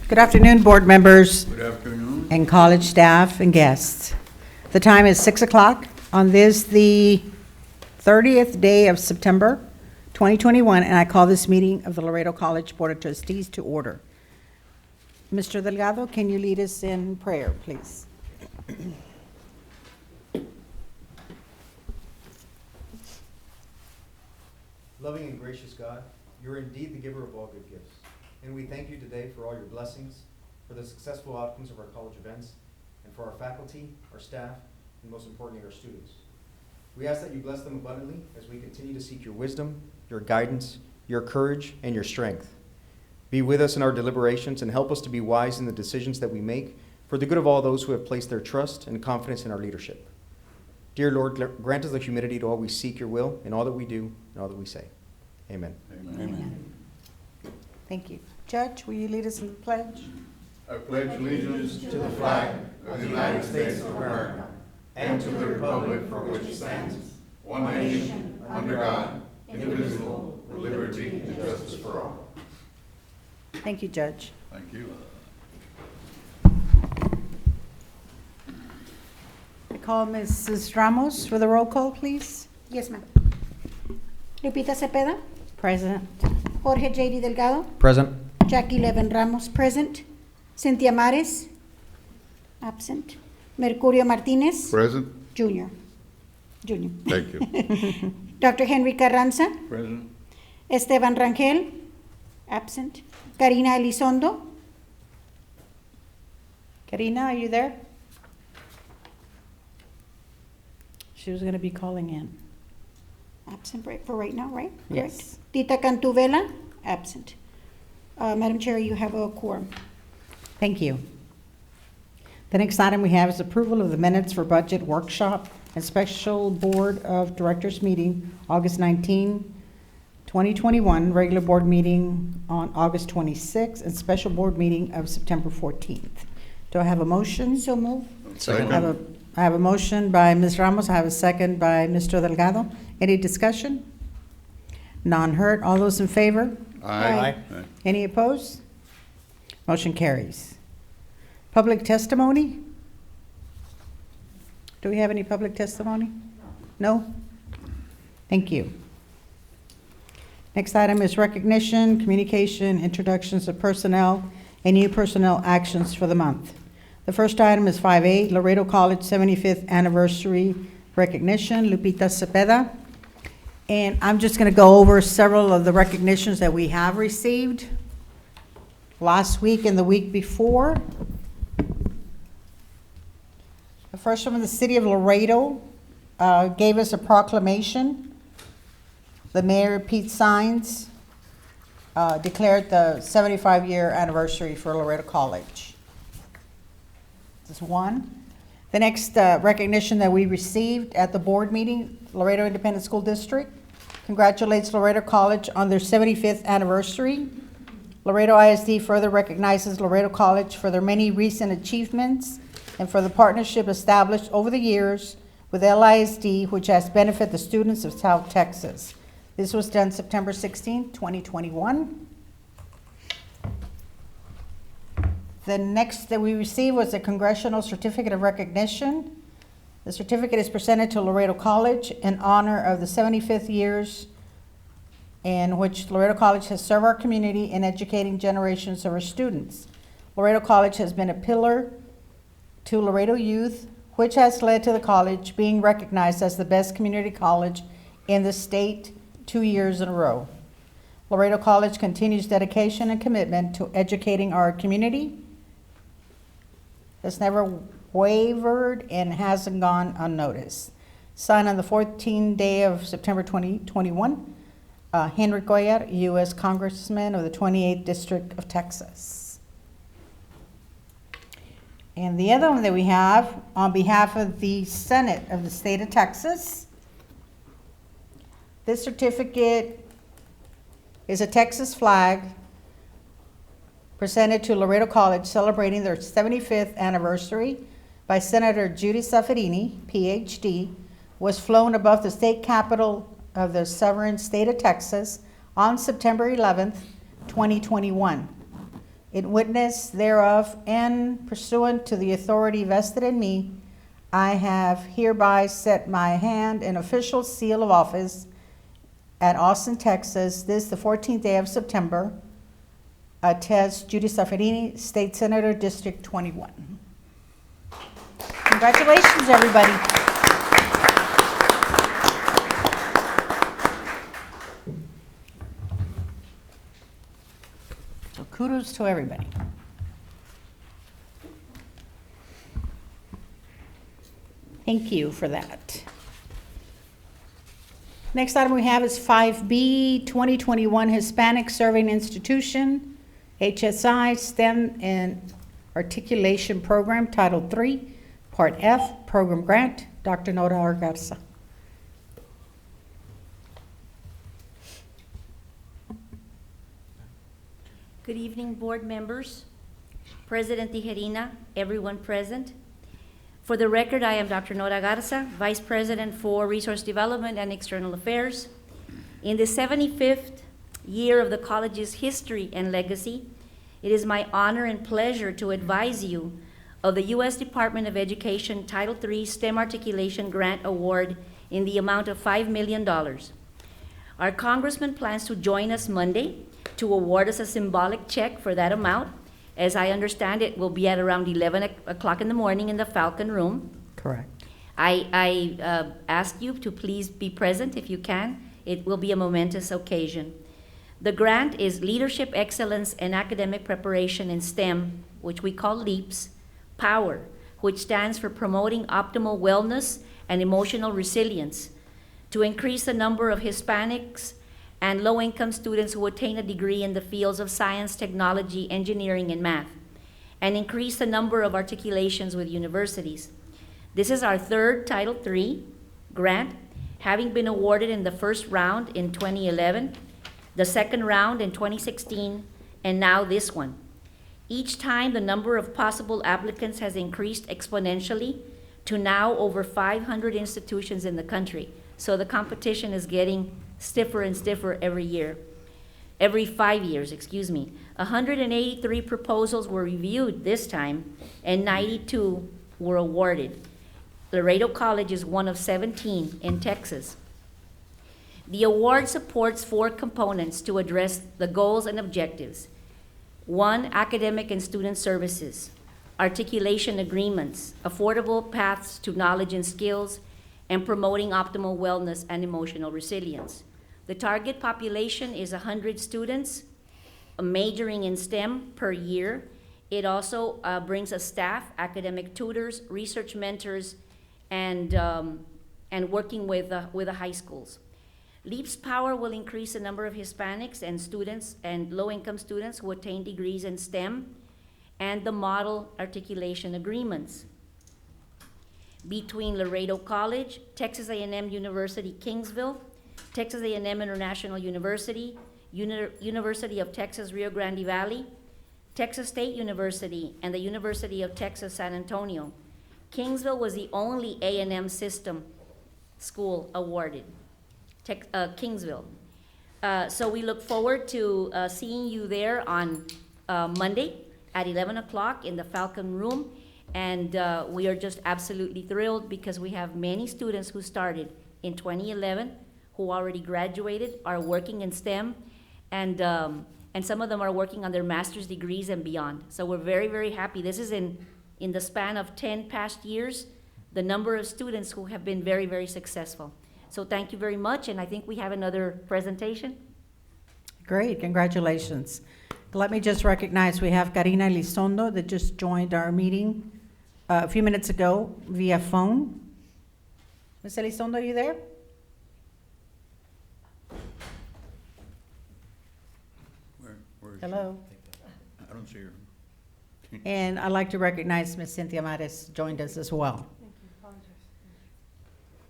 Good afternoon, board members Good afternoon. and college staff and guests. The time is 6 o'clock on this, the 30th day of September, 2021, and I call this meeting of the Laredo College Board of Trustees to order. Mr. Delgado, can you lead us in prayer, please? Loving and gracious God, you are indeed the giver of all good gifts. And we thank you today for all your blessings, for the successful outcomes of our college events, and for our faculty, our staff, and most importantly, our students. We ask that you bless them abundantly as we continue to seek your wisdom, your guidance, your courage, and your strength. Be with us in our deliberations and help us to be wise in the decisions that we make for the good of all those who have placed their trust and confidence in our leadership. Dear Lord, grant us the humility to always seek your will in all that we do and all that we say. Amen. Amen. Thank you. Judge, will you lead us in the pledge? I pledge allegiance to the flag of the United States of America and to the republic for which it stands, one nation, under God, indivisible, with liberty and justice for all. Thank you, Judge. Thank you. I call Mrs. Ramos for the roll call, please. Yes, ma'am. Lupita Cepeda, Present. Jorge J.D. Delgado, Present. Jackie Levin Ramos, present. Cynthia Mares, absent. Mercurio Martinez, Present. Jr. Thank you. Dr. Henry Carranza, Present. Esteban Rangel, absent. Karina Elizondo, Karina, are you there? She was going to be calling in. absent for right now, right? Yes. Correct. Tita Cantuvela, absent. Madam Chair, you have a quorum. Thank you. The next item we have is approval of the minutes for budget workshop and special board of directors meeting August 19, 2021, regular board meeting on August 26, and special board meeting of September 14th. Do I have a motion? So move. I have a motion by Ms. Ramos. I have a second by Mr. Delgado. Any discussion? None heard. All those in favor? Aye. Any opposed? Motion carries. Public testimony? Do we have any public testimony? No? Thank you. Next item is recognition, communication, introductions of personnel, and new personnel actions for the month. The first item is 5A, Laredo College 75th Anniversary Recognition, Lupita Cepeda. And I'm just going to go over several of the recognitions that we have received last week and the week before. The first one, the city of Laredo gave us a proclamation. The mayor, Pete Sines, declared the 75-year anniversary for Laredo College. This is one. The next recognition that we received at the board meeting, Laredo Independent School District congratulates Laredo College on their 75th anniversary. Laredo ISD further recognizes Laredo College for their many recent achievements and for the partnership established over the years with LISD, which has benefited the students of South Texas. This was done September 16, 2021. The next that we received was a Congressional Certificate of Recognition. The certificate is presented to Laredo College in honor of the 75th years in which Laredo College has served our community in educating generations of our students. Laredo College has been a pillar to Laredo youth, which has led to the college being recognized as the best community college in the state 2 years in a row. Laredo College continues dedication and commitment to educating our community, has never wavered and hasn't gone unnoticed. Signed on the 14th day of September 2021, Henry Cuellar, U.S. Congressman of the 28th District of Texas. And the other one that we have, on behalf of the Senate of the state of Texas, this certificate is a Texas flag presented to Laredo College celebrating their 75th anniversary by Senator Judy Saffirini, PhD, was flown above the state capitol of the sovereign state of Texas on September 11th, 2021. In witness thereof and pursuant to the authority vested in me, I have hereby set my hand and official seal of office at Austin, Texas, this the 14th day of September. Attest Judy Safferini, State Senator, District 21. Congratulations, everybody. So kudos to everybody. Thank you for that. Next item we have is 5B, 2021 Hispanic Serving Institution, HSI STEM and Articulation Program, Title III, Part F, Program Grant, Dr. Nora R. Garza. Good evening, board members, President Tijerina, everyone present. For the record, I am Dr. Nora Garza, Vice President for Resource Development and External Affairs. In the 75th year of the college's history and legacy, it is my honor and pleasure to advise you of the U.S. Department of Education Title III STEM Articulation Grant Award in the amount of $5 million. Our congressman plans to join us Monday to award us a symbolic check for that amount. As I understand it, will be at around 11 o'clock in the morning in the Falcon Room. Correct. I ask you to please be present if you can. It will be a momentous occasion. The grant is Leadership Excellence and Academic Preparation in STEM, which we call LEAPS, POWER, which stands for Promoting Optimal Wellness and Emotional Resilience, to increase the number of Hispanics and low-income students who attain a degree in the fields of science, technology, engineering, and math, and increase the number of articulations with universities. This is our third Title III grant, having been awarded in the first round in 2011, the second round in 2016, and now this one. Each time, the number of possible applicants has increased exponentially to now over 500 institutions in the country. So the competition is getting stiffer and stiffer every 5 years, 183 proposals were reviewed this time, and 92 were awarded. Laredo College is one of 17 in Texas. The award supports 4 components to address the goals and objectives. 1, academic and student services, articulation agreements, affordable paths to knowledge and skills, and promoting optimal wellness and emotional resilience. The target population is 100 students majoring in STEM per year. It also brings us staff, academic tutors, research mentors, and working with the high schools. LEAP's Power will increase the number of Hispanics and students and low-income students who attain degrees in STEM, and the model articulation agreements between Laredo College, Texas A&M University Kingsville, Texas A&M International University, University of Texas Rio Grande Valley, Texas State University, and the University of Texas San Antonio. Kingsville was the only A&M system school awarded, Kingsville. So we look forward to seeing you there on Monday at 11 o'clock in the Falcon Room. And we are just absolutely thrilled because we have many students who started in 2011 who already graduated, are working in STEM, and some of them are working on their master's degrees and beyond. So we're very, very happy. This is in the span of 10 past years, the number of students who have been very, very successful. So thank you very much, and I think we have another presentation. Great, congratulations. Let me just recognize we have Karina Elizondo that just joined our meeting a few minutes ago via phone. Ms. Elizondo, are you there? Where is Hello. she? I don't see her. And I'd like to recognize Ms. Cynthia Mares joined us as well.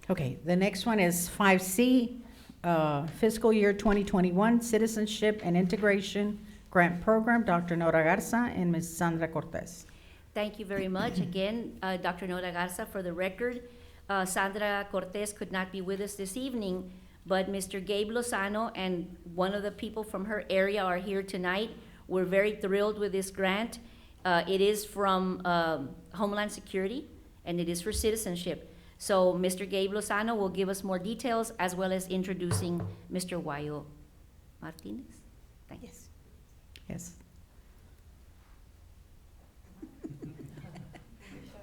Okay, the next one is 5C, Fiscal Year 2021 Citizenship and Integration Grant Program, Dr. Nora Garza and Ms. Sandra Cortez. Thank you very much. Again, Dr. Nora Garza, for the record. Sandra Cortez could not be with us this evening, but Mr. Gabe Lozano and one of the people from her area are here tonight We're very thrilled with this grant. It is from Homeland Security, and it is for citizenship. So Mr. Gabe Lozano will give us more details, as well as introducing Mr. Guayo Martinez. Thank you. Yes. Yes.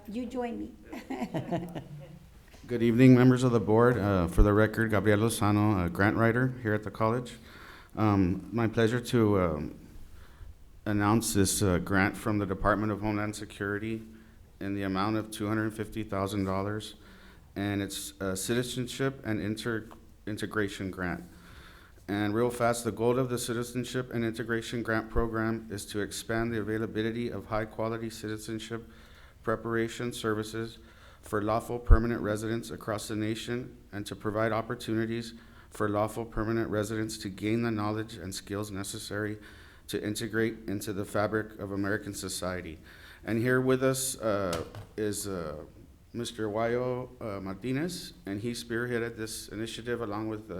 You join me. Good evening, members of the board. For the record, Gabriel Lozano, a grant writer here at the college. My pleasure to announce this grant from the Department of Homeland Security in the amount of $250,000, and it's a citizenship and integration grant. And real fast, the goal of the Citizenship and Integration Grant Program is to expand the availability of high-quality citizenship preparation services for lawful permanent residents across the nation, and to provide opportunities for lawful permanent residents to gain the knowledge and skills necessary to integrate into the fabric of American society. And here with us is Mr. Guayo Martinez, and he spearheaded this initiative along with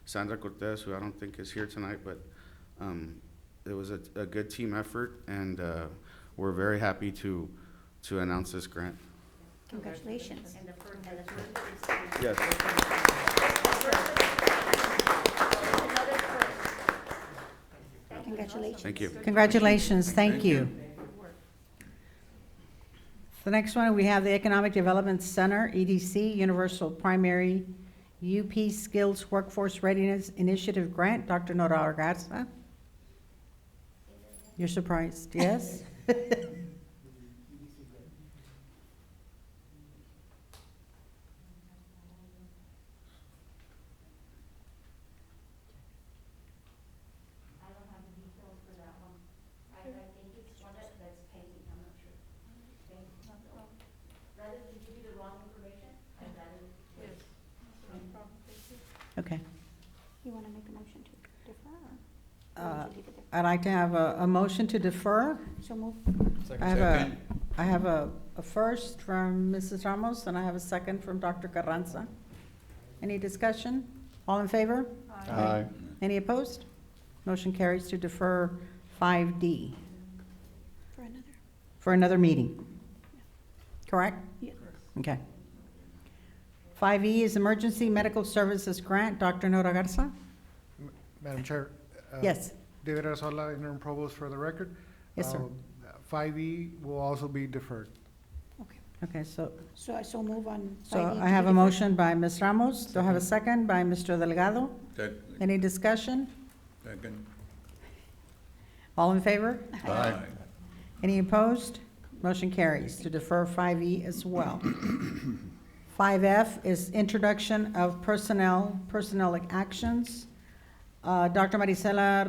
Sandra Cortez, who I don't think is here tonight, but it was a good team effort, and we're very happy to announce this grant. Congratulations. Yes. Congratulations. Thank you. Congratulations, thank you. The next one, we have the Economic Development Center, EDC, Universal Primary UP Skills Workforce Readiness Initiative Grant, Dr. Nora Argaza. You're surprised, yes? I don't have the details for that one. I think it's one that's pending, I'm not sure. Okay, rather than give you the wrong information, I'd rather. Yes. Okay. You want to make a motion to defer? Or Uh, would you leave it there? I'd like to have a motion to defer. So move. I have a first from Mrs. Ramos, and I have a second from Dr. Carranza. Any discussion? All in favor? Aye. Any opposed? Motion carries to defer 5D For another. for another meeting. Correct? Yeah. Okay. 5E is Emergency Medical Services Grant. Dr. Nora Garza? Madam Chair. Yes. David Arzola, interim provost for the record. Yes, sir. 5E will also be deferred. Okay. Okay, so So I move on. So 5E I to have be a deferred. motion by Ms. Ramos. Do I have a second by Mr. Delgado? Second. Any discussion? Second. All in favor? Aye. Any opposed? Motion carries to defer 5E as well. 5F is introduction of personnel actions. Dr. Marisela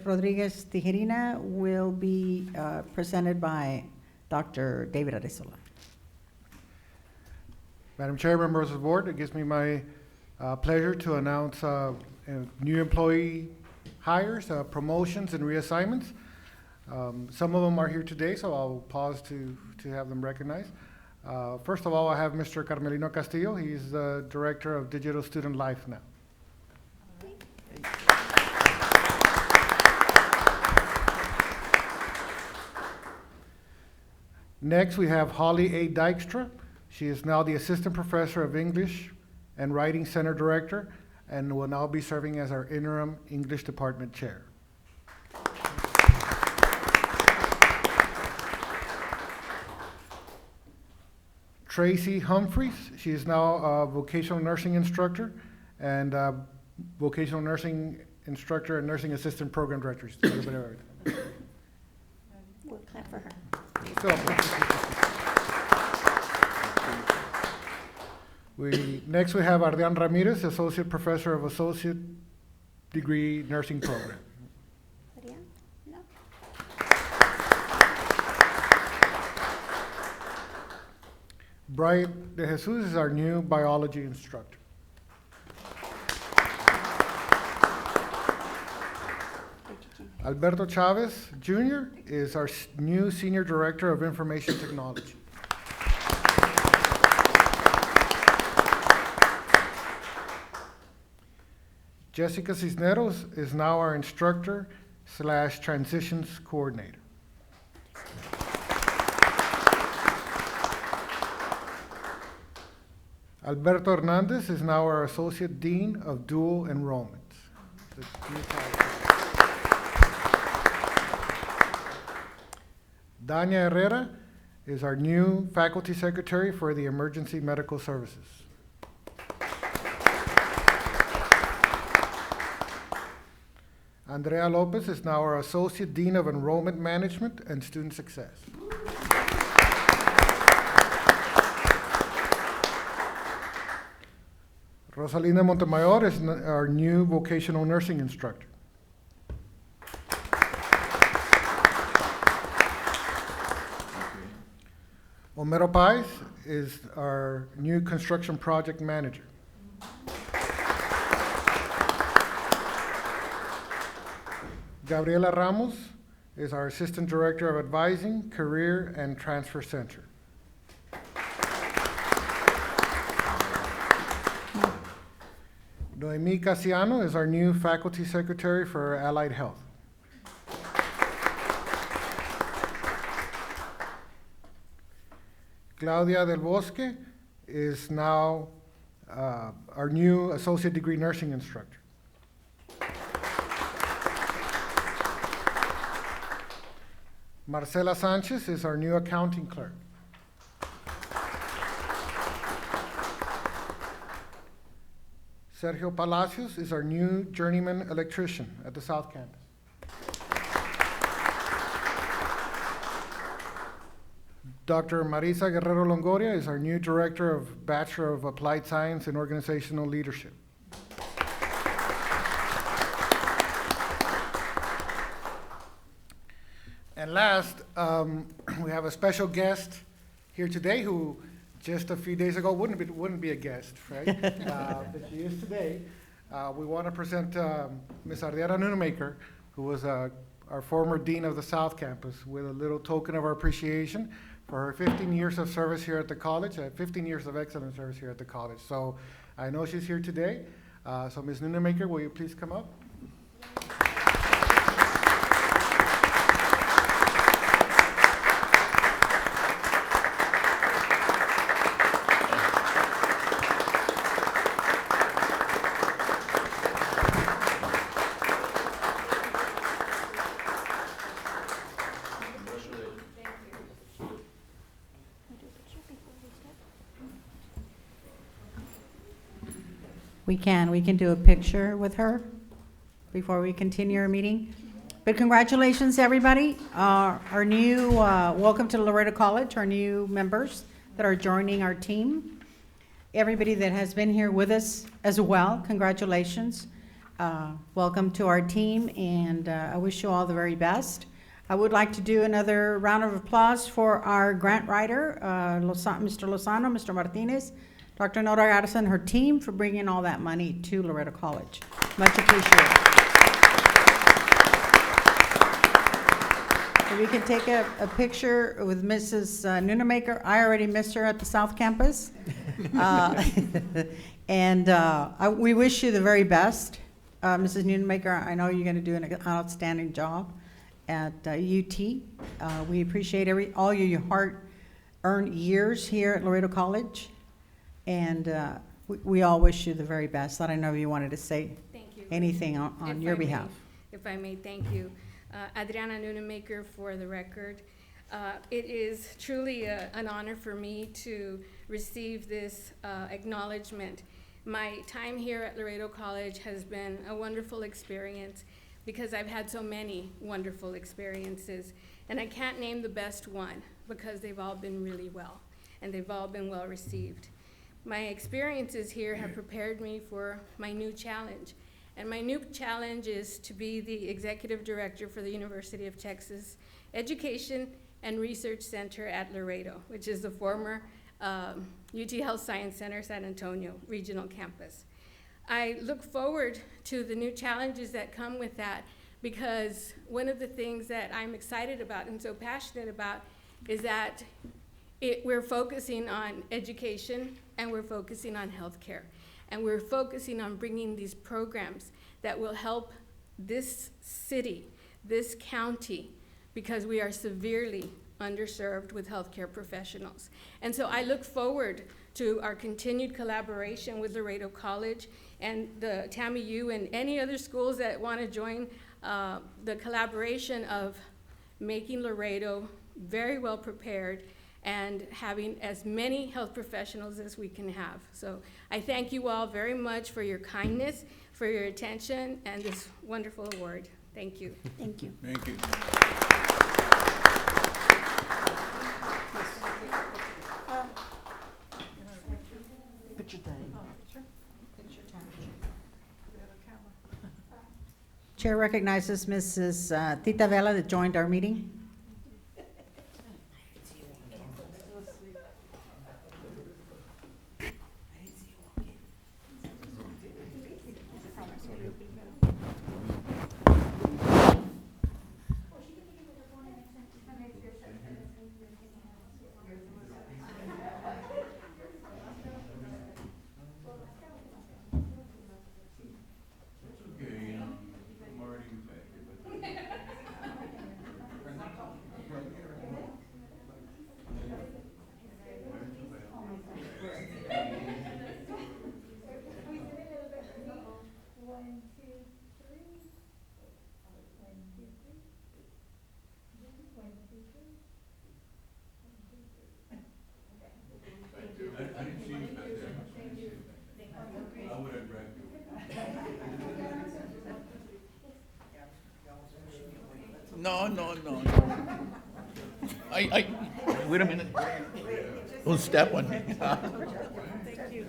Rodriguez Tijerina will be presented by Dr. David Arrezola. Madam Chair, members of the board, it gives me my pleasure to announce new employee hires, promotions, and reassignments. Some of them are here today, so I'll pause to have them recognized. First of all, I have Mr. Carmelino Castillo. He's the Director of Digital Student Life now. Next, we have Holly A. Dykstra. She is now the Assistant Professor of English and Writing Center Director, and will now be serving as our interim English Department Chair. Tracy Humphreys, she is now a vocational nursing instructor and vocational nursing instructor and nursing assistant program director. She's a little bit of everything. We'll clap for her. Next we have Ardean Ramirez, Associate Professor of Associate Degree Nursing Program. Adrián? No? Brian De Jesus is our new biology instructor. Alberto Chavez Jr. is our new Senior Director of Information Technology. Jessica Cisneros is now our instructor Transitions Coordinator. Alberto Hernandez is now our Associate Dean of Dual Enrollment. The new title. Dania Herrera is our new Faculty Secretary for the Emergency Medical Services. Andrea Lopez is now our Associate Dean of Enrollment Management and Student Success. Rosalinda Montemayor is our new Vocational Nursing Instructor. Homero Pais is our new Construction Project Manager. Gabriela Ramos is our Assistant Director of Advising, Career, and Transfer Center. Noemi Casiano is our new Faculty Secretary for Allied Health. Claudia Del Bosque is now our new Associate Degree Nursing Instructor. Marcela Sanchez is our new Accounting Clerk. Sergio Palacios is our new Journeyman Electrician at the South Campus. Dr. Marisa Guerrero Longoria is our new Director of Bachelor of Applied Science and Organizational Leadership. And last, we have a special guest here today who just a few days ago wouldn't be a guest, right? But she is today. We want to present Ms. Adriana Nunemaker, who was our former Dean of the South Campus, with a little token of our appreciation for her 15 years of service here at the college, 15 years of excellent service here at the college. So I know she's here today. So Ms. Nunemaker, will you please come up? We can do a picture with her before we continue our meeting. But congratulations, everybody. Our new, welcome to Laredo College, our new members that are joining our team. Everybody that has been here with us as well, congratulations. Welcome to our team, and I wish you all the very best. I would like to do another round of applause for our grant writer, Mr. Lozano, Mr. Martinez, Dr. Nora Garza and her team for bringing all that money to Laredo College. Much appreciated. If we can take a picture with Mrs. Nunemaker. I already missed her at the South Campus. We wish you the very best. Mrs. Nunemaker, I know you're going to do an outstanding job at UT. We appreciate all your hard-earned years here at Laredo College. And we all wish you the very best. I don't know if you wanted to say anything on your behalf. If I may, thank you. Adriana Nunemaker for the record. It is truly an honor for me to receive this acknowledgement. My time here at Laredo College has been a wonderful experience because I've had so many wonderful experiences. And I can't name the best one because they've all been really well and they've all been well received. My experiences here have prepared me for my new challenge. And my new challenge is to be the Executive Director for the University of Texas Education and Research Center at Laredo, which is the former UT Health Science Center San Antonio Regional Campus. I look forward to the new challenges that come with that because one of the things that I'm excited about and so passionate about is that we're focusing on education and we're focusing on healthcare. And we're focusing on bringing these programs that will help this city this county because we are severely underserved with healthcare professionals. And so I look forward to our continued collaboration with Laredo College and the TAMU and any other schools that want to join the collaboration of making Laredo very well prepared and having as many health professionals as we can have. So I thank you all very much for your kindness, for your attention, and this wonderful award. Thank you. Thank you. Thank you. Chair recognizes Mrs. Tita Vela that joined our meeting. No. Wait a minute. Don't step on me. Thank you.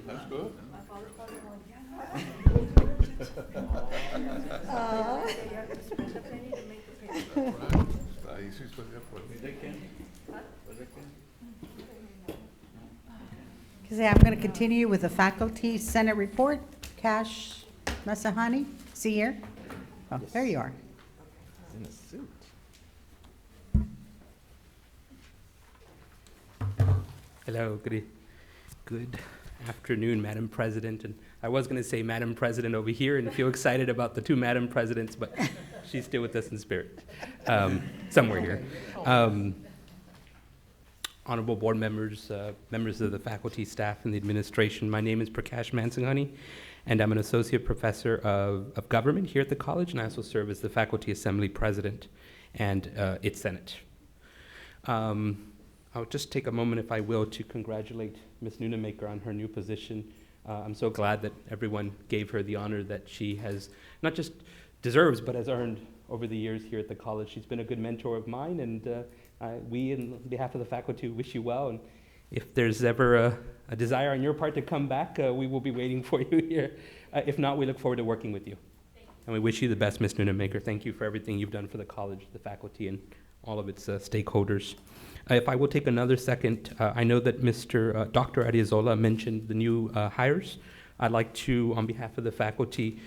That's good. Okay, I'm going to continue with the Faculty Senate report. Cash Masahani, see here? Oh, there you are. In a suit. Hello, good afternoon, Madam President. And I was going to say Madam President over here and feel excited about the two Madam Presidents, but she's still with us in spirit, somewhere here. Honorable board members, members of the faculty, staff, and the administration, my name is Prakash Mansinghani, and I'm an associate professor of government here at the college, and I also serve as the faculty assembly president and its senate. I'll just take a moment, if I will, to congratulate Ms. Nunemaker on her new position. I'm so glad that everyone gave her the honor that she has not just deserves, but has earned over the years here at the college. She's been a good mentor of mine, and we, on behalf of the faculty, wish you well. And if there's ever a desire on your part to come back, we will be waiting for you here. If not, we look forward to working with you. And we wish you the best, Ms. Nunemaker. Thank you for everything you've done for the college, the faculty, and all of its stakeholders. If I will take another second, I know that Dr. Ariozola mentioned the new hires. I'd like to, on behalf of the faculty,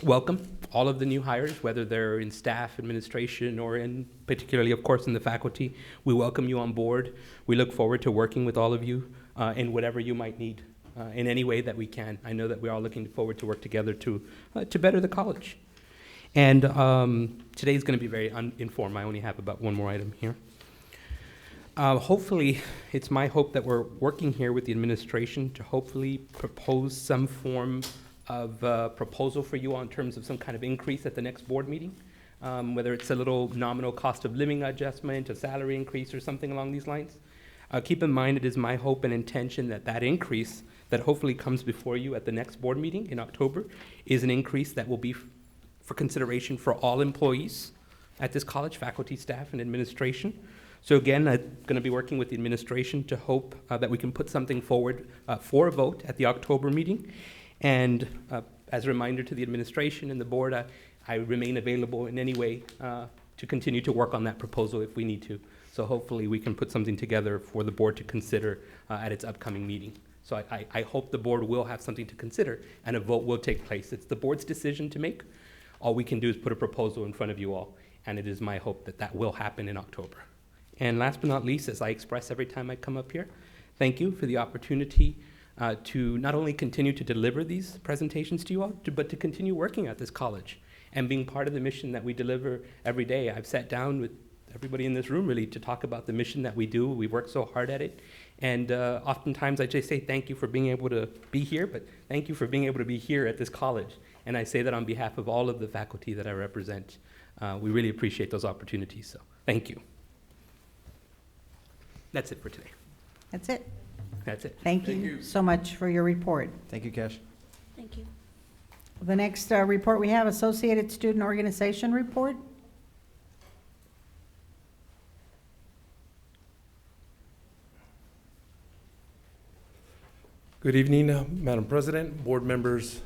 welcome all of the new hires, whether they're in staff, administration, or particularly, of course, in the faculty. We welcome you on board. We look forward to working with all of you in whatever you might need in any way that we can. I know that we're all looking forward to work together to better the college. And today is going to be very informal. I only have about one more item here. Hopefully, it's my hope that we're working here with the administration to hopefully propose some form of proposal for you all in terms of some kind of increase at the next board meeting, whether it's a little nominal cost of living adjustment, a salary increase, or something along these lines. Keep in mind, it is my hope and intention that that increase that hopefully comes before you at the next board meeting in October is an increase that will be for consideration for all employees at this college, faculty, staff, and administration. So again, I'm going to be working with the administration to hope that we can put something forward for a vote at the October meeting. And as a reminder to the administration and the board, I remain available in any way to continue to work on that proposal if we need to. So hopefully we can put something together for the board to consider at its upcoming meeting. So I hope the board will have something to consider and a vote will take place. It's the board's decision to make. All we can do is put a proposal in front of you all, and it is my hope that that will happen in October. And last but not least, as I express every time I come up here, thank you for the opportunity to not only continue to deliver these presentations to you all, but to continue working at this college and being part of the mission that we deliver every day. I've sat down with everybody in this room really to talk about the mission that we do. We work so hard at it. And oftentimes I just say thank you for being able to be here, but thank you for being able to be here at this college. And I say that on behalf of all of the faculty that I represent. We really appreciate those opportunities, so thank you. That's it for today. That's it. That's it. Thank you so much for your report. Thank you, Cash. Thank you. The next report we have, Associated Student Organization Report. Good evening, Madam President, board members,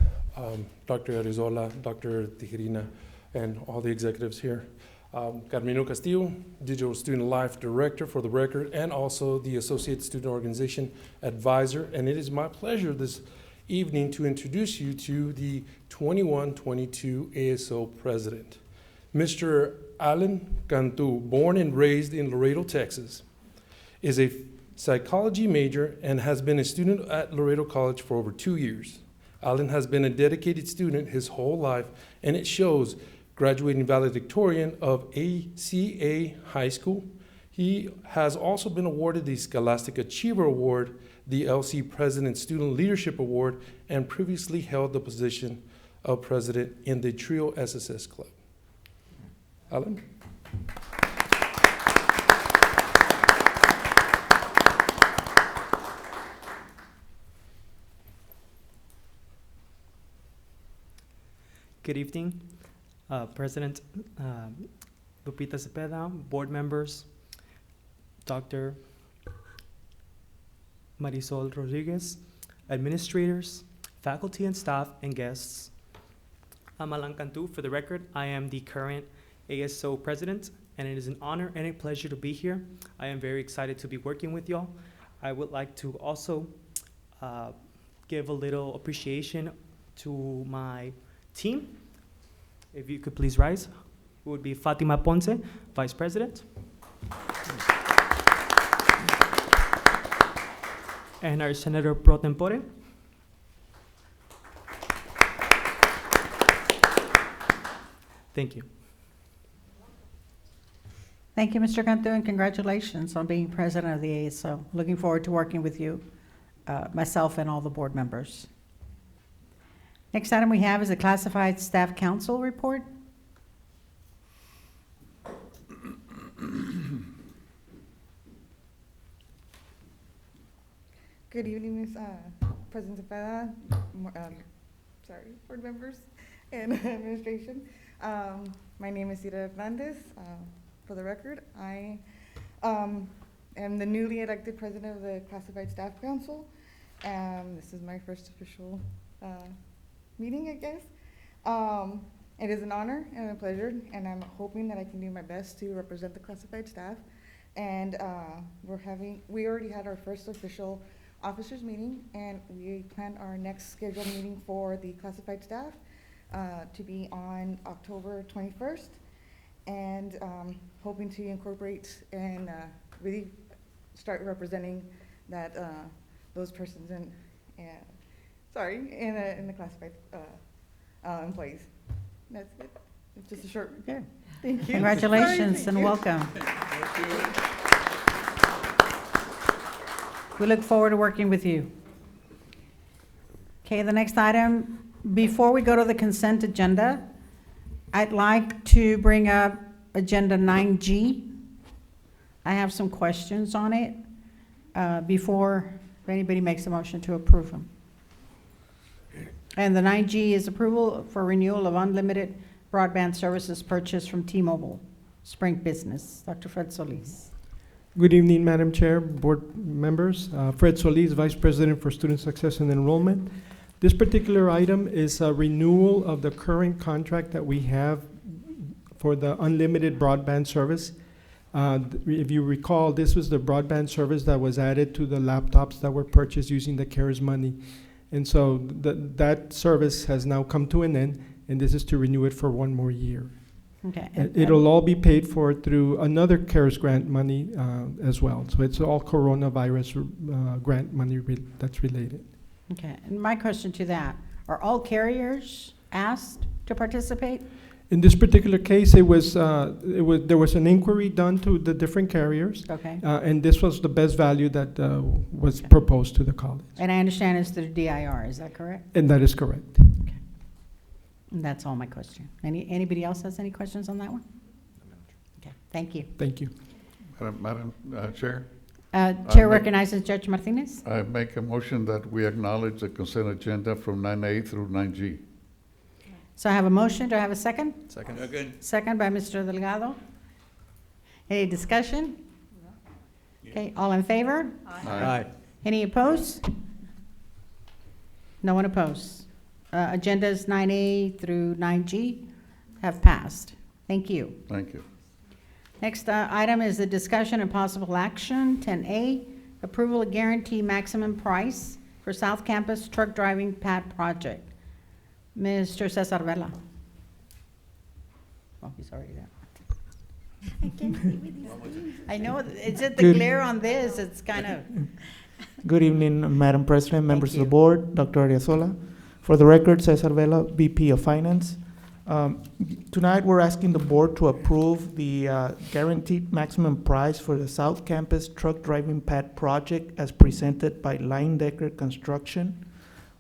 Dr. Arizola, Dr. Tijerina, and all the executives here. Carmino Castillo, Digital Student Life Director for the record, and also the Associate Student Organization Advisor. And it is my pleasure this evening to introduce you to the 21-22 ASO President. Mr. Alan Cantu, born and raised in Laredo, Texas, is a psychology major and has been a student at Laredo College for over 2 years. Alan has been a dedicated student his whole life, and it shows. Graduating valedictorian of ACA High School. He has also been awarded the Scholastic Achiever Award, the LC President Student Leadership Award, and previously held the position of president in the Trio SSS Club. Alan? Good evening, President Lupita Cepeda, board members, Dr. Marisol Rodriguez, administrators, faculty and staff, and guests. I'm Alan Cantu. For the record, I am the current ASO president, and it is an honor and a pleasure to be here. I am very excited to be working with y'all. I would like to also give a little appreciation to my team. If you could please rise. It would be Fatima Ponce, Vice President. And our Senator Pro Tempore. Thank you. Thank you, Mr. Cantu, and congratulations on being president of the ASO. Looking forward to working with you, myself and all the board members. Next item we have is the Classified Staff Council Report. Good evening, Ms. President Cepeda, board members and administration. My name is Ida Hernandez. For the record, I am the newly elected president of the Classified Staff Council. This is my first official meeting, I guess. It is an honor and a pleasure, and I'm hoping that I can do my best to represent the classified staff. And we already had our first official officers meeting, and we plan our next scheduled meeting for the classified staff to be on October 21st, and hoping to incorporate and really start representing that those persons in the classified employees. That's it. It's just a short. Okay. Thank you. Congratulations and welcome. We look forward to working with you. Okay, the next item, before we go to the consent agenda, I'd like to bring up agenda 9G. I have some questions on it before if anybody makes a motion to approve them. And the 9G is approval for renewal of unlimited broadband services purchased from T-Mobile Sprint Business. Dr. Fred Solis. Good evening, Madam Chair, board members. Fred Solis, Vice President for Student Success and Enrollment. This particular item is a renewal of the current contract that we have for the unlimited broadband service. If you recall, this was the broadband service that was added to the laptops that were purchased using the CARES money. And so that service has now come to an end, and this is to renew it for 1 more year. Okay. It'll all be paid for through another CARES grant money as well. So it's all coronavirus grant money that's related. Okay, and my question to that, are all carriers asked to participate? In this particular case, there was an inquiry done to the different carriers, Okay. and this was the best value that was Okay. proposed to the college. And I understand it's through DIR, is that correct? And that is correct. And that's all my question. Anybody else has any questions on that one? Okay, thank you. Thank you. Madam Chair, Chair make- recognizes Judge Martinez. I make a motion that we acknowledge the consent agenda from 9A through 9G. So I have a motion, do I have a second? Second. Second by Mr. Delgado. Any discussion? Okay, all in favor? Aye. Any opposed? No one opposed. Agendas 9A through 9G have passed. Thank you. Thank you. Next item is the discussion and possible action. 10A, approval of guarantee maximum price for South Campus truck driving pad project. Mr. Cesar Vela. Oh, he's already there. I know, it's at the Good. glare on this, it's kind of, Good evening, Madam President, members of you. the board, Dr. Ariazola. For the record, Cesar Vela, VP of Finance. Tonight, we're asking the board to approve the guaranteed maximum price for the South Campus truck driving pad project as presented by Linedecker Construction,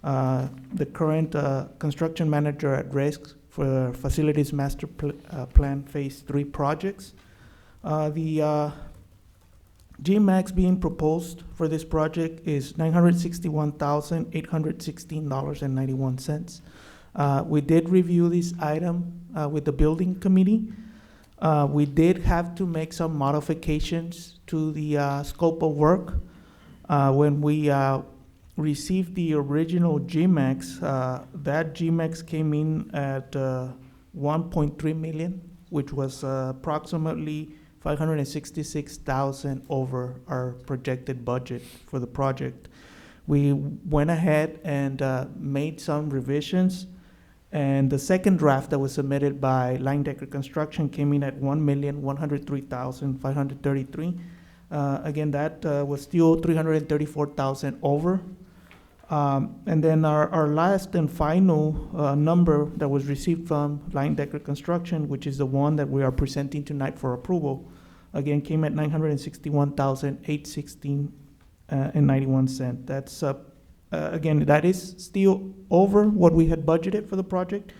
the current construction manager at risk for the Facilities Master Plan Phase 3 projects. The GMAX being proposed for this project is $961,816.91. We did review this item with the building committee. We did have to make some modifications to the scope of work. When we received the original GMAX, that GMAX came in at 1.3 million, which was approximately 566,000 over our projected budget for the project. We went ahead and made some revisions, and the second draft that was submitted by Linedecker Construction came in at 1,103,533. Again, that was still 334,000 over. And then our last and final number that was received from Linedecker Construction, which is the one that we are presenting tonight for approval, again came at 961,816.91 cents. That's again, that is still over what we had budgeted for the project.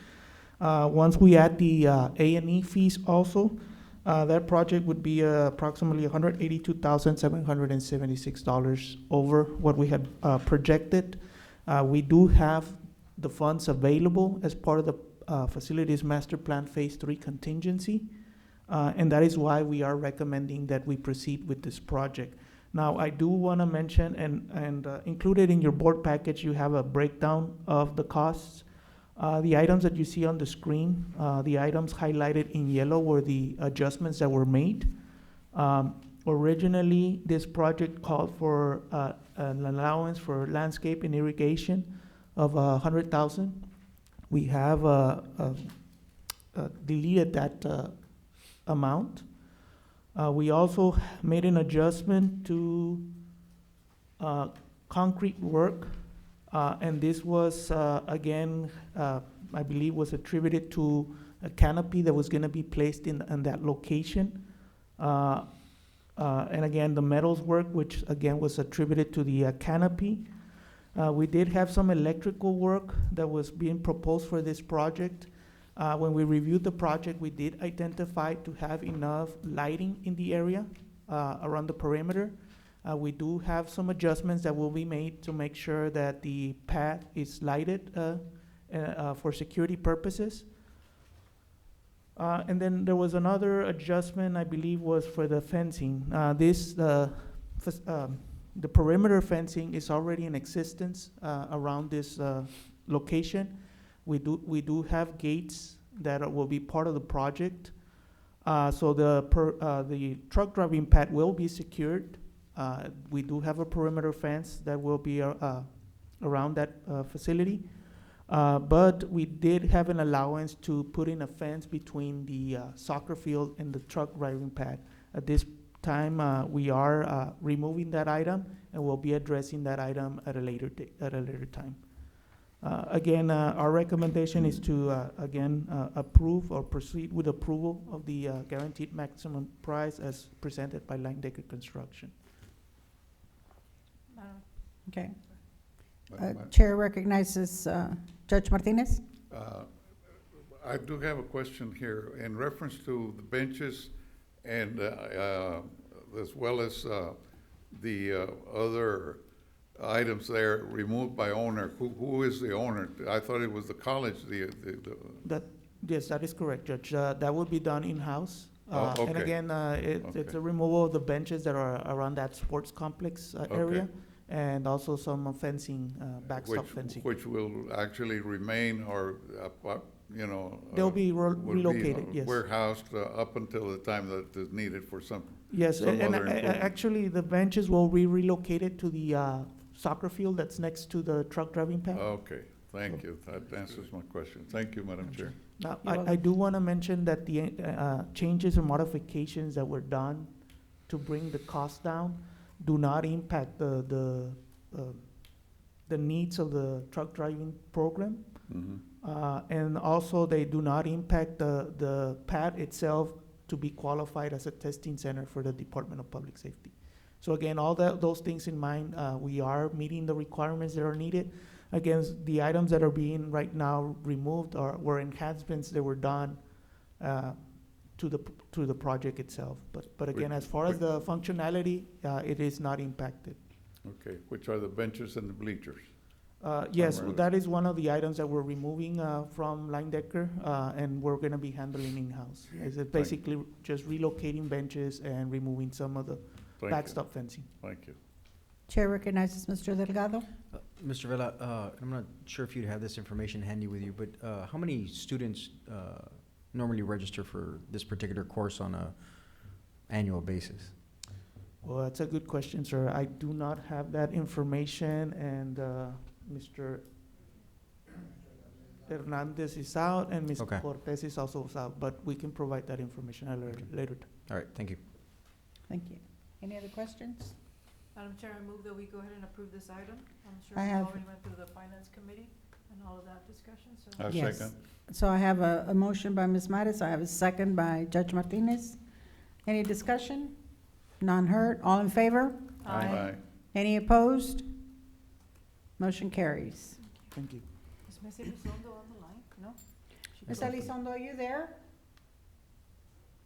Once we add the A&E fees also, that project would be approximately $182,776 over what we had projected. We do have the funds available as part of the Facilities Master Plan Phase 3 contingency, and that is why we are recommending that we proceed with this project. Now, I do want to mention, and included in your board package, you have a breakdown of the costs. The items that you see on the screen, the items highlighted in yellow were the adjustments that were made. Originally, this project called for an allowance for landscape and irrigation of $100,000. We have deleted that amount. We also made an adjustment to concrete work. And this was, again, I believe was attributed to a canopy that was going to be placed in that location. And again, the metals work, which again was attributed to the canopy. We did have some electrical work that was being proposed for this project. When we reviewed the project, we did identify to have enough lighting in the area around the perimeter. We do have some adjustments that will be made to make sure that the pad is lighted for security purposes. And then there was another adjustment, I believe, was for the fencing. The perimeter fencing is already in existence around this location. We do have gates that will be part of the project. So the truck driving pad will be secured. We do have a perimeter fence that will be around that facility. But we did have an allowance to put in a fence between the soccer field and the truck driving pad. At this time, we are removing that item, and we'll be addressing that item at a later time. Again, our recommendation is to, again, approve or proceed with approval of the guaranteed maximum price as presented by Line Decker Construction. Okay. Chair recognizes Judge Martinez. I do have a question here in reference to the benches and as well as the other items there removed by owner. Who is the owner? I thought it was the college, Yes, that is correct, Judge. That would be done in-house. Okay. And again, it's Okay. a removal of the benches that are around that sports complex area, Okay. and also some fencing, backstop fencing. Which will actually remain or, you know. They'll be will relocated, yes. Warehoused up until the time that is needed for some. Yes, some and other improvement. actually, the benches will be relocated to the soccer field that's next to the truck driving pad. Okay, thank you. That answers my question. Thank you, Madam Chair. Now, You're I welcome. do want to mention that the changes or modifications that were done to bring the cost down do not impact the needs of the truck driving program. Mhm. And also, they do not impact the pad itself to be qualified as a testing center for the Department of Public Safety. So again, all those things in mind, we are meeting the requirements that are needed. Again, the items that are being right now removed were enhancements that were done to the project itself. But again, as far as the functionality, it is not impacted. Okay, which are the benches and the bleachers? Yes, Primarily. that is one of the items that we're removing from Line Decker, and we're gonna be handling in-house. Is it basically just relocating benches and removing some of the Thank you. backstop fencing. Thank you. Chair recognizes Mr. Delgado. Mr. Vela, I'm not sure if you'd have this information handy with you, but how many students normally register for this particular course on a annual basis? Well, that's a good question, sir. I do not have that information, and Mr. Hernandez is out, and Ms. Okay. Cortez is also out, but we can provide that information at a later time. All right, thank you. Thank you. Any other questions? Madam Chair, I move that we go ahead and approve this item. I'm sure I we have- already went through the Finance Committee and all of that discussion, so. A Yes. second. So I have a motion by Ms. Mattis. I have a second by Judge Martinez. Any discussion? None heard. All in favor? Aye. Any opposed? Motion carries. Thank you. Is Ms. Elizondo on the line? No? Ms. Elizondo, are you there?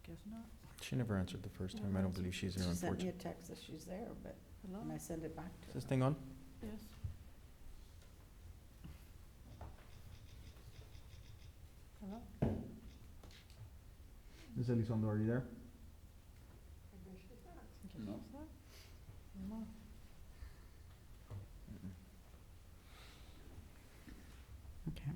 Guess not. She never answered the first time. I don't believe she's there, She sent me a unfortunately. text that she's there, but, Hello? and I send it back to Is her. this thing on? Yes. Hello? Ms. Elizondo, are you there? No. No. Okay.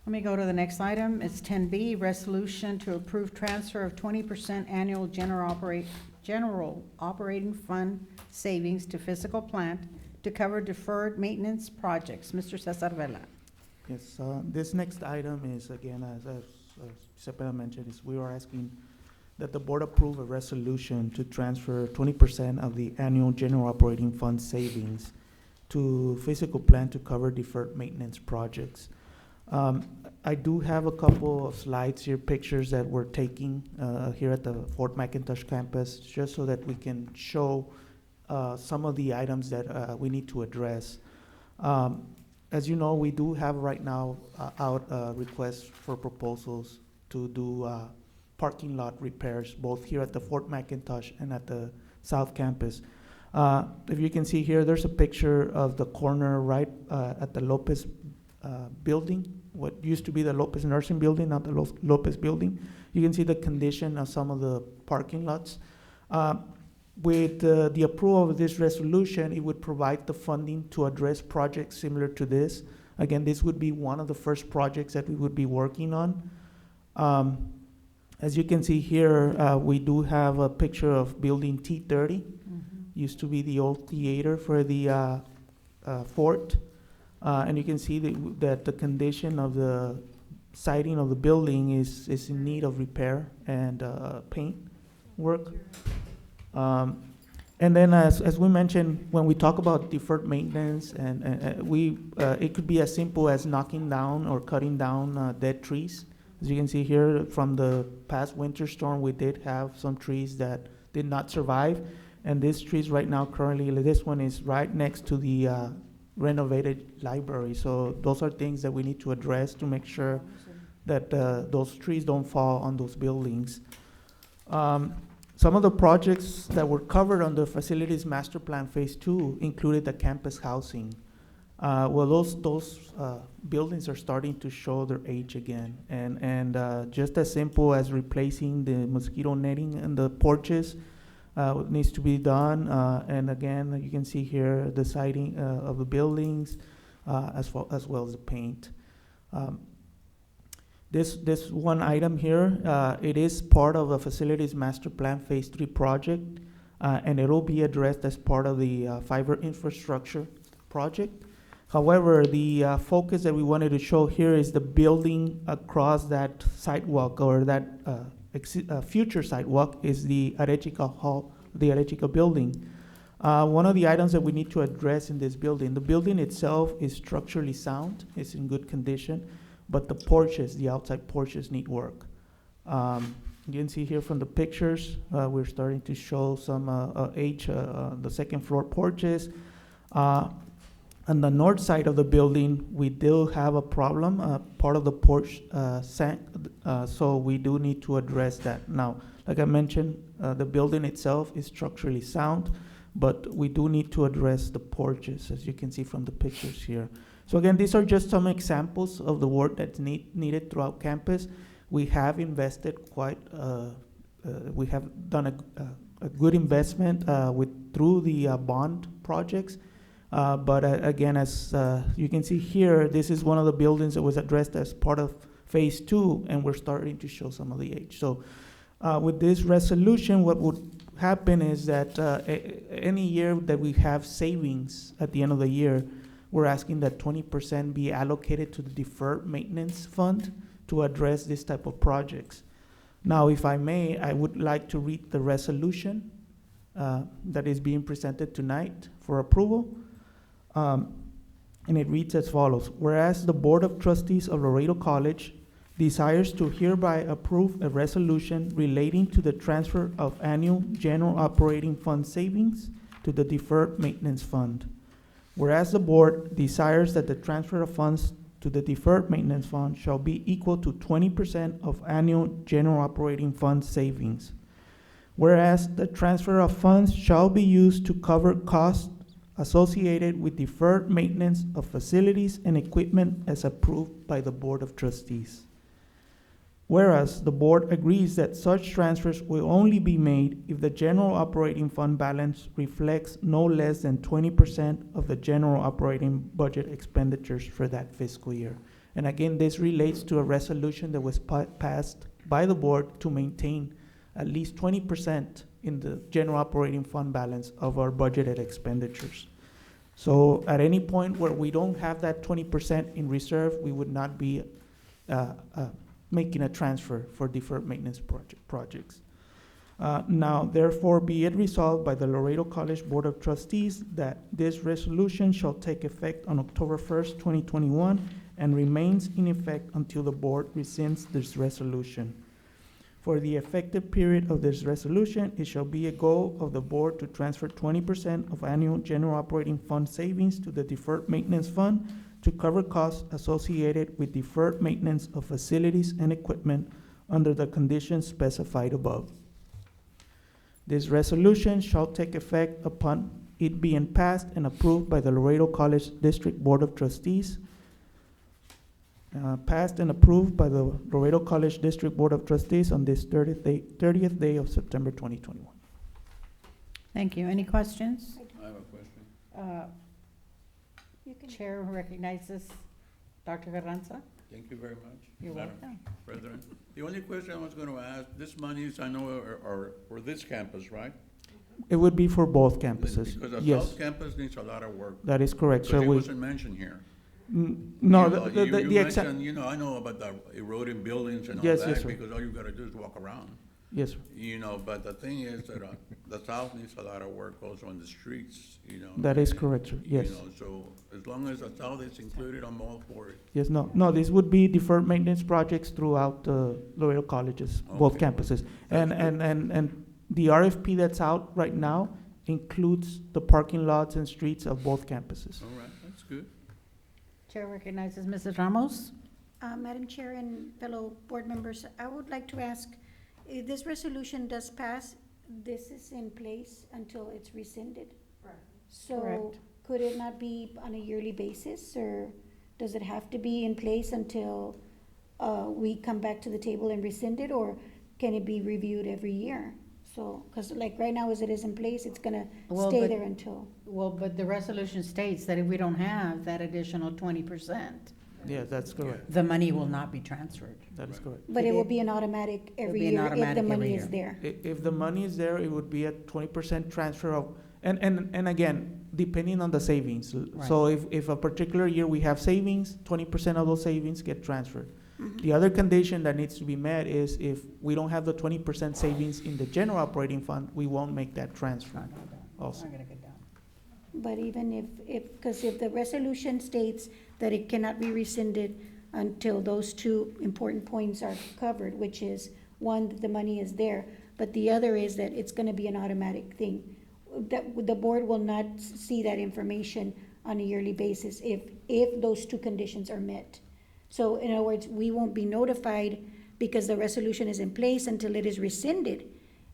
Let me go to the next item. It's 10B, resolution to approve transfer of 20% annual general operating fund savings to fiscal plant to cover deferred maintenance projects. Mr. Cesar Vela. Yes, this next item is, again, as Cepeda mentioned, is we are asking that the board approve a resolution to transfer 20% of the annual general operating fund savings to physical plant to cover deferred maintenance projects. I do have a couple of slides here, pictures that we're taking here at the Fort McIntosh campus, just so that we can show some of the items that we need to address. As you know, we do have right now out requests for proposals to do parking lot repairs, both here at the Fort McIntosh and at the South Campus. If you can see here, there's a picture of the corner right at the Lopez building, what used to be the Lopez Nursing Building, not the Lopez Building. You can see the condition of some of the parking lots. With the approval of this resolution, it would provide the funding to address projects similar to this. Again, this would be one of the first projects that we would be working on. As you can see here, we do have a picture of building T30. Used to be the old theater for the fort. And you can see that the condition of the siding of the building is in need of repair and paint work. And then as we mentioned, when we talk about deferred maintenance, and it could be as simple as knocking down or cutting down dead trees. As you can see here, from the past winter storm, we did have some trees that did not survive. And these trees right now, currently, this one is right next to the renovated library. So those are things that we need to address to make sure that those trees don't fall on those buildings. Some of the projects that were covered under Facilities Master Plan Phase 2 included the campus housing. Well, those buildings are starting to show their age again. And just as simple as replacing the mosquito netting in the porches needs to be done. And again, you can see here the siding of the buildings as well as the paint. This one item here, it is part of the Facilities Master Plan Phase 3 project, and it will be addressed as part of the fiber infrastructure project. However, the focus that we wanted to show here is the building across that sidewalk, or that future sidewalk, is the Arechica Hall, the Arechica building. One of the items that we need to address in this building, the building itself is structurally sound, it's in good condition, but the porches, the outside porches, need work. You can see here from the pictures, we're starting to show some age, the second floor porches. On the north side of the building, we do have a problem. Part of the porch sank, so we do need to address that. Now, like I mentioned, the building itself is structurally sound, but we do need to address the porches, as you can see from the pictures here. So again, these are just some examples of the work that's needed throughout campus. We have invested we have done a good investment through the bond projects. But again, as you can see here, this is one of the buildings that was addressed as part of Phase 2, and we're starting to show some of the age. So with this resolution, what would happen is that any year that we have savings at the end of the year, we're asking that 20% be allocated to the Deferred Maintenance Fund to address this type of projects. Now, if I may, I would like to read the resolution that is being presented tonight for approval. And it reads as follows. Whereas the Board of Trustees of Laredo College desires to hereby approve a resolution relating to the transfer of annual general operating fund savings to the Deferred Maintenance Fund. Whereas the board desires that the transfer of funds to the Deferred Maintenance Fund shall be equal to 20% of annual general operating fund savings. Whereas the transfer of funds shall be used to cover costs associated with deferred maintenance of facilities and equipment as approved by the Board of Trustees. Whereas the board agrees that such transfers will only be made if the general operating fund balance reflects no less than 20% of the general operating budget expenditures for that fiscal year. And again, this relates to a resolution that was passed by the board to maintain at least 20% in the general operating fund balance of our budgeted expenditures. So at any point where we don't have that 20% in reserve, we would not be making a transfer for deferred maintenance projects. Now, therefore, be it resolved by the Laredo College Board of Trustees that this resolution shall take effect on October 1st, 2021, and remains in effect until the board rescinds this resolution. For the effective period of this resolution, it shall be a goal of the board to transfer 20% of annual general operating fund savings to the Deferred Maintenance Fund to cover costs associated with deferred maintenance of facilities and equipment under the conditions specified above. This resolution shall take effect upon it being passed and approved by the Laredo College District Board of Trustees. Passed and approved by the Laredo College District Board of Trustees on this 30th day of September 2021. Thank you. Any questions? I have a question. Chair recognizes Dr. Carranza. Thank you very much. You're Madam welcome. President. The only question I was going to ask, this monies I know are for this campus, right? It would be for both campuses. Because the Yes, South Campus needs a lot of work. that is correct. Because So it we, wasn't mentioned here. No, You know, you the exact, mentioned, you know, I know about the eroding buildings and all Yes, that, yes, sir. because all you gotta do is walk around. yes, sir. You know, but the thing is that the South needs a lot of work also on the streets, you know. That is correct, sir. Yes. You know, so as long as the South is included, I'm all for it. Yes, no, this would be deferred maintenance projects throughout the Laredo colleges, both Okay. campuses. That's And the RFP that's out right now includes the parking lots and streets of both campuses. All right, that's good. Chair recognizes Mrs. Ramos. Madam Chair and fellow board members, I would like to ask, if this resolution does pass, this is in place until it's rescinded? So Correct. could it not be on a yearly basis, or does it have to be in place until we come back to the table and rescind it, or can it be reviewed every year? So, because like right now as it is in place, it's gonna Well, stay but- there until. Well, but the resolution states that if we don't have that additional 20%, Yeah, that's correct. the money will not be transferred. That is correct. But it will be an automatic every be an year if the automatic every money is year. there. If the money is there, it would be a 20% transfer of, and again, depending on the savings. So if a particular year we have savings, 20% of those savings get transferred. The other condition that needs to be met is if we don't have the 20% savings in the general operating fund, we won't make that transfer also. I'm gonna get down. But even because if the resolution states that it cannot be rescinded until those two important points are covered, which is, one, that the money is there, but the other is that it's gonna be an automatic thing. That the board will not see that information on a yearly basis if those two conditions are met. So in other words, we won't be notified because the resolution is in place until it is rescinded,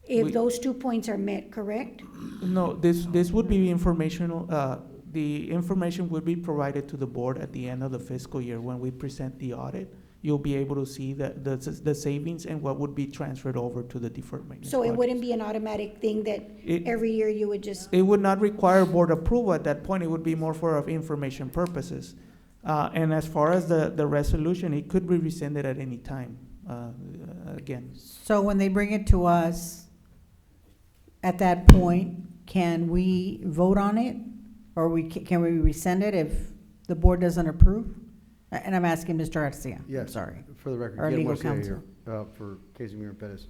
if We- those 2 points are met, correct? No, this would be informational, the information would be provided to the board at the end of the fiscal year when we present the audit. You'll be able to see the savings and what would be transferred over to the deferred maintenance. So it projects. wouldn't be an automatic thing that It- every year you would just, It would not require board approval at that point, it would be more for of information purposes. And as far as the resolution, it could be rescinded at any time, again. So when they bring it to us, at that point, can we vote on it? Or can we rescind it if the board doesn't approve? And I'm asking Mr. Garcia. I'm Yes. sorry. For the record, Our Guillermo legal Garcia counsel. here, for Casimir and Pettis.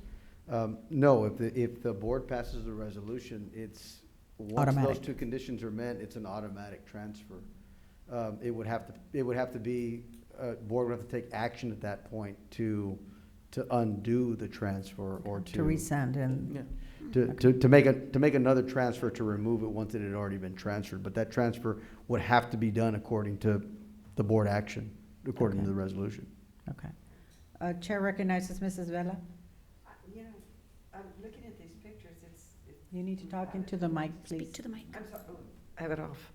No, if the board passes the resolution, it's, once those Automatic. two conditions are met, it's an automatic transfer. It would have to be, board would have to take action at that point to undo the transfer or To rescind and, Yeah. to make another transfer to remove it once it had already been transferred. But that transfer would have to be done according to the board action, according to Okay. the resolution. okay. Chair recognizes Mrs. Vela. You know, I'm looking at these pictures, You need to talk into the mic, please. speak to the mic. I'm sorry, I have it off.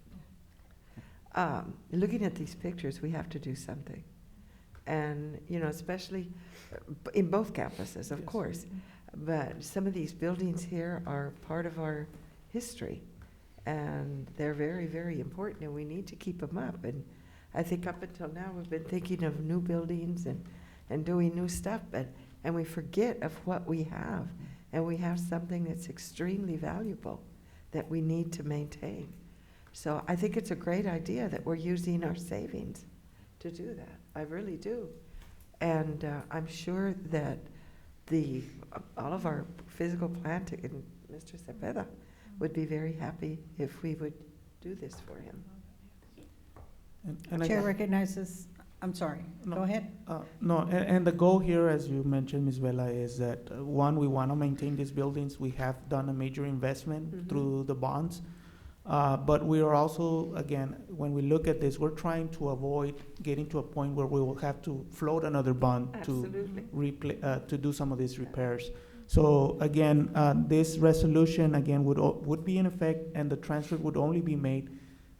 Looking at these pictures, we have to do something. And, you know, especially in both campuses, of course. But some of these buildings here are part of our history. And they're very, very important, and we need to keep them up. And I think up until now, we've been thinking of new buildings and doing new stuff, and we forget of what we have. And we have something that's extremely valuable that we need to maintain. So I think it's a great idea that we're using our savings to do that. I really do. And I'm sure that all of our physical plant and Mr. Cepeda would be very happy if we would do this for him. And Chair again- recognizes, I'm sorry, No. go ahead. No, and the goal here, as you mentioned, Ms. Vela, is that, one, we want to maintain these buildings. We have done a major investment Mhm. through the bonds. But we are also, again, when we look at this, we're trying to avoid getting to a point where we will have to float another bond Absolutely. to do some of these repairs. So again, this resolution, again, would be in effect, and the transfer would only be made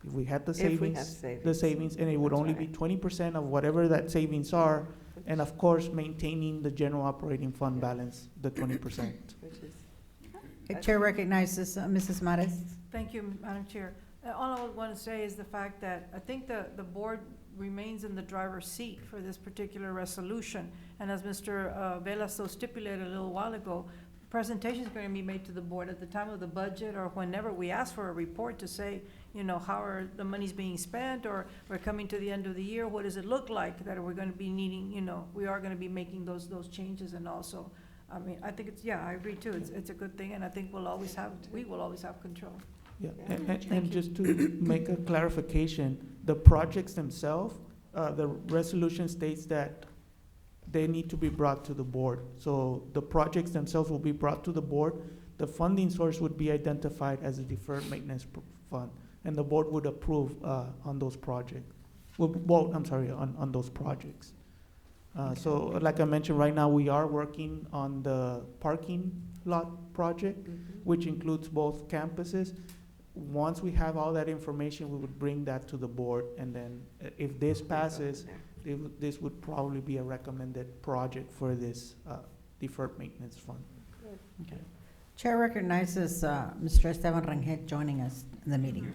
if we had the If we have savings, savings. and it would That's only be right. 20% of whatever that savings are, and of course, maintaining the general operating fund balance, the 20%. Which is, Chair recognizes Mrs. Mares. Thank you, Madam Chair. All I would want to say is the fact that I think the board remains in the driver's seat for this particular resolution. And as Mr. Vela so stipulated a little while ago, presentation's gonna be made to the board at the time of the budget, or whenever we ask for a report to say, you know, how are the monies being spent, or we're coming to the end of the year, what does it look like that we're gonna be needing, you know, we are gonna be making those changes. And also, I mean, I think it's, yeah, I agree too, it's a good thing, and I think we will always have control. Yeah, Thank and you. just to make a clarification, the projects themselves, the resolution states that they need to be brought to the board. So the projects themselves will be brought to the board. The funding source would be identified as a deferred maintenance fund, and the board would approve on those projects. Well, I'm sorry, on those projects. So like I mentioned, right now we are working on the parking lot project, which includes both campuses. Once we have all that information, we would bring that to the board, and then if this passes, this would probably be a recommended project for this deferred maintenance fund. Okay. Chair recognizes Mr. Esteban Rangel joining us in the meeting.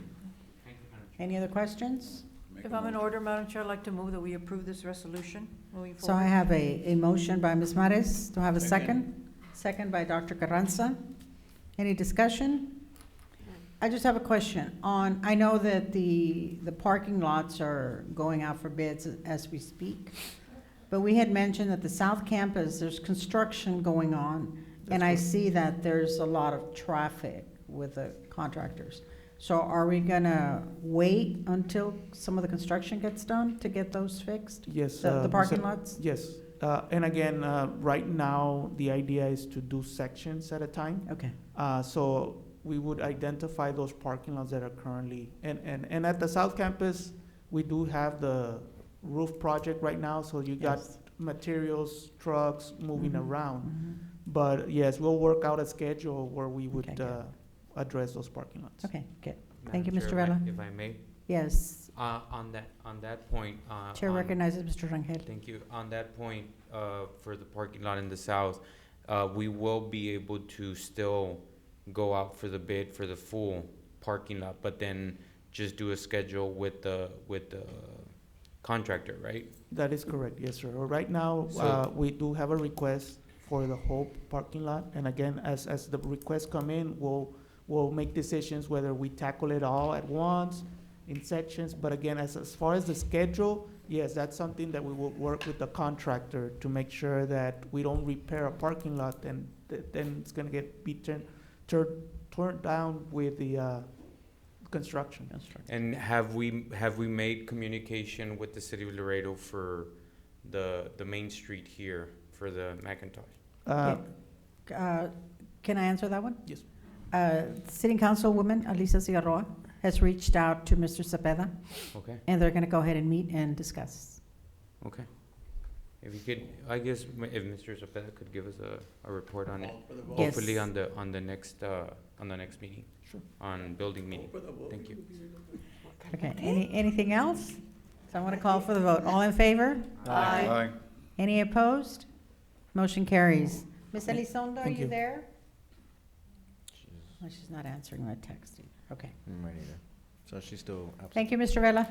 Any other questions? If I'm in order, Madam Chair, I'd like to move that we approve this resolution moving So I forward. have a motion by Ms. Mares. Do I have a second? Second by Dr. Carranza. Any discussion? I just have a question on, I know that the parking lots are going out for bids as we speak, but we had mentioned that the South Campus, there's construction going on, and I see that there's a lot of traffic with the contractors. So are we gonna wait until some of the construction gets done to get those fixed? Yes. The parking lots? Yes. And again, right now, the idea is to do sections at a time. Okay. So we would identify those parking lots that are currently, and at the South Campus, we do have the roof project right now, so you got Yes. materials, trucks moving Mhm. around. Mhm. But yes, we'll work out a schedule where we would Okay, good. address those parking lots. Okay, good. Thank you, Madam Mr. Chair, Vela. if I may, Yes. on that point, Chair on- recognizes Mr. Rangel. Thank you. On that point, for the parking lot in the south, we will be able to still go out for the bid for the full parking lot, but then just do a schedule with the contractor, right? That is correct, yes, sir. Right now, So- we do have a request for the whole parking lot, and again, as the requests come in, we'll make decisions whether we tackle it all at once in sections, but again, as far as the schedule, yes, that's something that we will work with the contractor to make sure that we don't repair a parking lot, and then it's gonna be torn down with the construction. And have we made communication with the city of Laredo for the main street here for the Macintosh? Can I answer that one? Yes. City Councilwoman Alisa Cigarroa has reached out to Mr. Cepeda, Okay, and they're gonna go ahead and meet and discuss. okay. If you could, I guess, if Mr. Zepeda could give us a report on it, Yes. hopefully on the next meeting. Sure. On building meeting. Thank you. Okay, anything else? So I want to call for the vote. All in favor? Aye. Any opposed? Motion carries. Ms. Elizondo, are Thank you you. there? Well, she's not answering my text. Okay. Right either. So she's still absent. Thank you, Mr. Vela.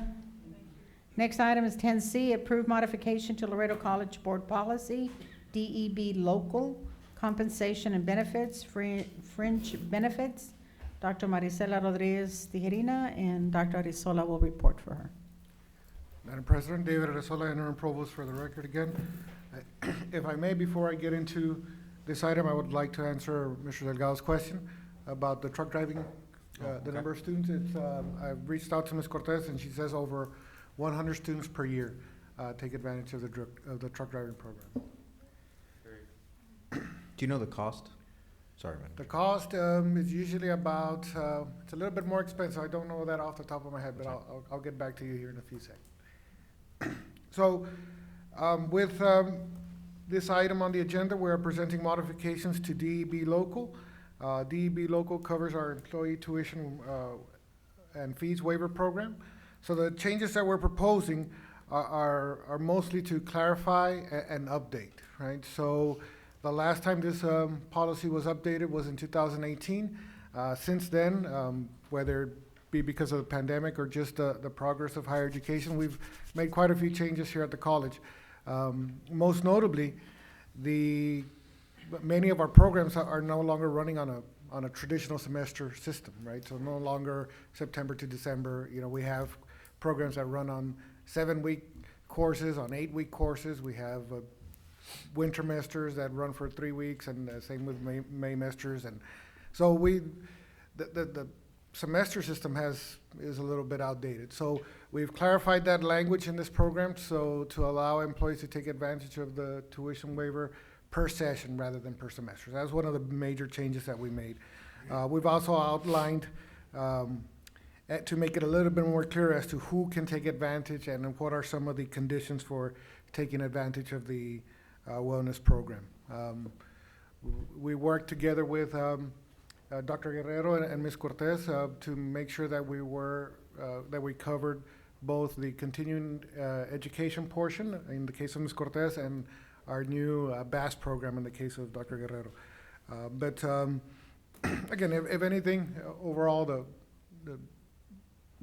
Next item is 10C, approve modification to Laredo College Board Policy, DEB Local, Compensation and Benefits, Fringe Benefits. Dr. Marisela Rodriguez Tijerina and Dr. Arizola will report for her. Madam President, David Arizola, interim provost for the record again. If I may, before I get into this item, I would like to answer Mr. Delgado's question about the truck driving, the number of students. It's, I've reached out to Ms. Cortez, and she says over 100 students per year take advantage of the truck driving program. Do you know the cost? Sorry, Madam. The cost is usually about, it's a little bit more expensive. I don't know that off the top of my head, but I'll get back to you here in a few seconds. So with this item on the agenda, we're presenting modifications to DEB Local. DEB Local covers our employee tuition and fees waiver program. So the changes that we're proposing are mostly to clarify and update, right? So the last time this policy was updated was in 2018. Since then, whether it be because of the pandemic or just the progress of higher education, we've made quite a few changes here at the college. Most notably, the but many of our programs are no longer running on a traditional semester system, right? So no longer September to December. You know, we have programs that run on 7-week courses, on 8-week courses. We have winter semesters that run for 3 weeks, and same with May semesters. And so the semester system is a little bit outdated. So we've clarified that language in this program so to allow employees to take advantage of the tuition waiver per session rather than per semester. That's one of the major changes that we made. We've also outlined to make it a little bit more clear as to who can take advantage and what are some of the conditions for taking advantage of the wellness program. We worked together with Dr. Guerrero and Ms. Cortez to make sure that we covered both the continuing education portion in the case of Ms. Cortez and our new BAS program in the case of Dr. Guerrero. But again, if anything, overall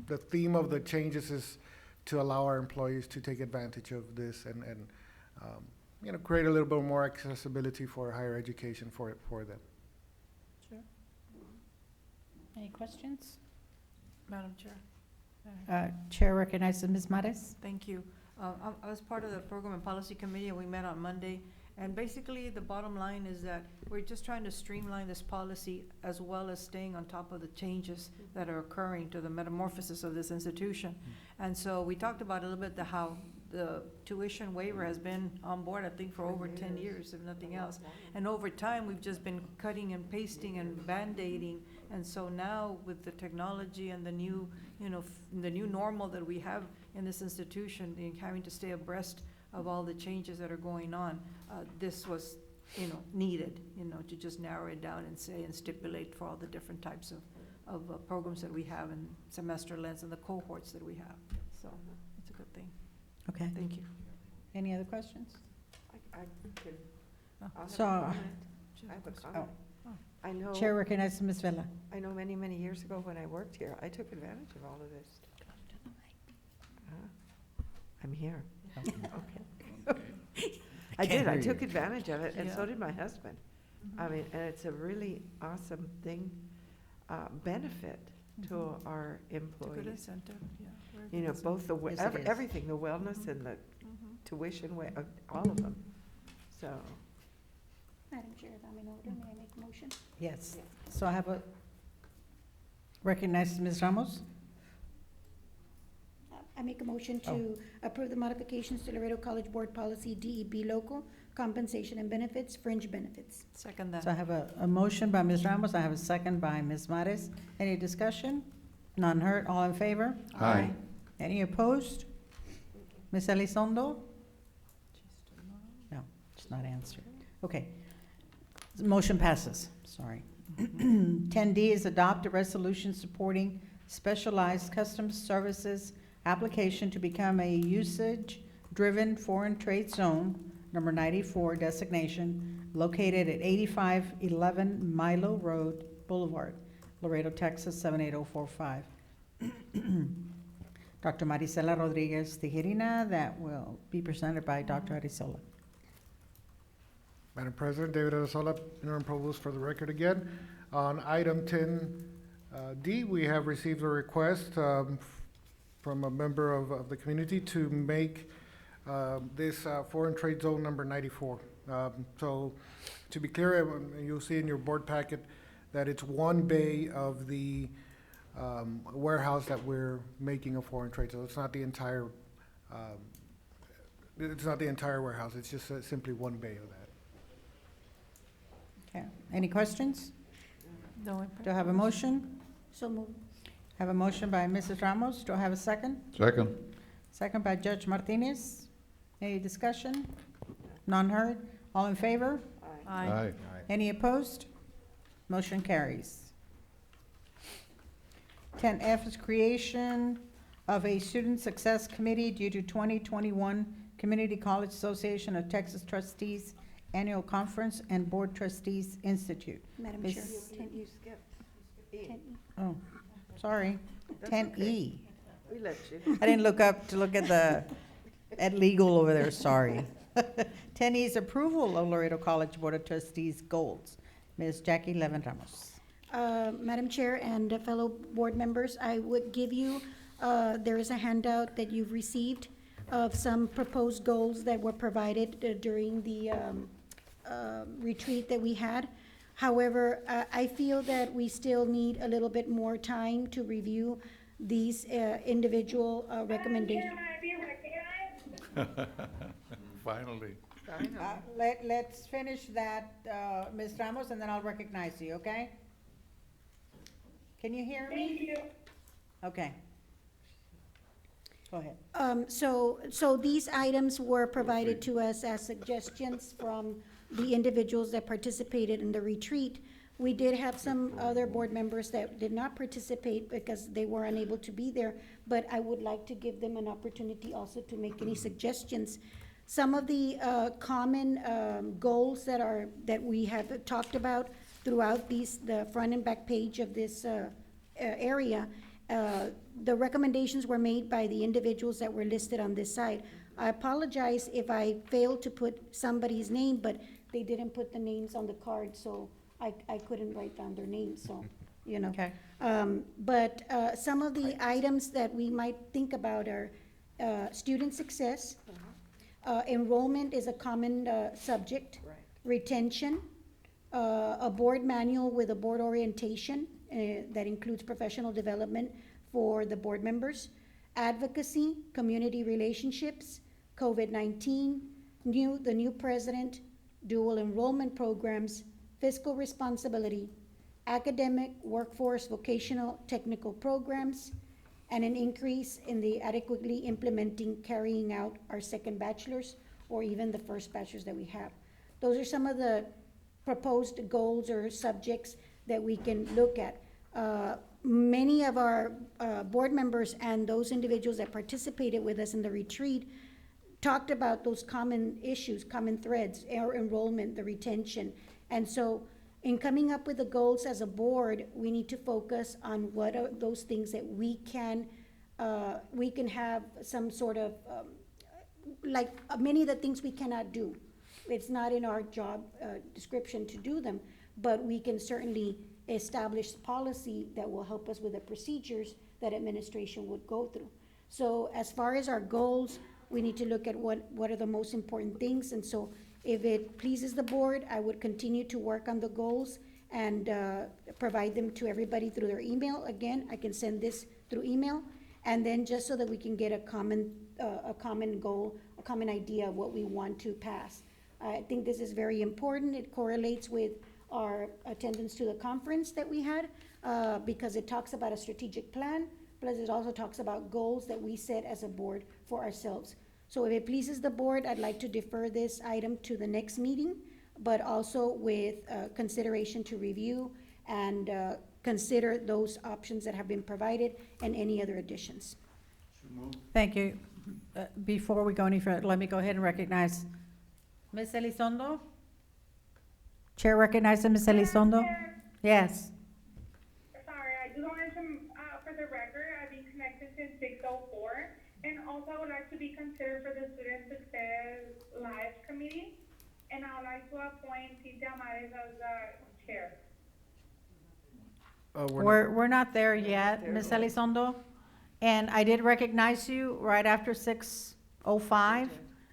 the theme of the changes is to allow our employees to take advantage of this and you know, create a little bit more accessibility for higher education for them. Sure. Any questions? Madam Chair. Chair recognizes Ms. Mares. Thank you. I was part of the Program and Policy Committee, and we met on Monday. And basically, the bottom line is that we're just trying to streamline this policy as well as staying on top of the changes that are occurring to the metamorphosis of this institution. And so we talked about a little bit how the tuition waiver has been on board, I think, for over 10 years, if nothing else. And over time, we've just been cutting and pasting and Band-Aiding. And so now with the technology and the new, you know, the new normal that we have in this institution, and having to stay abreast of all the changes that are going on, this was, you know, needed, you know, to just narrow it down and say and stipulate for all the different types of programs that we have and semester lengths and the cohorts that we have. So it's a good thing. Okay. Thank you. Any other questions? I could, I'll have a So, comment. I have a comment. I know. Chair recognizes Ms. Vela. I know many, many years ago when I worked here, I took advantage of all of this. I'm here. Okay. I did, I took advantage of it, and so did my husband. I mean, and it's a really awesome thing, benefit to our employees. It's a good incentive, yeah. You know, both the, Yes, it is. everything, the wellness and the tuition, all of them, so. Madam Chair, if I'm in order, may I make a motion? Yes. So I have a, recognizes Ms. Ramos. I make a motion to approve the modifications to Laredo College Board Policy DEB Local, Compensation and Benefits, Fringe Benefits. Second that. So I have a motion by Ms. Ramos, I have a second by Ms. Mares. Any discussion? None heard, all in favor? Aye. Any opposed? Ms. Elizondo? No, it's not answered. Okay. The motion passes, sorry. 10D is adopt a resolution supporting specialized customs services application to become a usage-driven foreign trade zone, number 94 designation, located at 8511 Milo Road Boulevard, Laredo, Texas, 78045. Dr. Marisela Rodriguez Tijerina, that will be presented by Dr. Arizola. Madam President, David Arizola, interim provost for the record again. On item 10D, we have received a request from a member of the community to make this foreign trade zone number 94. So to be clear, you'll see in your board packet that it's one bay of the warehouse that we're making a foreign trade. So it's not the entire warehouse. It's just simply one bay of that. Okay. Any questions? No. Do I have a motion? So moved. Have a motion by Mrs. Ramos. Do I have a second? Second. Second by Judge Martinez. Any discussion? None heard. All in favor? Aye. Any opposed? Motion carries. 10F is creation of a Student Success Committee due to 2021 Community College Association of Texas Trustees Annual Conference and Board Trustees Institute. Madam Miss- Chair, You skipped E. 10E. Oh, sorry. That's 10E. okay. We let you. I didn't look up to look at at legal over there, sorry. 10E is approval of Laredo College Board of Trustees goals. Ms. Jackie Levin Ramos. Madam Chair and fellow board members, I would give you, there is a handout that you've received of some proposed goals that were provided during the retreat that we had. However, I feel that we still need a little bit more time to review these individual recommendations. Finally. Let's finish that, Ms. Ramos, and then I'll recognize you, okay? Can you hear me? Thank you. Okay. Go ahead. So these items were provided to us as suggestions from the individuals that participated in the retreat. We did have some other board members that did not participate because they were unable to be there, but I would like to give them an opportunity also to make any suggestions. Some of the common goals that we have talked about throughout the front and back page of this area, the recommendations were made by the individuals that were listed on this side. I apologize if I failed to put somebody's name, but they didn't put the names on the card, so I couldn't write down their names, so, you know. Okay. But some of the items that we might think about are student success. Enrollment is a common subject. Right. Retention, a board manual with a board orientation that includes professional development for the board members, advocacy, community relationships, COVID-19, the new president, dual enrollment programs, fiscal responsibility, academic, workforce, vocational, technical programs, and an increase in the adequately implementing, carrying out our second bachelors or even the first bachelors that we have. Those are some of the proposed goals or subjects that we can look at. Many of our board members and those individuals that participated with us in the retreat talked about those common issues, common threads, our enrollment, the retention. And so in coming up with the goals as a board, we need to focus on what are those things that we can have some sort of, like many of the things we cannot do. It's not in our job description to do them, but we can certainly establish policy that will help us with the procedures that administration would go through. So as far as our goals, we need to look at what are the most important things. And so if it pleases the board, I would continue to work on the goals and provide them to everybody through their email. Again, I can send this through email. And then just so that we can get a common goal, a common idea of what we want to pass. I think this is very important. It correlates with our attendance to the conference that we had because it talks about a strategic plan, plus it also talks about goals that we set as a board for ourselves. So if it pleases the board, I'd like to defer this item to the next meeting, but also with consideration to review and consider those options that have been provided and any other additions. Thank you. Before we go any further, let me go ahead and recognize Ms. Elizondo. Chair recognizes Ms. Elizondo. Yes. Sorry, I just wanted to, for the record, I've been connected since 6:04, and also I would like to be considered for the Student Success Live Committee, and I would like to appoint Cynthia Mares as the chair. We're not there yet, Ms. Elizondo. And I did recognize you right after 6:05.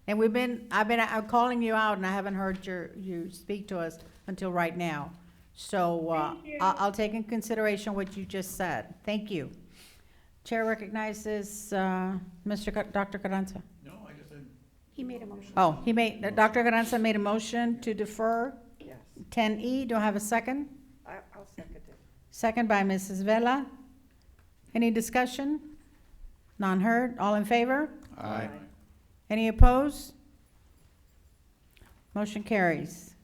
And I've been calling you out and I haven't heard you speak to us until right now. So, I'll take in consideration what you just said. Thank you. Chair recognizes, Dr. Carranza. No, I just said. He made a motion. Oh, Dr. Carranza made a motion to defer Yes. 10E. Do I have a second? I'll second it. Second by Mrs. Vela. Any discussion? None heard. All in favor? Aye. Any opposed? Motion carries.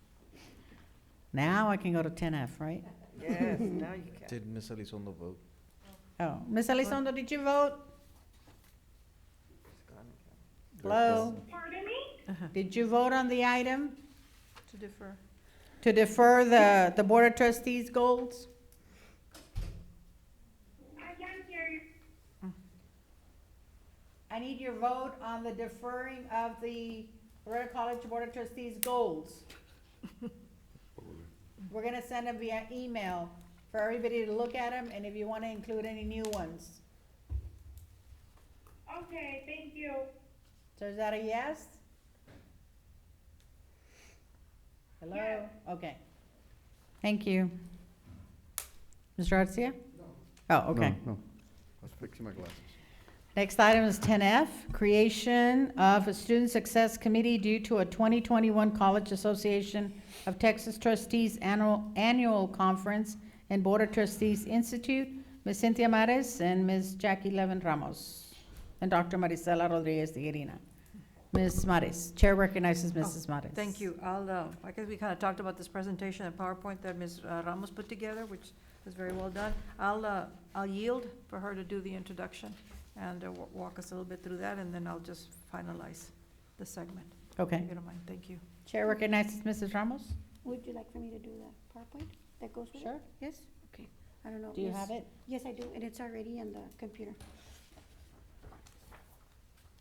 Now I can go to 10F, right? Yes, now you can. Did Ms. Elizondo vote? Oh, Ms. Elizondo, did you vote? Hello? Pardon me? Did you vote on the item To defer. to defer the Board of Trustees goals? I can't hear you. I need your vote on the deferring of the Laredo College Board of Trustees goals. We're gonna send them via email for everybody to look at them, and if you wanna include any new ones. Okay, thank you. So is that a yes? Hello? Yes. Okay. Thank you. Mr. Garcia? No. Oh, okay. No, I was fixing my glasses. Next item is 10F, creation of a Student Success Committee due to a 2021 College Association of Texas Trustees Annual Conference and Board of Trustees Institute, Ms. Cynthia Mares and Ms. Jackie Levin Ramos, and Dr. Marisela Rodriguez Tijerina. Ms. Mares, Chair recognizes Mrs. Mares. Thank you. I guess we kind of talked about this presentation and PowerPoint that Ms. Ramos put together, which was very well done. I'll yield for her to do the introduction and walk us a little bit through that, and then I'll just finalize the segment. Okay. If you don't mind, thank you. Chair recognizes Mrs. Ramos. Would you like for me to do the PowerPoint that goes with it? Sure. Yes? Okay. I don't know. Do you Miss- have it? Yes, I do, and it's already on the computer.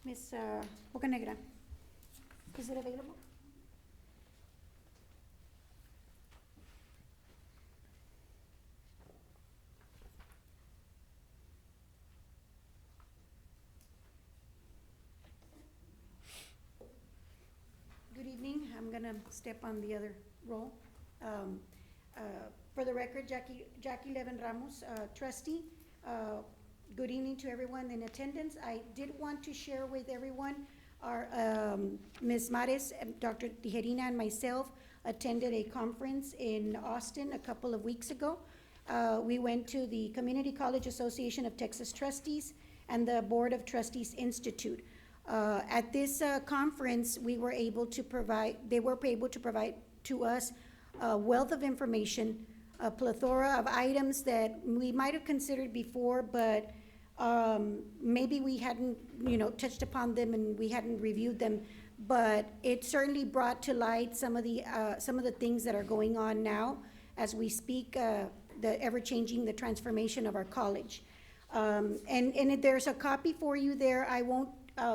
Miss Bocanegra, is it available? Good evening. I'm gonna step on the other role. For the record, Jackie Levin Ramos, trustee. Good evening to everyone in attendance. I did want to share with everyone, our Ms. Mares, Dr. Tijerina, and myself attended a conference in Austin a couple of weeks ago. We went to the Community College Association of Texas Trustees and the Board of Trustees Institute. At this conference, they were able to provide to us a wealth of information, a plethora of items that we might have considered before, but maybe we hadn't, touched upon them and we hadn't reviewed them. But it certainly brought to light some of the things that are going on now as we speak, the ever-changing, the transformation of our college. And there's a copy for you there. I won't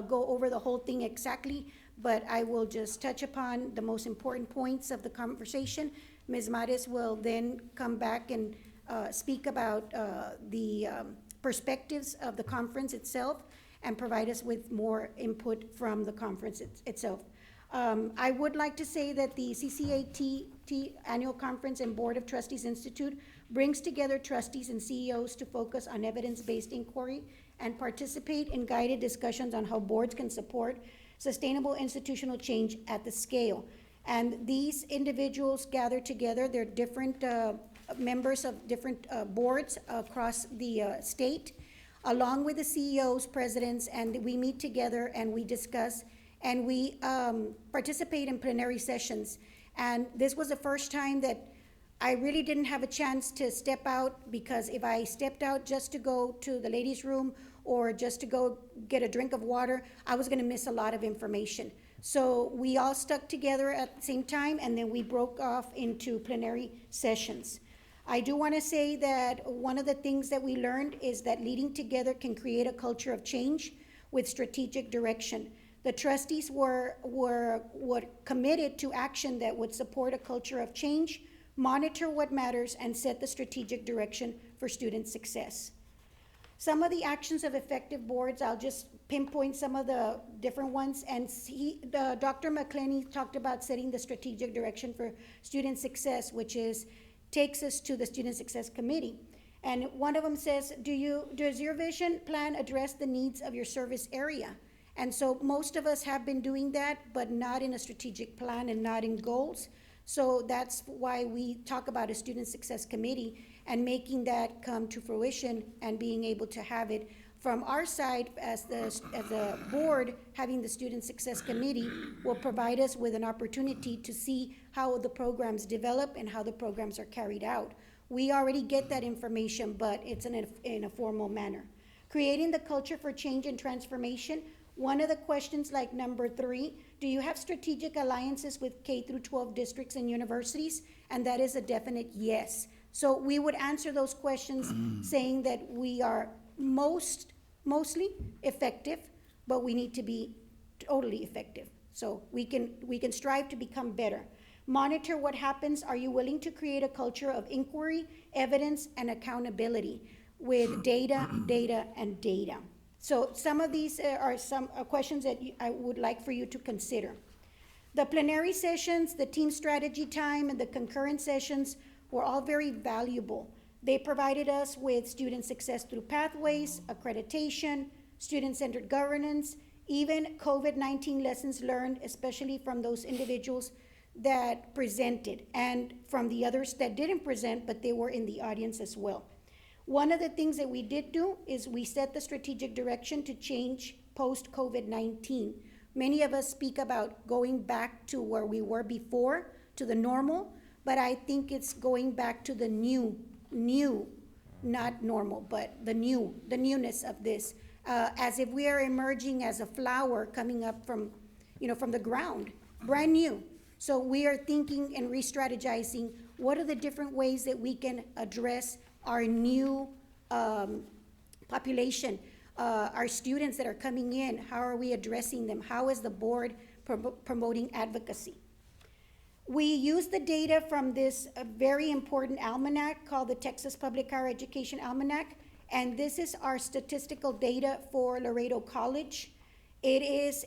go over the whole thing exactly, but I will just touch upon the most important points of the conversation. Ms. Mares will then come back and speak about the perspectives of the conference itself and provide us with more input from the conference itself. I would like to say that the CCAT Annual Conference and Board of Trustees Institute brings together trustees and CEOs to focus on evidence-based inquiry and participate in guided discussions on how boards can support sustainable institutional change at the scale. And these individuals gather together. They're different members of different boards across the state, along with the CEOs, presidents, and we meet together and we discuss and we participate in plenary sessions. And this was the first time that I really didn't have a chance to step out, because if I stepped out just to go to the ladies' room or just to go get a drink of water, I was gonna miss a lot of information. So we all stuck together at the same time, and then we broke off into plenary sessions. I do wanna say that one of the things that we learned is that leading together can create a culture of change with strategic direction. The trustees were committed to action that would support a culture of change, monitor what matters, and set the strategic direction for student success. Some of the actions of effective boards, I'll just pinpoint some of the different ones, and Dr. McClenny talked about setting the strategic direction for student success, which takes us to the Student Success Committee. And one of them says, does your vision plan address the needs of your service area? And so most of us have been doing that, but not in a strategic plan and not in goals. So that's why we talk about a Student Success Committee and making that come to fruition and being able to have it from our side as the board. Having the Student Success Committee will provide us with an opportunity to see how the programs develop and how the programs are carried out. We already get that information, but it's in a formal manner. Creating the culture for change and transformation. One of the questions, like number 3, do you have strategic alliances with K through 12 districts and universities? And that is a definite yes. So we would answer those questions saying that we are mostly effective, but we need to be totally effective. So we can strive to become better. Monitor what happens. Are you willing to create a culture of inquiry, evidence, and accountability with data, data, and data? So some of these are some questions that I would like for you to consider. The plenary sessions, the team strategy time, and the concurrent sessions were all very valuable. They provided us with student success through pathways, accreditation, student-centered governance, even COVID-19 lessons learned, especially from those individuals that presented and from the others that didn't present, but they were in the audience as well. One of the things that we did do is we set the strategic direction to change post-COVID-19. Many of us speak about going back to where we were before, to the normal, but I think it's going back to the new, not normal, but the newness of this, as if we are emerging as a flower coming up from the ground, brand new. So we are thinking and re-strategizing what are the different ways that we can address our new population, our students that are coming in. How are we addressing them? How is the board promoting advocacy? We use the data from this very important almanac called the Texas Public Higher Education Almanac, and this is our statistical data for Laredo College. It is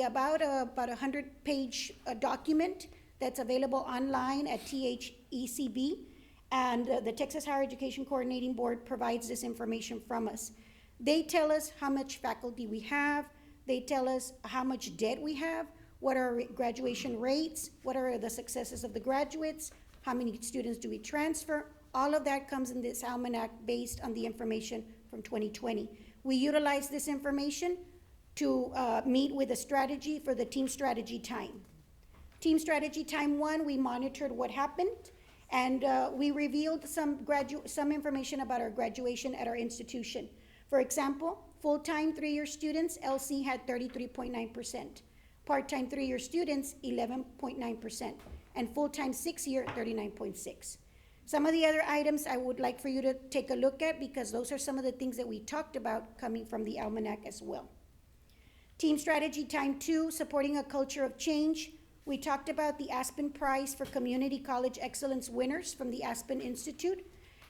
about a 100-page document that's available online at THECB, and the Texas Higher Education Coordinating Board provides this information from us. They tell us how much faculty we have, they tell us how much debt we have, what are graduation rates, what are the successes of the graduates, how many students do we transfer. All of that comes in this almanac based on the information from 2020. We utilize this information to meet with a strategy for the team strategy time. Team strategy time 1, we monitored what happened, and we revealed some information about our graduation at our institution. For example, full-time 3-year students, LC had 33.9%. Part-time 3-year students, 11.9%. And full-time 6-year, 39.6%. Some of the other items I would like for you to take a look at, because those are some of the things that we talked about coming from the almanac as well. Team strategy time 2, supporting a culture of change. We talked about the Aspen Prize for Community College Excellence winners from the Aspen Institute.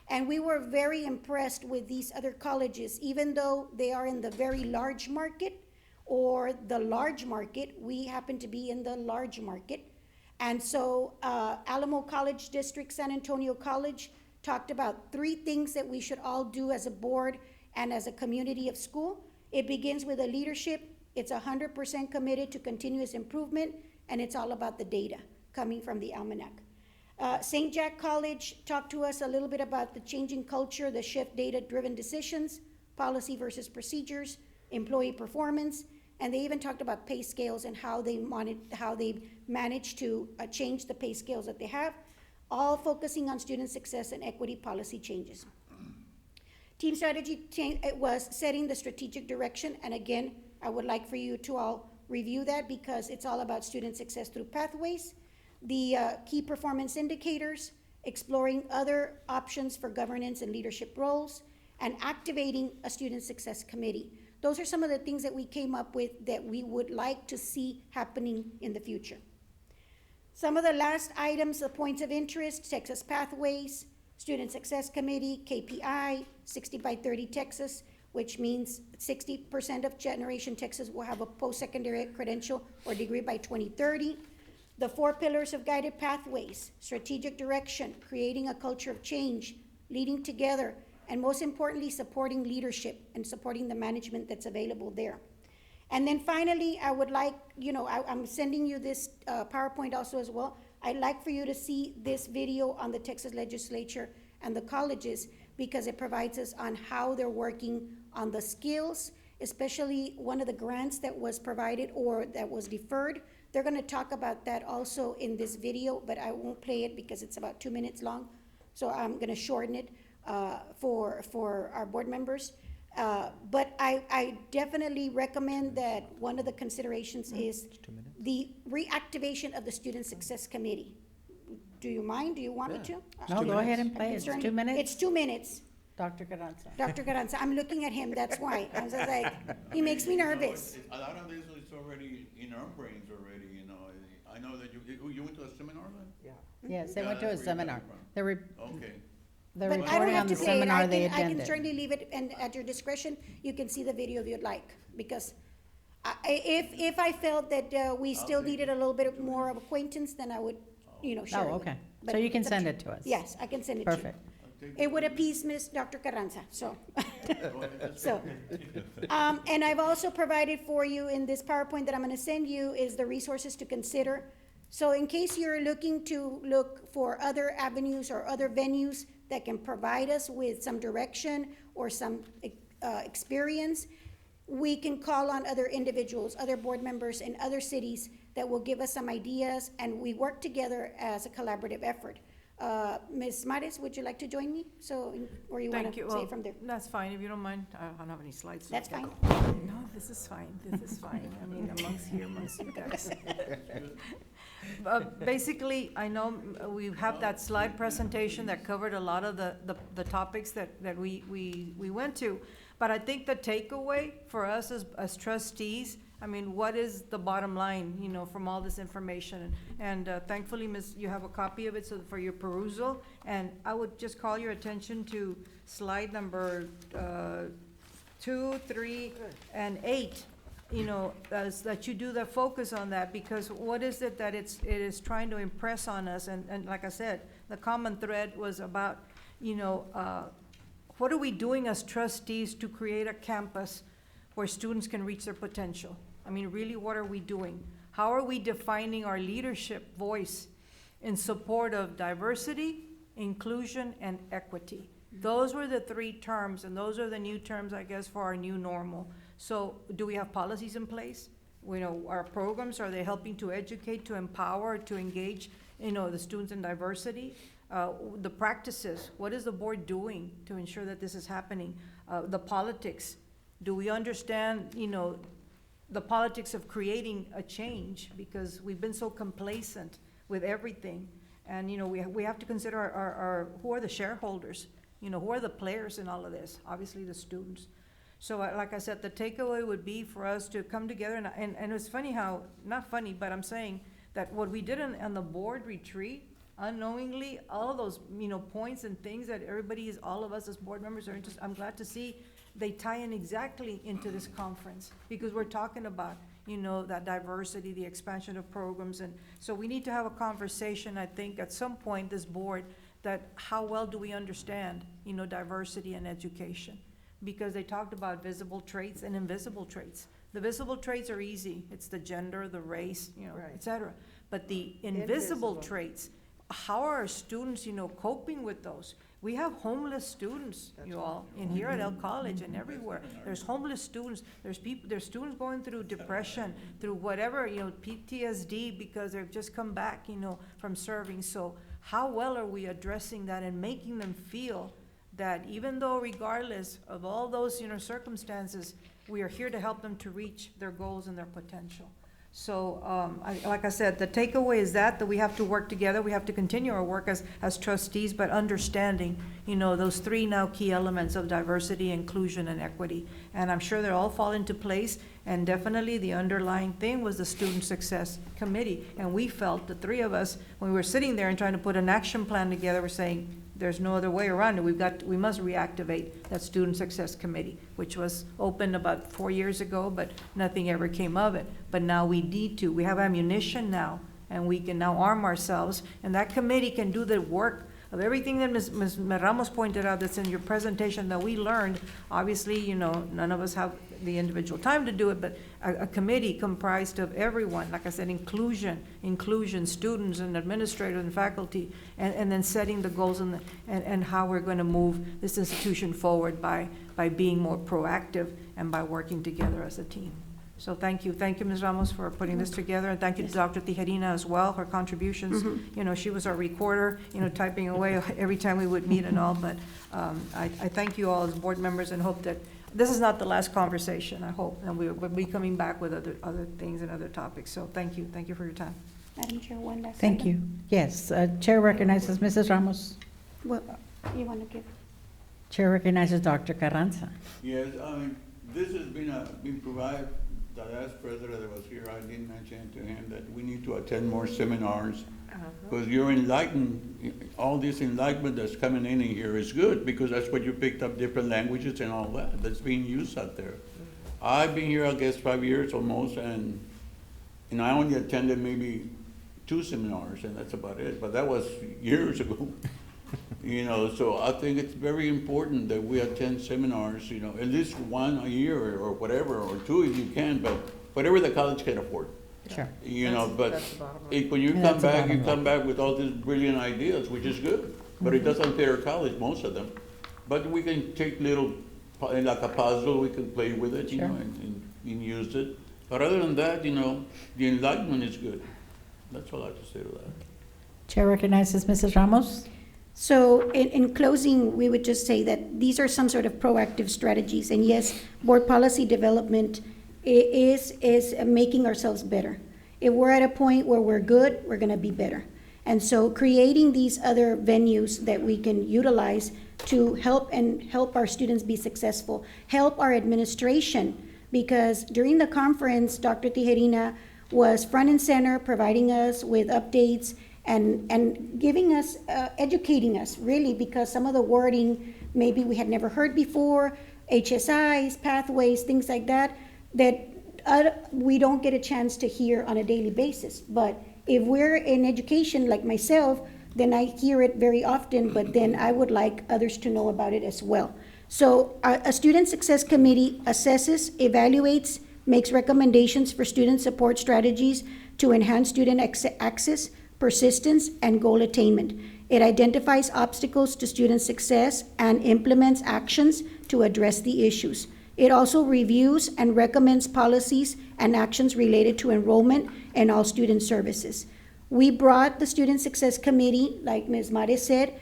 And we were very impressed with these other colleges, even though they are in the very large market or the large market. We happen to be in the large market. And so Alamo College District, San Antonio College talked about 3 things that we should all do as a board and as a community of school. It begins with a leadership. It's 100% committed to continuous improvement, and it's all about the data coming from the Almanac. St. Jack College talked to us a little bit about the changing culture, the shift data-driven decisions, policy versus procedures, employee performance, and they even talked about pay scales and how they managed to change the pay scales that they have, all focusing on student success and equity policy changes. Team strategy it was setting the strategic direction, and again, I would like for you to all review that because it's all about student success through pathways, the key performance indicators, exploring other options for governance and leadership roles, and activating a student success committee. Those are some of the things that we came up with that we would like to see happening in the future. Some of the last items, the points of interest, Texas Pathways, Student Success Committee, KPI, 60 by 30 Texas, which means 60% of Generation Texas will have a post-secondary credential or degree by 2030. The 4 pillars of guided pathways, strategic direction, creating a culture of change, leading together, and most importantly, supporting leadership and supporting the management that's available there. And then finally, I would like, I'm sending you this PowerPoint also as well. I'd like for you to see this video on the Texas legislature and the colleges because it provides us on how they're working on the skills, especially one of the grants that was provided or that was deferred. They're gonna talk about that also in this video, but I won't play it because it's about 2 minutes long. So I'm gonna shorten it for our board members. But I definitely recommend that one of the considerations is the reactivation of the Student Success Committee. Do you mind? Do you want me to? No, go ahead and play it. It's 2 minutes. It's 2 minutes. Dr. Carranza. Dr. Carranza, I'm looking at him, that's why. I was just like, he makes me nervous. A lot of this is already in our brains already, you know. I know that you went to a seminar then? Yeah. Yes, they Yeah, went to a that's where you got seminar. it from. Okay. They're But I don't reporting have on to the say it, seminar they I can attended. certainly leave it, and at your discretion, you can see the video if you'd like, because if I felt that we still needed a little bit more of acquaintance, then I would, share it. Oh, with okay. you. So But you can it's up send to it to us. Yes, I can send it to you. Perfect. It would appease Miss Dr. Carranza, so. So, and I've also provided for you in this PowerPoint that I'm gonna send you is the resources to consider. So in case you're looking to look for other avenues or other venues that can provide us with some direction or some experience, we can call on other individuals, other board members in other cities that will give us some ideas, and we work together as a collaborative effort. Ms. Mares, would you like to join me? Or you want Thank to you. say Well, it from there? that's fine, if you don't mind. I don't have any slides. That's fine. No, this is fine, this is fine. I mean, amongst you guys. Basically, I know we have that slide presentation that covered a lot of the topics that we went to. But I think the takeaway for us as trustees, I mean, what is the bottom line, from all this information? And thankfully, you have a copy of it for your perusal. And I would just call your attention to slide number 2, 3, and 8. That you do the focus on that, because what is it that it is trying to impress on us? And like I said, the common thread was about, what are we doing as trustees to create a campus where students can reach their potential? I mean, really, what are we doing? How are we defining our leadership voice in support of diversity, inclusion, and equity? Those were the 3 terms, and those are the new terms, I guess, for our new normal. So do we have policies in place? Our programs, are they helping to educate, to empower, to engage, the students in diversity? The practices, what is the board doing to ensure that this is happening? The politics, do we understand, the politics of creating a change? Because we've been so complacent with everything. And, we have to consider our who are the shareholders? Who are the players in all of this? Obviously, the students. So like I said, the takeaway would be for us to come together, and it's funny how, not funny, but I'm saying that what we did on the board retreat, unknowingly, all of those, points and things that all of us as board members are interested, I'm glad to see they tie in exactly into this conference, because we're talking about, that diversity, the expansion of programs. And so we need to have a conversation, I think, at some point, this board, that how well do we understand, diversity and education? Because they talked about visible traits and invisible traits. The visible traits are easy. It's the gender, the race, Right. et cetera. But the invisible traits, how are our students, coping with those? We have homeless students, in here at El College and everywhere. There's homeless students. There's students going through depression, through whatever, PTSD, because they've just come back, from serving. So how well are we addressing that and making them feel that even though regardless of all those, circumstances, we are here to help them to reach their goals and their potential? So, like I said, the takeaway is that we have to work together. We have to continue our work as trustees, but understanding, those 3 now key elements of diversity, inclusion, and equity. And I'm sure they all fall into place. And definitely the underlying thing was the Student Success Committee. And we felt, the 3 of us, when we were sitting there and trying to put an action plan together, we're saying, there's no other way around it. We must reactivate that Student Success Committee, which was opened about 4 years ago, but nothing ever came of it. But now we need to. We have ammunition now, and we can now arm ourselves, and that committee can do the work of everything that Ms. Ramos pointed out that's in your presentation that we learned. Obviously, none of us have the individual time to do it, but a committee comprised of everyone, like I said, inclusion, students and administrators and faculty, and then setting the goals and how we're going to move this institution forward by being more proactive and by working together as a team. So thank you, Ms. Ramos, for putting this together, and thank you to Dr. Tijerina as well, her contributions. She was our recorder, typing away every time we would meet and all, but I thank you all as board members and hope that this is not the last conversation, I hope, and we'll be coming back with other things and other topics. So thank you for your time. Madam Chair, one last Thank item. you. Yes, Chair recognizes Mrs. Ramos. Well, you want to give? Chair recognizes Dr. Carranza. Yes, this has been provided, the last president that was here, I did mention to him that we need to attend more seminars. Because you're enlightened, all this enlightenment that's coming in here is good, because that's what you picked up, different languages and all that, that's being used out there. I've been here, I guess, 5 years almost, and I only attended maybe 2 seminars, and that's about it, but that was years ago. So I think it's very important that we attend seminars, at least 1 a year or whatever, or 2 if you can, but whatever the college can afford. Sure. But when you come back, you come back with all these brilliant ideas, which is good, but it doesn't fit our college, most of them. But we can take little, like a puzzle, we can play with it, and use it. But other than that, the enlightenment is good. That's all I have to say to that. Chair recognizes Mrs. Ramos. So in closing, we would just say that these are some sort of proactive strategies. And yes, board policy development is making ourselves better. If we're at a point where we're good, we're going to be better. And so creating these other venues that we can utilize to help our students be successful, help our administration, because during the conference, Dr. Tijerina was front and center, providing us with updates and giving us, educating us, really, because some of the wording maybe we had never heard before, HSIs, pathways, things like that, we don't get a chance to hear on a daily basis. But if we're in education, like myself, then I hear it very often, but then I would like others to know about it as well. So a student success committee assesses, evaluates, makes recommendations for student support strategies to enhance student access, persistence, and goal attainment. It identifies obstacles to student success and implements actions to address the issues. It also reviews and recommends policies and actions related to enrollment and all student services. We brought the Student Success Committee, like Ms. Mare said,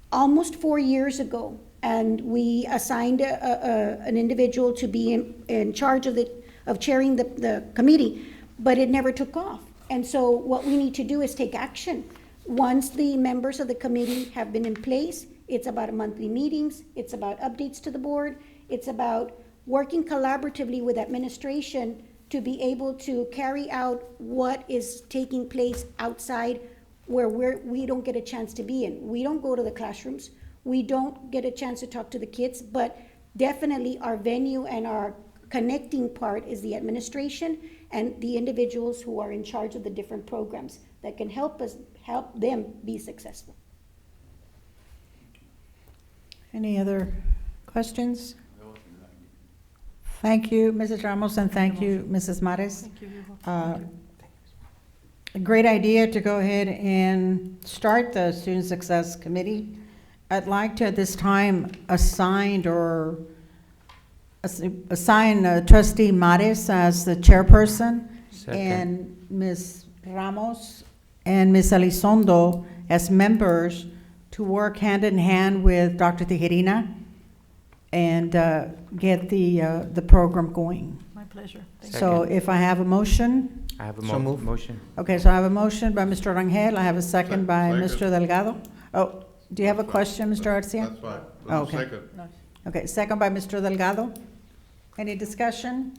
almost 4 years ago, and we assigned an individual to be in charge of chairing the committee, but it never took off. And so what we need to do is take action. Once the members of the committee have been in place, it's about monthly meetings, it's about updates to the board, it's about working collaboratively with administration to be able to carry out what is taking place outside where we don't get a chance to be in. We don't go to the classrooms, we don't get a chance to talk to the kids, but definitely our venue and our connecting part is the administration and the individuals who are in charge of the different programs that can help them be successful. Any other questions? Thank you, Mrs. Ramos, and thank you, Mrs. Mares. Thank you. A great idea to go ahead and start the Student Success Committee. I'd like to, at this time, assign Trustee Mares as the chairperson, and Ms. Ramos and Ms. Elizondo as members to work hand in hand with Dr. Tijerina and get the program going. My pleasure. Thank So if I have a motion? I have a moved. motion. Okay, so I have a motion by Mr. Rangel, I have a second by Second. Mr. Delgado. Oh, do you have a question, Mr. Garcia? That's fine. Oh, okay. Second. No. Okay, second by Mr. Delgado. Any discussion?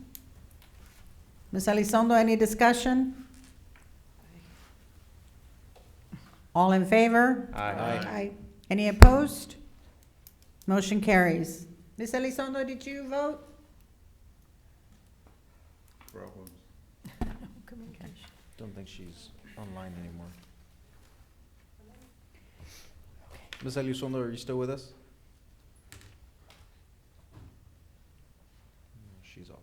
Ms. Elizondo, any discussion? All in favor? Aye. Any opposed? Motion carries. Ms. Elizondo, did you vote? Problems. Communication. Don't think she's online anymore. Ms. Elizondo, are you still with us? She's off.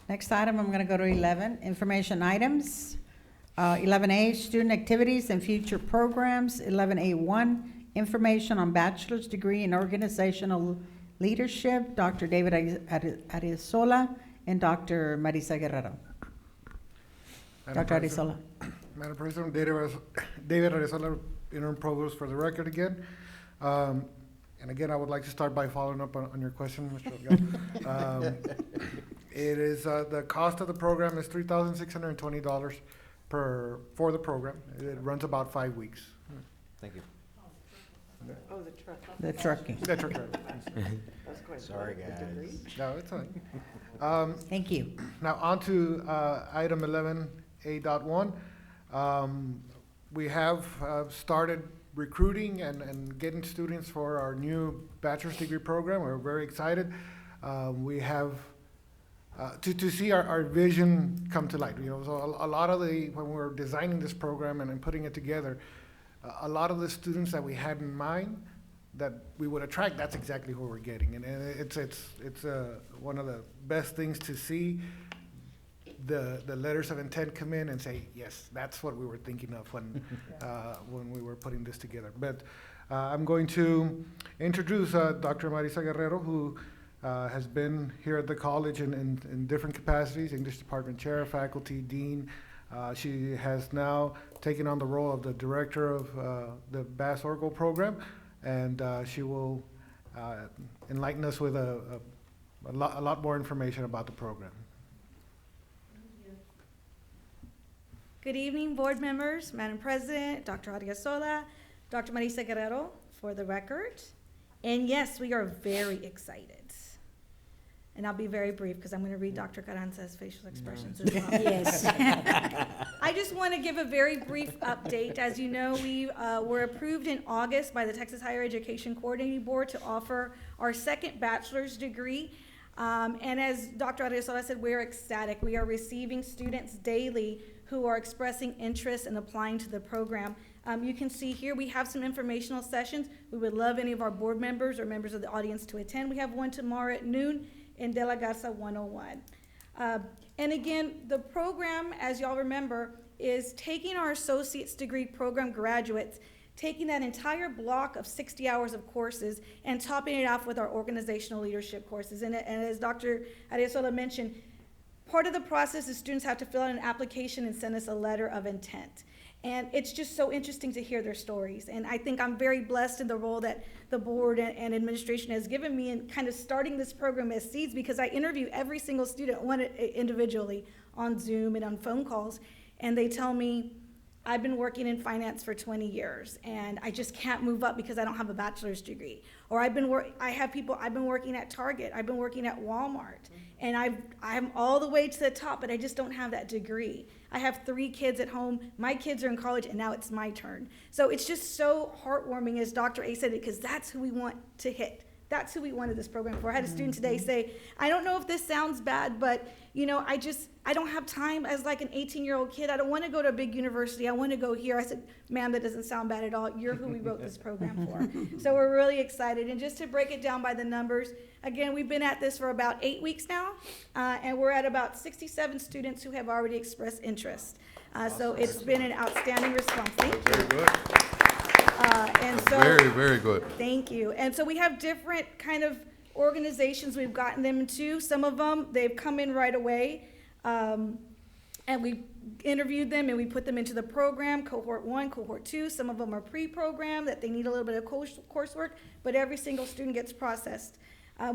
Next item, I'm going to go to 11, information items. 11A, student activities and future programs. 11A1, information on bachelor's degree in organizational leadership, Dr. David Arrezola and Dr. Marisa Guerrero. Dr. Arrezola. Madam President, David Arrezola, interim provost for the record again. And again, I would like to start by following up on your question, Mr. Delgado. It is, the cost of the program is $3,620 for the program. It runs about 5 weeks. Thank you. Oh, the truck. The trucking. The truck driver. That's quite Sorry, the guys. degree. No, it's fine. Thank you. Now, on to item 11A.1. We have started recruiting and getting students for our new bachelor's degree program. We're very excited. We have to see our vision come to light. You know, so a lot of when we were designing this program and putting it together, a lot of the students that we had in mind that we would attract, that's exactly who we're getting. And it's one of the best things to see the letters of intent come in and say, yes, that's what we were thinking of when we were putting this together. But I'm going to introduce Dr. Marisa Guerrero, who has been here at the college in different capacities, English department chair, faculty, dean. She has now taken on the role of the director of the Bass Orgo program, and she will enlighten us with a lot more information about the program. Good evening, board members, Madam President, Dr. Adriasola, Dr. Marisa Guerrero, for the record. And yes, we are very excited. And I'll be very brief because I'm going to read Dr. Carranza's facial expressions as well. Yes. I just want to give a very brief update. As you know, we were approved in August by the Texas Higher Education Coordinating Board to offer our second bachelor's degree. And as Dr. Adriasola said, we're ecstatic. We are receiving students daily who are expressing interest in applying to the program. You can see here we have some informational sessions. We would love any of our board members or members of the audience to attend. We have one tomorrow at noon in De La Garza 101. And again, the program, as y'all remember, is taking our associate's degree program graduates, taking that entire block of 60 hours of courses and topping it off with our organizational leadership courses. And as Dr. Adriasola mentioned, part of the process is students have to fill out an application and send us a letter of intent. And it's just so interesting to hear their stories. And I think I'm very blessed in the role that the board and administration has given me in kind of starting this program as seeds, because I interview every single student individually on Zoom and on phone calls. And they tell me, I've been working in finance for 20 years and I just can't move up because I don't have a bachelor's degree. Or I've been working at Target, I've been working at Walmart, and I'm all the way to the top, but I just don't have that degree. I have 3 kids at home, my kids are in college, and now it's my turn. So it's just so heartwarming, as Dr. A said it, because that's who we want to hit. That's who we wanted this program for. I had a student today say, I don't know if this sounds bad, but you know, I don't have time as like an 18-year-old kid. I don't want to go to a big university. I want to go here. I said, ma'am, that doesn't sound bad at all. You're who we wrote this program for. So we're really excited. And just to break it down by the numbers, again, we've been at this for about 8 weeks now, and we're at about 67 students who have already expressed interest. So it's been an outstanding response. Thank you. Very good. And so, Very good. Thank you. And so we have different kind of organizations we've gotten them to. Some of them, they've come in right away, and we interviewed them and we put them into the program, cohort 1, cohort 2. Some of them are pre-programmed that they need a little bit of coursework, but every single student gets processed.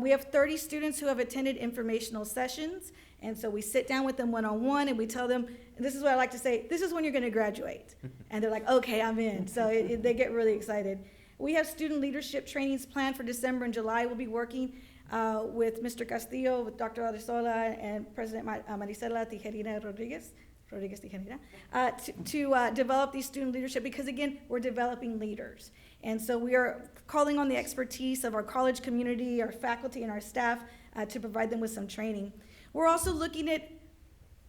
We have 30 students who have attended informational sessions, and so we sit down with them one-on-one and we tell them, and this is what I like to say, this is when you're going to graduate. And they're like, okay, I'm in. So they get really excited. We have student leadership trainings planned for December and July. We'll be working with Mr. Castillo, with Dr. Adriasola, and President Marisela Tijerina Rodriguez Tijerina, to develop these student leadership, because again, we're developing leaders. And so we are calling on the expertise of our college community, our faculty, and our staff to provide them with some training. We're also looking at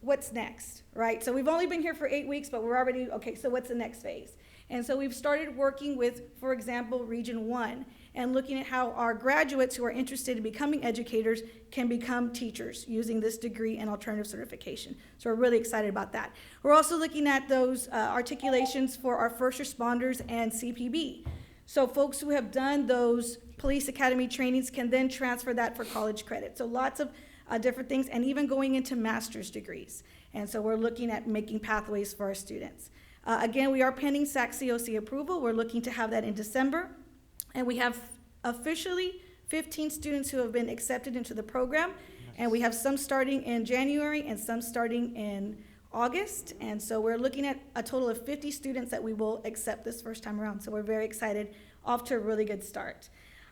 what's next, right? So we've only been here for 8 weeks, but we're already, okay, so what's the next phase? And so we've started working with, for example, Region 1, and looking at how our graduates who are interested in becoming educators can become teachers using this degree and alternative certification. So we're really excited about that. We're also looking at those articulations for our first responders and CPB. So folks who have done those police academy trainings can then transfer that for college credit. So lots of different things, and even going into master's degrees. And so we're looking at making pathways for our students. Again, we are pending SAC-COC approval. We're looking to have that in December. And we have officially 15 students who have been accepted into the program. And we have some starting in January and some starting in August. And so we're looking at a total of 50 students that we will accept this first time around. So we're very excited. off to a really good start.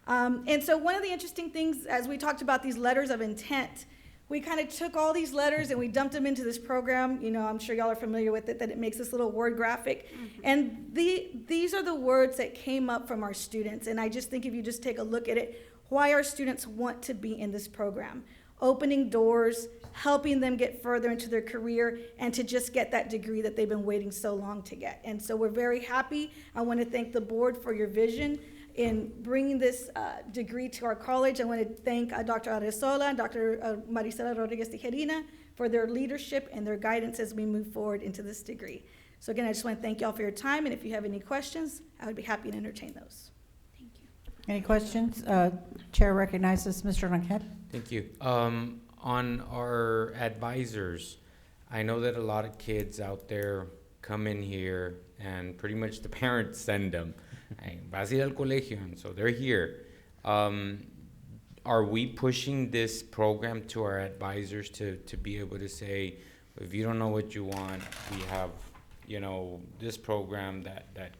And so one of the interesting things, as we talked about these letters of intent, we kind of took all these letters and we dumped them into this program. You know, I'm sure y'all are familiar with it, that it makes this little word graphic. And these are the words that came up from our students. And I just think if you just take a look at it, why our students want to be in this program. Opening doors, helping them get further into their career, and to just get that degree that they've been waiting so long to get. And so we're very happy. I want to thank the board for your vision in bringing this degree to our college. I want to thank Dr. Arezola and Dr. Marisela Rodriguez Tijerina for their leadership and their guidance as we move forward into this degree. So again, I just want to thank y'all for your time, and if you have any questions, I would be happy to entertain those. Thank you. Any questions? Chair recognizes Mr. Rangel. Thank you. On our advisors, I know that a lot of kids out there come in here and pretty much the parents send them. Hey, vas a ir al colegio, and so they're here. Are we pushing this program to our advisors to be able to say, if you don't know what you want, we have, you know, this program that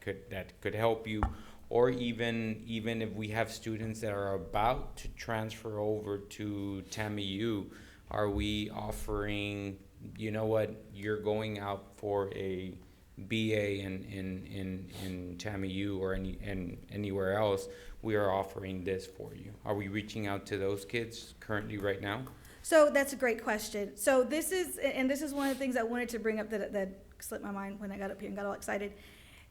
could help you, or even if we have students that are about to transfer over to TAMIU, are we offering, you know what, you're going out for a BA in TAMIU or anywhere else, we are offering this for you. Are we reaching out to those kids currently right now? So that's a great question. So this is one of the things I wanted to bring up that slipped my mind when I got up here and got all excited,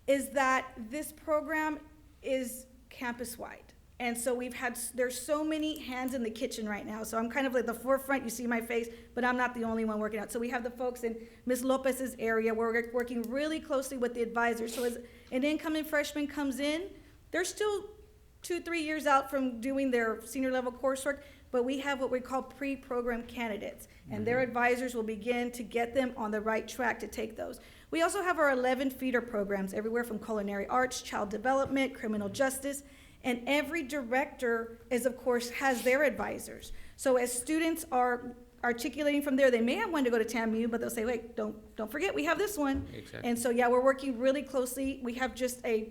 is that this program is campus-wide. And so there's so many hands in the kitchen right now. So I'm kind of like the forefront, you see my face, but I'm not the only one working out. So we have the folks in Ms. Lopez's area where we're working really closely with the advisors. So as an incoming freshman comes in, they're still 2-3 years out from doing their senior level coursework, but we have what we call pre-program candidates, and their advisors will begin to get them on the right track to take those. We also have our 11 feeder programs, everywhere from culinary arts, child development, criminal justice, and every director of course, has their advisors. So as students are articulating from there, they may have wanted to go to TAMU, but they'll say, wait, don't forget, we have this one. Exactly. And so, yeah, we're working really closely. We have just a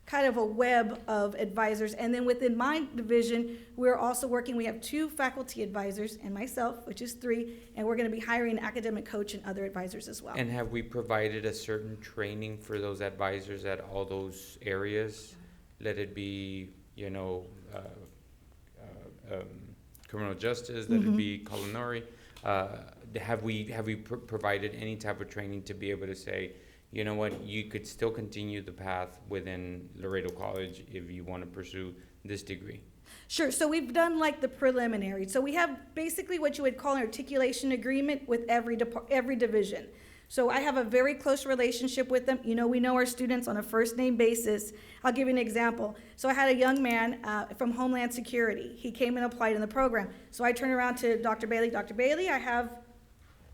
kind of a web of advisors. And then within my division, we're also working, we have 2 faculty advisors and myself, which is 3, and we're gonna be hiring an academic coach and other advisors as well. And have we provided a certain training for those advisors at all those areas? Let it be, you know, criminal justice, let it be culinary. Have we provided any type of training to be able to say, you know what, you could still continue the path within Laredo College if you want to pursue this degree? Sure, so we've done like the preliminary. So we have basically what you would call an articulation agreement with every division. So I have a very close relationship with them. You know, we know our students on a first name basis. I'll give you an example. So I had a young man from Homeland Security. He came and applied in the program. So I turned around to Dr. Bailey. Dr. Bailey, I have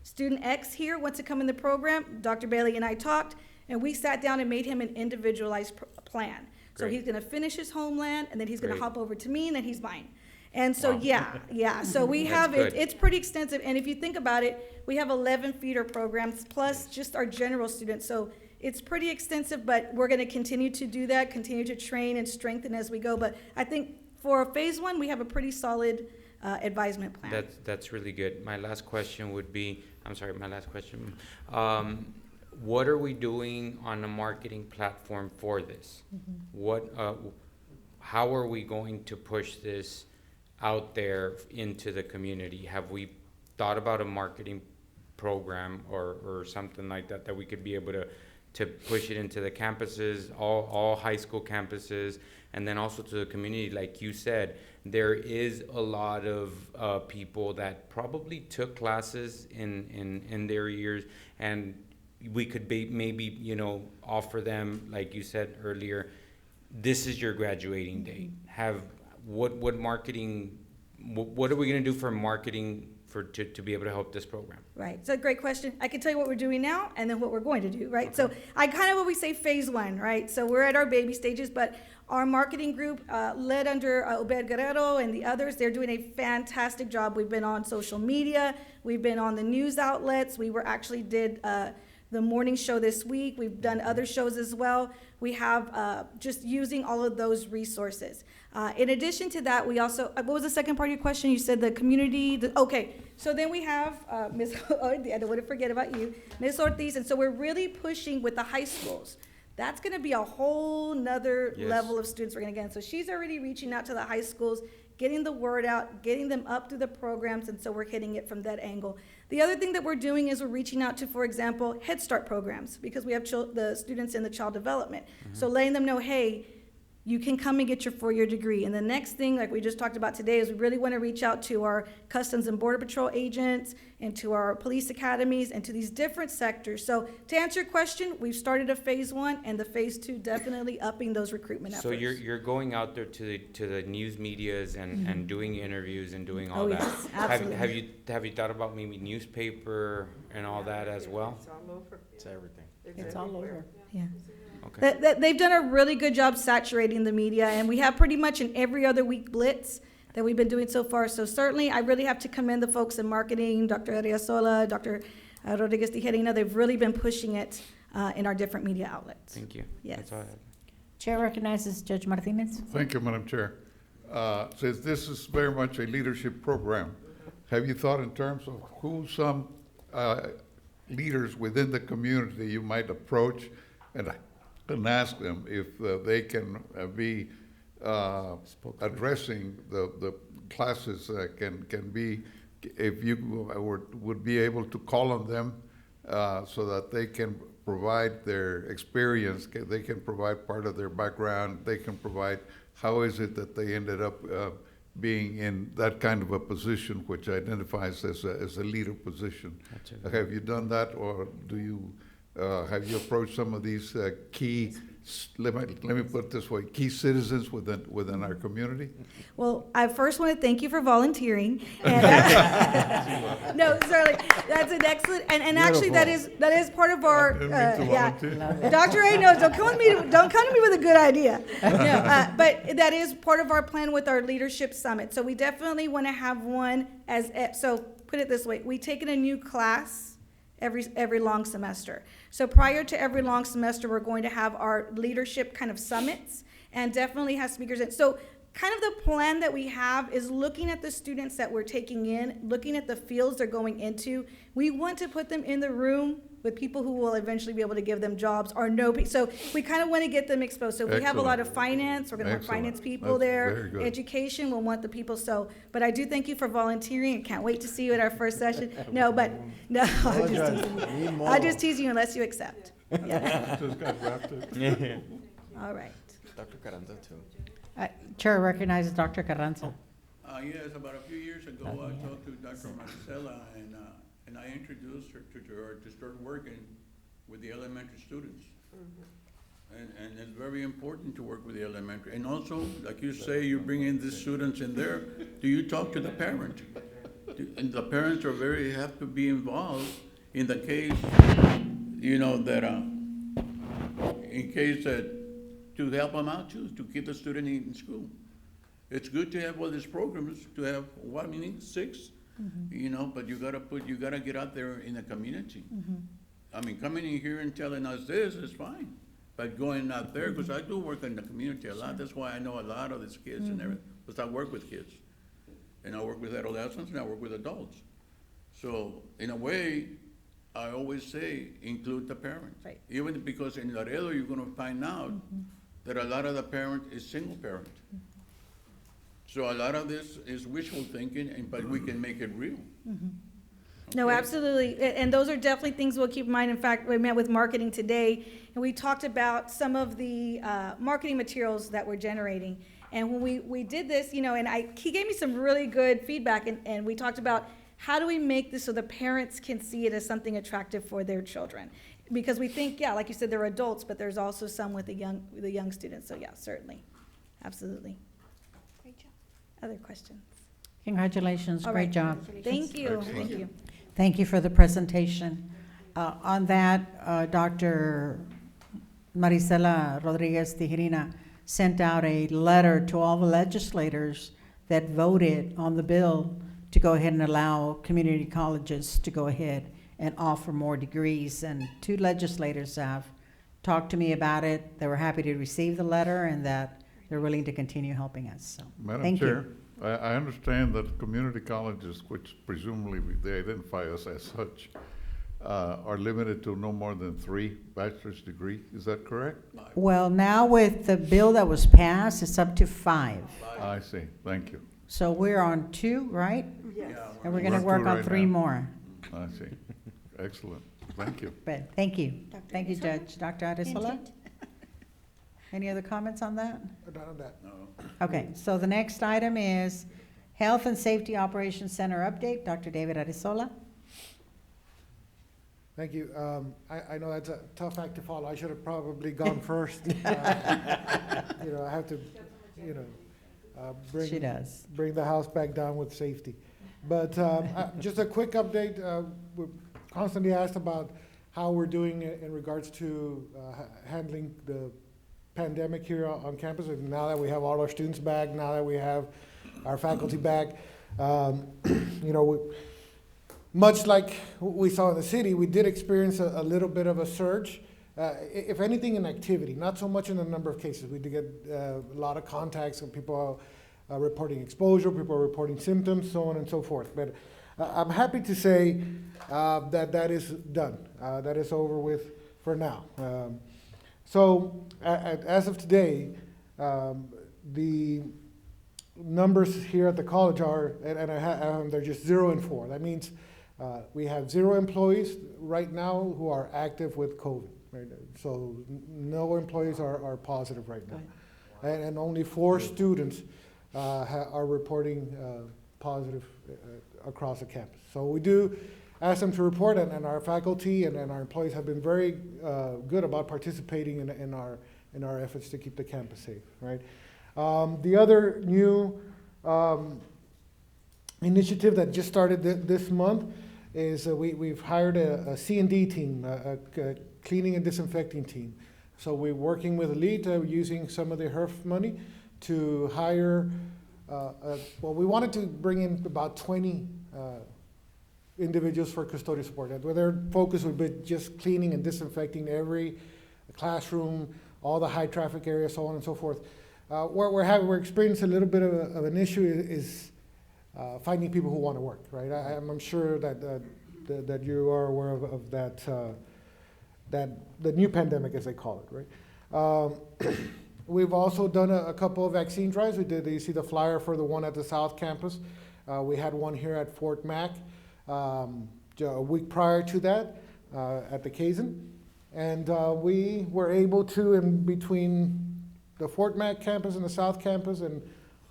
student X here wants to come in the program. Dr. Bailey and I talked, and we sat down and made him an individualized plan. So he's gonna finish his Homeland, and then he's gonna hop over to me, and then he's mine. And so, yeah, so we have it, it's pretty extensive, and if you think about it, we have 11 feeder programs, plus just our general students, so it's pretty extensive, but we're gonna continue to do that, continue to train and strengthen as we go, but I think for phase 1, we have a pretty solid advisement plan. That's really good. My last question would be, what are we doing on a marketing platform for this? How are we going to push this out there into the community? Have we thought about a marketing program or something like that we could be able to push it into the campuses, all high school campuses, and then also to the community? Like you said, there is a lot of people that probably took classes in their years, and we could maybe, you know, offer them, like you said earlier, this is your graduating date. What marketing, what are we gonna do for marketing to be able to help this program? Right, it's a great question. I can tell you what we're doing now and then what we're going to do, right? So I kind of always say phase 1, right? So we're at our baby stages, but our marketing group, led under Obed Guerrero and the others, they're doing a fantastic job. We've been on social media, we've been on the news outlets, we were actually did the morning show this week. We've done other shows as well. We have just using all of those resources. In addition to that, we also, what was the second part of your question? You said the community, okay. So then we have Ms. I don't want to forget about you, Ms. Ortiz. And so we're really pushing with the high schools. That's going to be a whole nother level of students we're going to get. So she's already reaching out to the high schools, getting the word out, getting them up through the programs, and so we're hitting it from that angle. The other thing that we're doing is we're reaching out to, for example, Head Start programs, because we have the students in the child development. So letting them know, hey, you can come and get your 4-year degree. And the next thing, like we just talked about today, is we really want to reach out to our Customs and Border Patrol agents and to our police academies and to these different sectors. So to answer your question, we've started a phase 1 and the phase 2 definitely upping those recruitment efforts. So you're going out there to the news medias and doing interviews and doing all that. Yes, absolutely. Have you thought about maybe newspaper and all that as well? It's everything. It's all over. Yeah. Okay. They've done a really good job saturating the media, and we have pretty much an every other week blitz that we've been doing so far. So certainly, I really have to commend the folks in marketing, Dr. Arriazola, Dr. Rodriguez Tijerina. They've really been pushing it in our different media outlets. Thank you. Yes. That's all I have. Chair recognizes Judge Martinez. Thank you, Madam Chair. Since this is very much a leadership program, have you thought in terms of who some leaders within the community you might approach and ask them if they can be addressing the classes that can be, if you would be able to call on them so that they can provide their experience, they can provide part of their background, they can provide how is it that they ended up being in that kind of a position which identifies as a leader position. Have you done that, or do you have you approached some of these key, let me put it this way, key citizens within our community? Well, I first want to thank you for volunteering. And, no, certainly, that's an excellent, and actually that is part of our, Dr. A knows, don't come to me with a good idea. No, but that is part of our plan with our leadership summit. So we definitely want to have one so put it this way, we take in a new class every long semester. So prior to every long semester, we're going to have our leadership kind of summits and definitely have speakers. So kind of the plan that we have is looking at the students that we're taking in, looking at the fields they're going into. We want to put them in the room with people who will eventually be able to give them jobs or no. So we kind of want to get them exposed. So if we have a lot of finance, we're going to have finance people there. Education, we'll want the people. So, but I do thank you for volunteering and can't wait to see you at our first session. No, I'll just tease you unless you accept. Yeah. Just got drafted. All right. Dr. Carranza, too. Chair recognizes Dr. Carranza. Yes, about a few years ago, I talked to Dr. Marcela, and I introduced her to her to start working with the elementary students. And it's very important to work with the elementary. And also, like you say, you bring in the students in there, do you talk to the parent? And the parents have to be involved in the case, that, in case that, to help them out too, to keep the student in school. It's good to have all these programs, to have, 6? But you gotta get out there in the community. I mean, coming in here and telling us this is fine, but going out there, because I do work in the community a lot, that's why I know a lot of these kids and everything, because I work with kids. And I work with adolescents and I work with adults. So, in a way, I always say, include the parent. Right. Even because in Laredo, you're gonna find out that a lot of the parent is single parent. So a lot of this is wishful thinking, but we can make it real. No, absolutely. And those are definitely things we'll keep in mind. In fact, we met with marketing today, and we talked about some of the marketing materials that we're generating. And when we did this, he gave me some really good feedback, and we talked about how do we make this so the parents can see it as something attractive for their children. Because we think, like you said, they're adults, but there's also some with the young students. So yeah, certainly. Absolutely. Great job. Other questions? Congratulations, great job. Thank you. Thank you. Thank you for the presentation. On that, Dr. Marisela Rodriguez Tijerina sent out a letter to all the legislators that voted on the bill to go ahead and allow community colleges to go ahead and offer more degrees. And 2 legislators have talked to me about it. They were happy to receive the letter and that they're willing to continue helping us. So, Madam thank Chair, you. I understand that community colleges, which presumably they identify us as such, are limited to no more than 3 bachelor's degrees. Is that correct? Well, now with the bill that was passed, it's up to 5. I see. Thank you. So we're on 2, right? Yes. And we're gonna We're work two on right 3 now. more. I see. Excellent. Thank you. But, thank you. Dr. Thank you, Arizola? Judge. Dr. Arizola? Intent? Any other comments on that? Not on that. Okay, so the next item is Health and Safety Operations Center update. Dr. David Arizola. Thank you. I know that's a tough act to follow. I should have probably gone first. I have to, She does. bring the house back down with safety. But just a quick update. We're constantly asked about how we're doing in regards to handling the pandemic here on campus. And now that we have all our students back, now that we have our faculty back, much like we saw in the city, we did experience a little bit of a surge, if anything in activity, not so much in the number of cases. We did get a lot of contacts and people reporting exposure, people reporting symptoms, so on and so forth. But I'm happy to say that is done. That is over with for now. So as of today, the numbers here at the college are, and they're just 0 and 4. That means we have 0 employees right now who are active with COVID. Right? So no employees are positive right now. And only 4 students are reporting positive across the campus. So we do ask them to report, and our faculty and our employees have been very good about participating in our efforts to keep the campus safe. Right? The other new initiative that just started this month is we've hired a C&D team, a cleaning and disinfecting team. So we're working with Elite, using some of the HERF money to hire, we wanted to bring in about 20 individuals for custodial support. Where their focus would be just cleaning and disinfecting every classroom, all the high traffic areas, so on and so forth. We're experiencing a little bit of an issue is finding people who want to work, right? I'm sure that you are aware of that, the new pandemic, as they call it, right? We've also done a couple of vaccine drives. You see the flyer for the one at the South Campus. We had one here at Fort Mac a week prior to that at the Kazan. And we were able to, in between the Fort Mac campus and the South Campus, and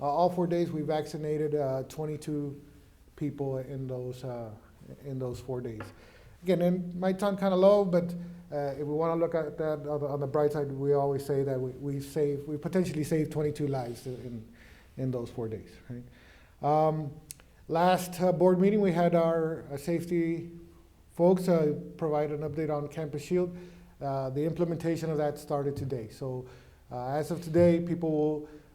all 4 days we vaccinated 22 people in those 4 days. Again, it might sound kind of low, but if we want to look at that on the bright side, we always say that we potentially saved 22 lives in those 4 days. Right? Last board meeting, we had our safety folks provide an update on Campus Shield. The implementation of that started today. So as of today,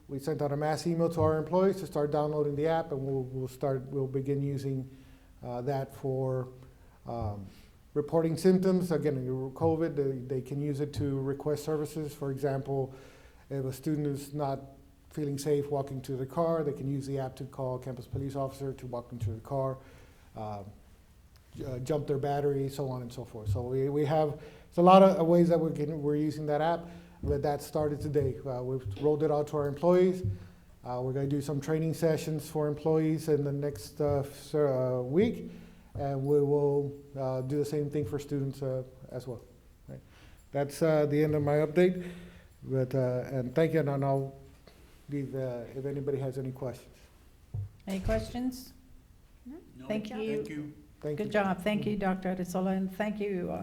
we sent out a mass email to our employees to start downloading the app, and we'll begin using that for reporting symptoms. Again, in COVID, they can use it to request services. For example, if a student is not feeling safe walking to the car, they can use the app to call a campus police officer to walk them to the car, jump their battery, so on and so forth. So we have a lot of ways that we're using that app, but that started today. We've rolled it out to our employees. We're going to do some training sessions for employees in the next week, and we will do the same thing for students as well. Right. That's the end of my update. But and thank you, and I'll leave if anybody has any questions. Any questions? No. Thank you. Thank you. Good job. Thank you, Dr. Arizola, and thank you,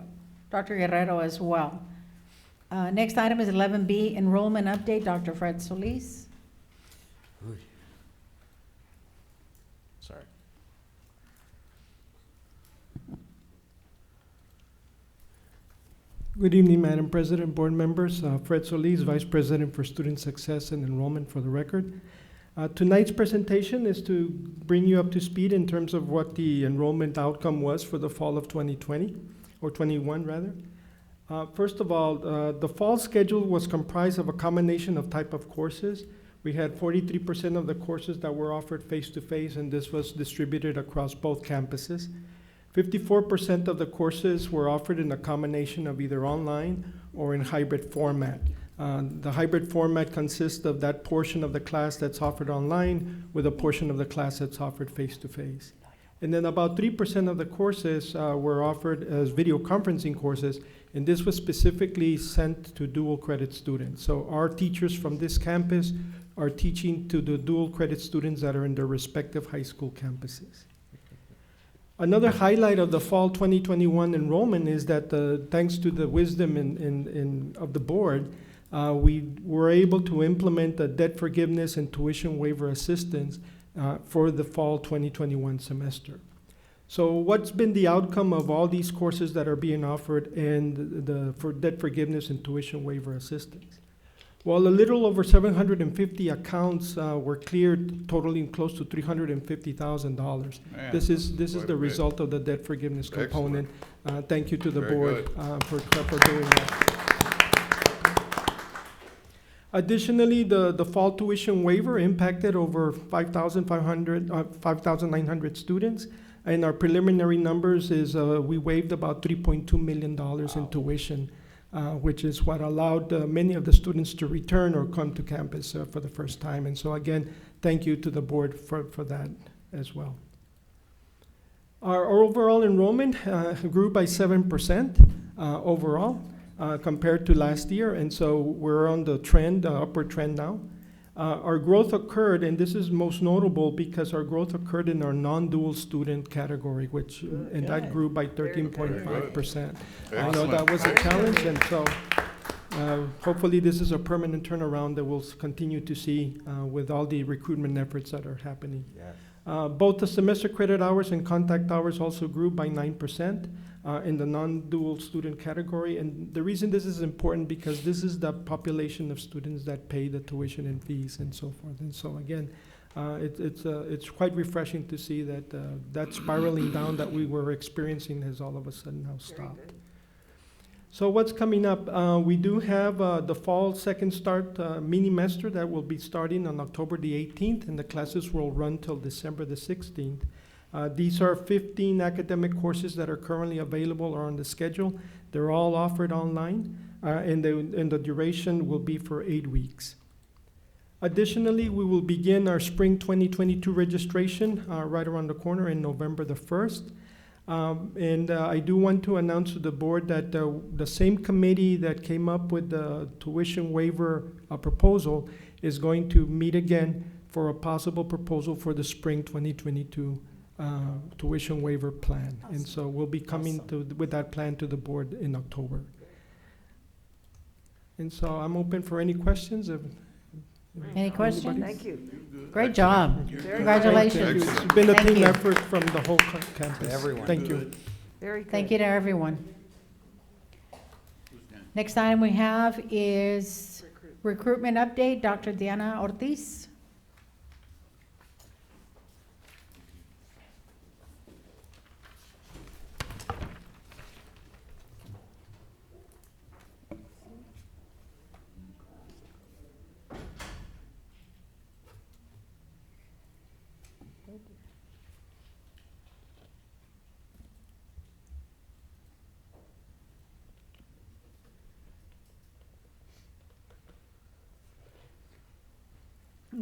Dr. Guerrero, as well. Next item is 11B, enrollment update. Dr. Fred Solis. Sorry. Good evening, Madam President, board members. Fred Solis, Vice President for Student Success and Enrollment, for the record. Tonight's presentation is to bring you up to speed in terms of what the enrollment outcome was for the fall of 2020, or 21 rather. First of all, the fall schedule was comprised of a combination of type of courses. We had 43% of the courses that were offered face-to-face, and this was distributed across both campuses. 54% of the courses were offered in a combination of either online or in hybrid format. The hybrid format consists of that portion of the class that's offered online with a portion of the class that's offered face-to-face. And then about 3% of the courses were offered as video conferencing courses, and this was specifically sent to dual credit students. So our teachers from this campus are teaching to the dual credit students that are in their respective high school campuses. Another highlight of the fall 2021 enrollment is that thanks to the wisdom of the board, we were able to implement a debt forgiveness and tuition waiver assistance for the fall 2021 semester. So what's been the outcome of all these courses that are being offered and for debt forgiveness and tuition waiver assistance? Well, a little over 750 accounts were cleared, totaling close to $350,000. This is the result of the debt forgiveness component. Thank you to the board for doing that. Additionally, the fall tuition waiver impacted over 5,900 students, and our preliminary numbers is we waived about $3.2 million in tuition, which is what allowed many of the students to return or come to campus for the first time. And so again, thank you to the board for that as well. Our overall enrollment grew by 7% overall. Compared to last year, and so we're on the trend, upward trend now. Our growth occurred, and this is most notable because our growth occurred in our non-dual student category, and that grew by 13.5%. I know that was a challenge, and so hopefully this is a permanent turnaround that we'll continue to see with all the recruitment efforts that are happening. Yes. Both the semester credit hours and contact hours also grew by 9%. In the non-dual student category. And the reason this is important because this is the population of students that pay the tuition and fees and so forth. And so again, it's quite refreshing to see that that spiraling down that we were experiencing has all of a sudden now stopped. So what's coming up? We do have the fall second start mini-mester that will be starting on October the 18th, and the classes will run till December the 16th. These are 15 academic courses that are currently available or on the schedule. They're all offered online, and the duration will be for 8 weeks. Additionally, we will begin our spring 2022 registration right around the corner in November the 1st. I do want to announce to the board that the same committee that came up with the tuition waiver proposal is going to meet again for a possible proposal for the spring 2022 tuition waiver plan. Awesome. And so we'll be coming with that plan to the board in October. And so I'm open for any questions. Any questions? Thank you. Great job. Congratulations. It's been a team effort from the whole campus. Everyone. Thank you. Very good. Thank you to everyone. Next item we have is recruitment update. Dr. Diana Ortiz.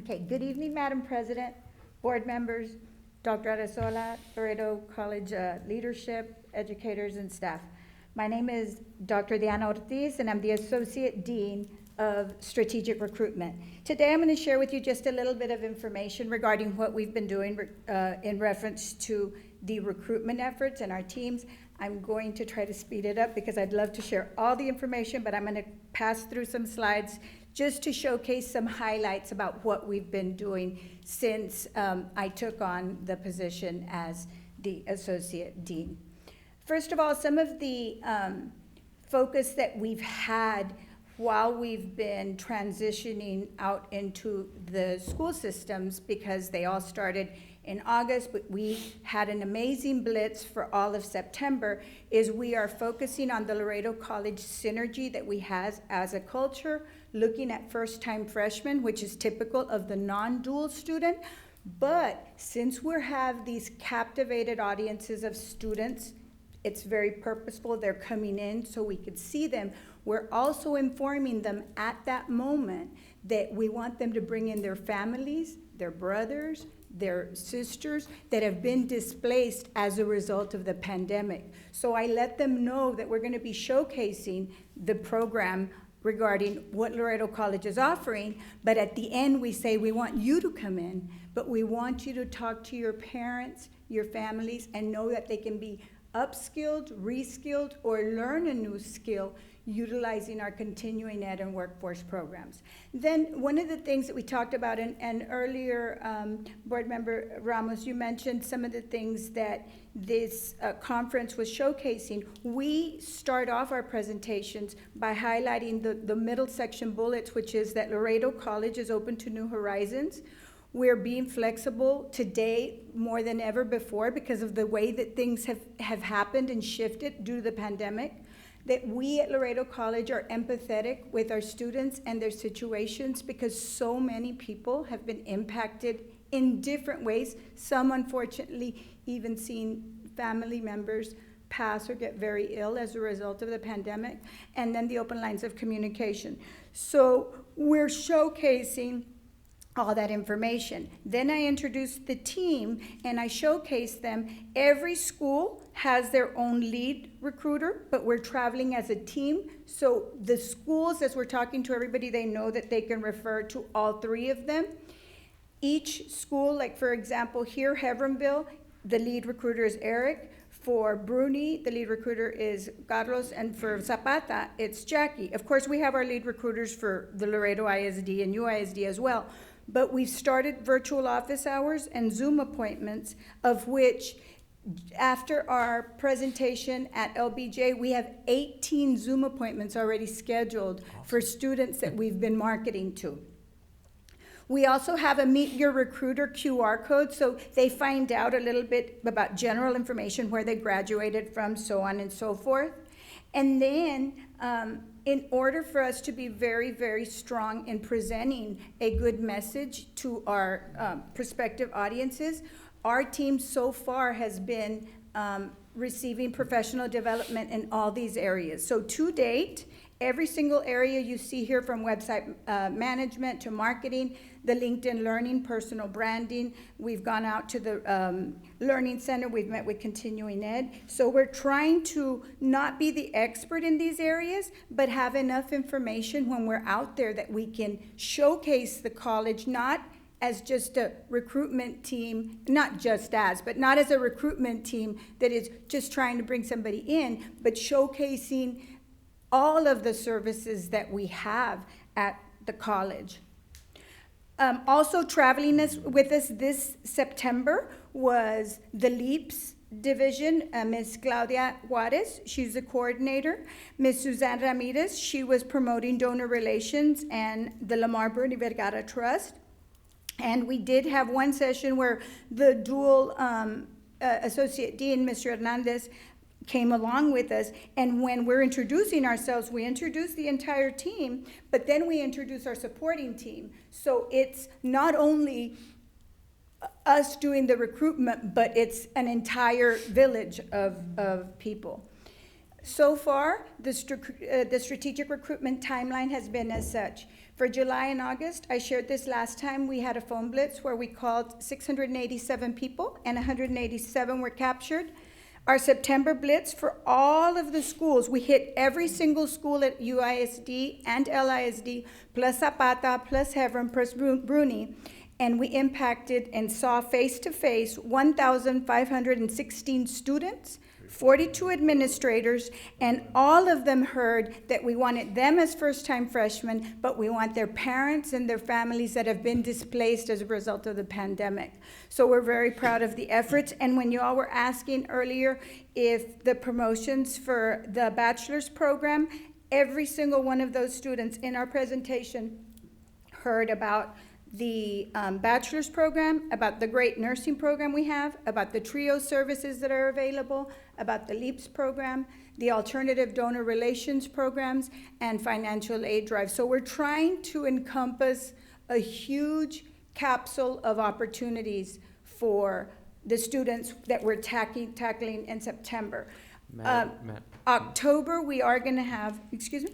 Okay, good evening, Madam President, board members, Dr. Arezola, Laredo College leadership, educators, and staff. My name is Dr. Diana Ortiz, and I'm the Associate Dean of Strategic Recruitment. Today, I'm going to share with you just a little bit of information regarding what we've been doing in reference to the recruitment efforts and our teams. I'm going to try to speed it up because I'd love to share all the information, but I'm going to pass through some slides just to showcase some highlights about what we've been doing since I took on the position as the Associate Dean. First of all, some of the focus that we've had while we've been transitioning out into the school systems, because they all started in August, but we had an amazing blitz for all of September, is we are focusing on the Laredo College synergy that we have as a culture, looking at first-time freshmen, which is typical of the non-dual student. But since we have these captivated audiences of students, it's very purposeful. They're coming in so we could see them. We're also informing them at that moment that we want them to bring in their families, their brothers, their sisters that have been displaced as a result of the pandemic. So I let them know that we're going to be showcasing the program regarding what Laredo College is offering, but at the end we say we want you to come in, but we want you to talk to your parents, your families, and know that they can be upskilled, reskilled, or learn a new skill utilizing our continuing ed and workforce programs. Then one of the things that we talked about, and earlier, Board Member Ramos, you mentioned some of the things that this conference was showcasing. We start off our presentations by highlighting the middle section bullets, which is that Laredo College is open to new horizons. We're being flexible today more than ever before because of the way that things have happened and shifted due to the pandemic. That we at Laredo College are empathetic with our students and their situations because so many people have been impacted in different ways, some unfortunately even seeing family members pass or get very ill as a result of the pandemic, and then the open lines of communication. So we're showcasing all that information. Then I introduced the team and I showcased them. Every school has their own lead recruiter, but we're traveling as a team. So the schools, as we're talking to everybody, they know that they can refer to all three of them. Each school, like for example, here, Hebronville, the lead recruiter is Eric. For Bruni, the lead recruiter is Carlos, and for Zapata, it's Jackie. Of course, we have our lead recruiters for the Laredo ISD and UISD as well. But we've started virtual office hours and Zoom appointments, of which after our presentation at LBJ, we have 18 Zoom appointments already scheduled for students that we've been marketing to. We also have a Meet Your Recruiter QR code, so they find out a little bit about general information, where they graduated from, so on and so forth. And then, in order for us to be very, very strong in presenting a good message to our prospective audiences, our team so far has been receiving professional development in all these areas. So to date, every single area you see here, from website management to marketing, the LinkedIn Learning, personal branding, we've gone out to the Learning Center, we've met with Continuing Ed. So we're trying to not be the expert in these areas, but have enough information when we're out there that we can showcase the college, not as just a recruitment team, not as a recruitment team that is just trying to bring somebody in, but showcasing all of the services that we have at the college. Also traveling with us this September was the LEAPS division, Ms. Claudia Juarez, she's the coordinator. Ms. Suzanne Ramirez, she was promoting donor relations and the Lamar Bernie Vergara Trust. And we did have one session where the dual associate dean, Mr. Hernandez, came along with us, and when we're introducing ourselves, we introduce the entire team, but then we introduce our supporting team. So it's not only us doing the recruitment, but it's an entire village of people. So far, the strategic recruitment timeline has been as such. For July and August, I shared this last time, we had a phone blitz where we called 687 people and 187 were captured. Our September blitz, for all of the schools, we hit every single school at UISD and LISD, plus Zapata, plus Hebron, plus Bruni, and we impacted and saw face-to-face 1,516 students, 42 administrators, and all of them heard that we wanted them as first-time freshmen, but we want their parents and their families that have been displaced as a result of the pandemic. So we're very proud of the efforts. And when you all were asking earlier if the promotions for the bachelor's program, every single one of those students in our presentation heard about the bachelor's program, about the great nursing program we have, about the trio services that are available, about the LEAPS program, the alternative donor relations programs, and financial aid drive. So we're trying to encompass a huge capsule of opportunities for the students that we're tackling in September. Matt, October, we are going to have, excuse me?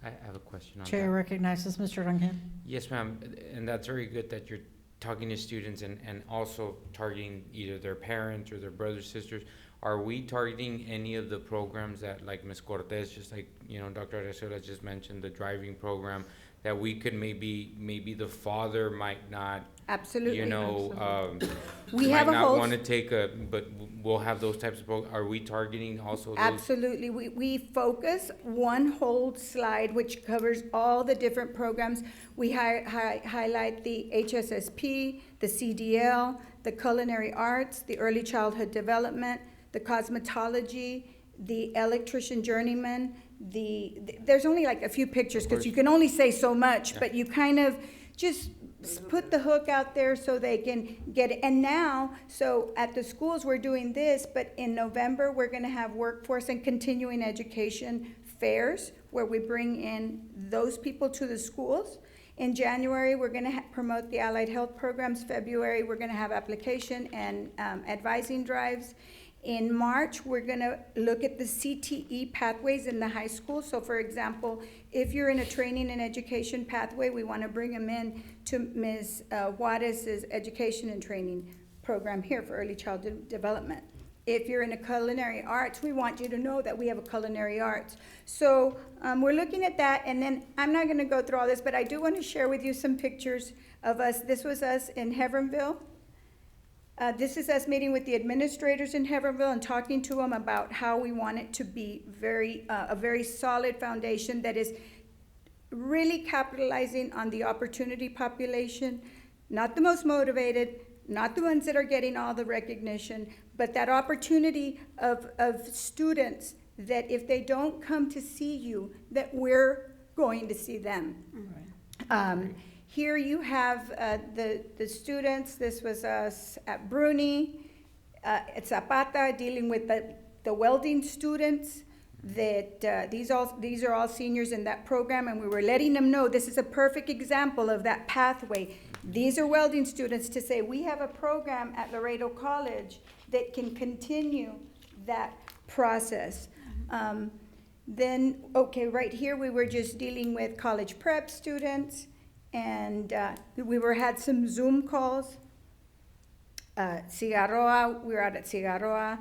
I have a question on Chair that. recognizes Mr. Rangel. Yes, ma'am, and that's very good that you're talking to students and also targeting either their parents or their brothers, sisters. Are we targeting any of the programs that, like Ms. Cortez, just like, Dr. Arrezola just mentioned, the driving program, that we could maybe the father might not, Absolutely. We might have a not whole want to take but we'll have those types of programs. Are we targeting also those? Absolutely. We focus one whole slide which covers all the different programs. We highlight the HSSP, the CDL, the culinary arts, the early childhood development, the cosmetology, the electrician journeyman, there's only like a few pictures because you can only say so much, but you kind of just put the hook out there so they can get it. And now, so at the schools we're doing this, but in November we're going to have workforce and continuing education fairs where we bring in those people to the schools. In January, we're going to promote the allied health programs. February, we're going to have application and advising drives. In March, we're going to look at the CTE pathways in the high school. So for example, if you're in a training and education pathway, we want to bring them in to Ms. Juarez's education and training program here for early childhood development. If you're in a culinary arts, we want you to know that we have a culinary arts. So we're looking at that, and then I'm not going to go through all this, but I do want to share with you some pictures of us. This was us in Heveronville. This is us meeting with the administrators in Heveronville and talking to them about how we want it to be a very solid foundation that is really capitalizing on the opportunity population, not the most motivated, not the ones that are getting all the recognition, but that opportunity of students that if they don't come to see you, that we're going to see them. Right. Here you have the students. This was us at Bruni, at Zapata, dealing with the welding students. That these are all seniors in that program, and we were letting them know this is a perfect example of that pathway. These are welding students to say we have a program at Laredo College that can continue that process. Then, okay, right here we were just dealing with college prep students. And we had some Zoom calls. Cigarroa, we were out at Cigarroa,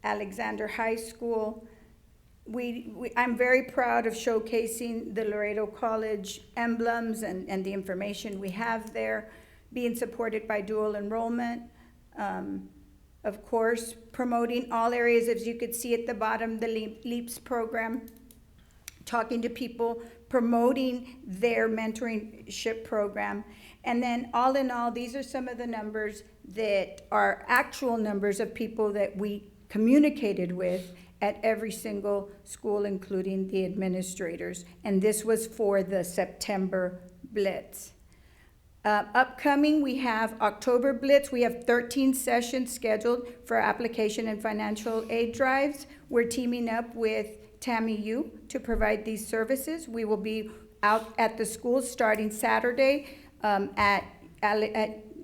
Alexander High School. I'm very proud of showcasing the Laredo College emblems and the information we have there, being supported by dual enrollment. Of course, promoting all areas, as you could see at the bottom, the LEAPS program, talking to people, promoting their mentorship program. And then all in all, these are some of the numbers that are actual numbers of people that we communicated with at every single school, including the administrators. And this was for the September Blitz. Upcoming, we have October Blitz. We have 13 sessions scheduled for application and financial aid drives. We're teaming up with Tammy U to provide these services. We will be out at the schools starting Saturday at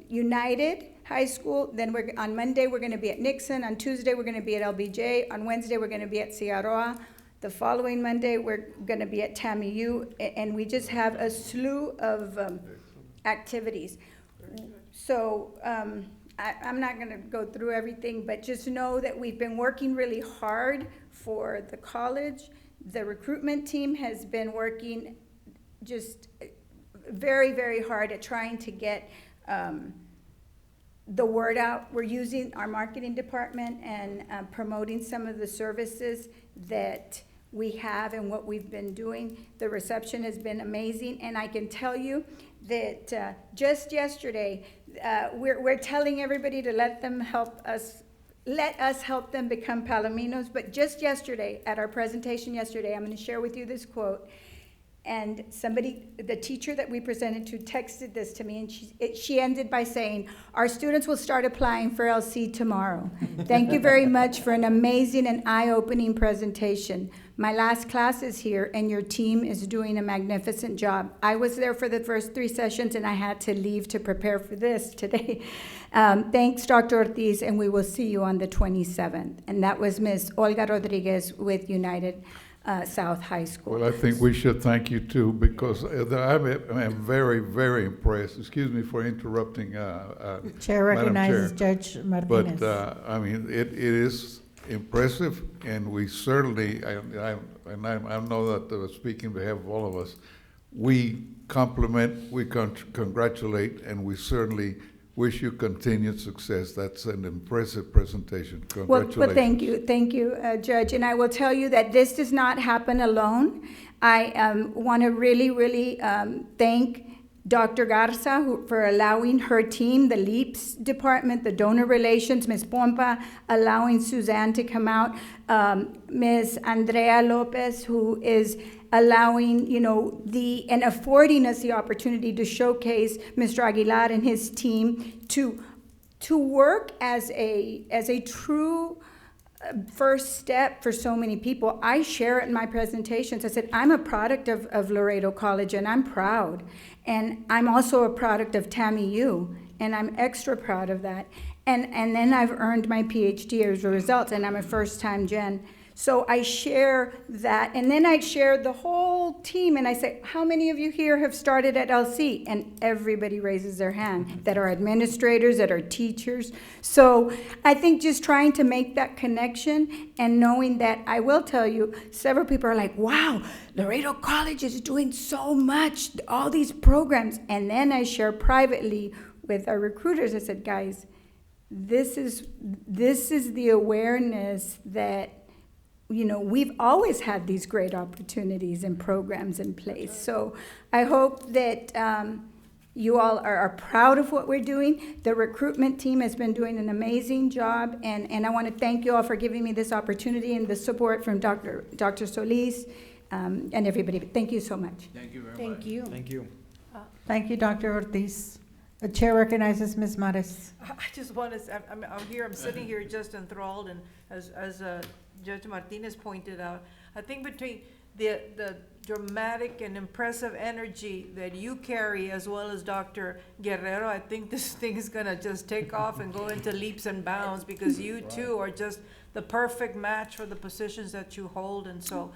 United High School. Then on Monday we're going to be at Nixon. On Tuesday we're going to be at LBJ. On Wednesday we're going to be at Cigarroa. The following Monday we're going to be at Tammy U. And we just have a slew of activities. So I'm not going to go through everything, but just know that we've been working really hard for the college. The recruitment team has been working just very, very hard at trying to get the word out. We're using our marketing department and promoting some of the services that we have and what we've been doing. The reception has been amazing, and I can tell you that just yesterday, we're telling everybody to let them help us let us help them become Palominos. But just yesterday, at our presentation yesterday, I'm going to share with you this quote. And somebody, the teacher that we presented to, texted this to me, and she ended by saying, "Our students will start applying for LC tomorrow." Thank you very much for an amazing and eye-opening presentation. My last class is here, and your team is doing a magnificent job. I was there for the first 3 sessions, and I had to leave to prepare for this today. Thanks, Dr. Ortiz, and we will see you on the 27th. And that was Ms. Olga Rodriguez with United South High School. Well, I think we should thank you too, because I'm very, very impressed. Excuse me for interrupting, Chair recognizes Madam Judge Martinez. But, I mean, it is impressive, and we certainly, I know that speaking on behalf of all of us, we compliment, we congratulate, and we certainly wish you continued success. That's an impressive presentation. Congratulations. Well, thank you, Judge. And I will tell you that this does not happen alone. I want to really thank Dr. Garza for allowing her team, the LEAPS department, the donor relations, Ms. Pompa, allowing Suzanne to come out, Ms. Andrea Lopez, who is allowing, and affording us the opportunity to showcase Mr. Aguilar and his team to work as a true first step for so many people. I share it in my presentations. I said, I'm a product of Laredo College, and I'm proud. And I'm also a product of Tammy U, and I'm extra proud of that. And then I've earned my PhD as a result, and I'm a first-time gen. So I share that, and then I share the whole team, and I say, how many of you here have started at LC? And everybody raises their hand, that are administrators, that are teachers. So I think just trying to make that connection and knowing that, I will tell you, several people are like, wow, Laredo College is doing so much, all these programs. And then I share privately with our recruiters, I said, guys, this is the awareness that we've always had these great opportunities and programs in place. So I hope that you all are proud of what we're doing. The recruitment team has been doing an amazing job, and I want to thank you all for giving me this opportunity and the support from Dr. Solis and everybody. Thank you so much. Thank you very much. Thank you. Thank you. Thank you, Dr. Ortiz. The chair recognizes Ms. Mares. I just want to, I'm sitting here just enthralled, and as Judge Martinez pointed out, I think between the dramatic and impressive energy that you carry, as well as Dr. Guerrero, I think this thing is gonna just take off and go into leaps and bounds, because you too are just the perfect match for the positions that you hold. And so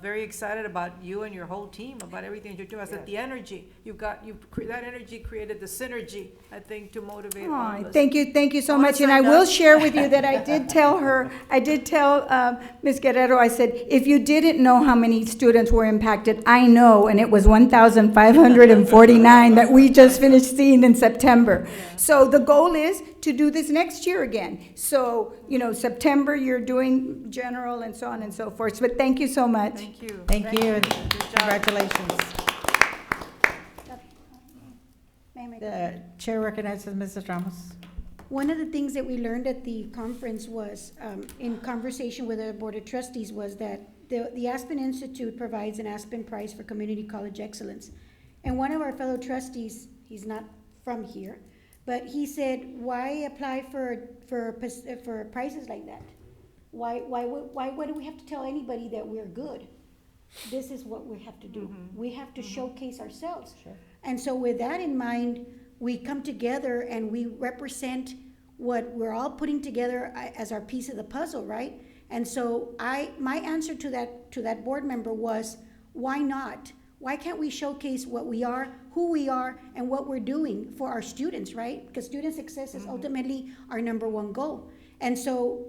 very excited about you and your whole team, about everything you're doing. I said, the energy that energy created the synergy, I think, to motivate all of us. Thank you so much. And I will share with you that I did tell Ms. Guerrero, I said, if you didn't know how many students were impacted, I know, and it was 1,549 that we just finished seeing in September. So the goal is to do this next year again. So, September, you're doing general and so on and so forth. But thank you so much. Thank you. Thank you, and congratulations. The chair recognizes Mrs. Ramos. One of the things that we learned at the conference was, in conversation with the Board of Trustees, was that the Aspen Institute provides an Aspen Prize for Community College Excellence. And one of our fellow trustees, he's not from here, but he said, why apply for prizes like that? Why do we have to tell anybody that we're good? This is what we have to do. We have to showcase ourselves. Sure. And so with that in mind, we come together and we represent what we're all putting together as our piece of the puzzle, right? And so my answer to that board member was, why not? Why can't we showcase what we are, who we are, and what we're doing for our students, right? Because student success is ultimately our #1 goal. And so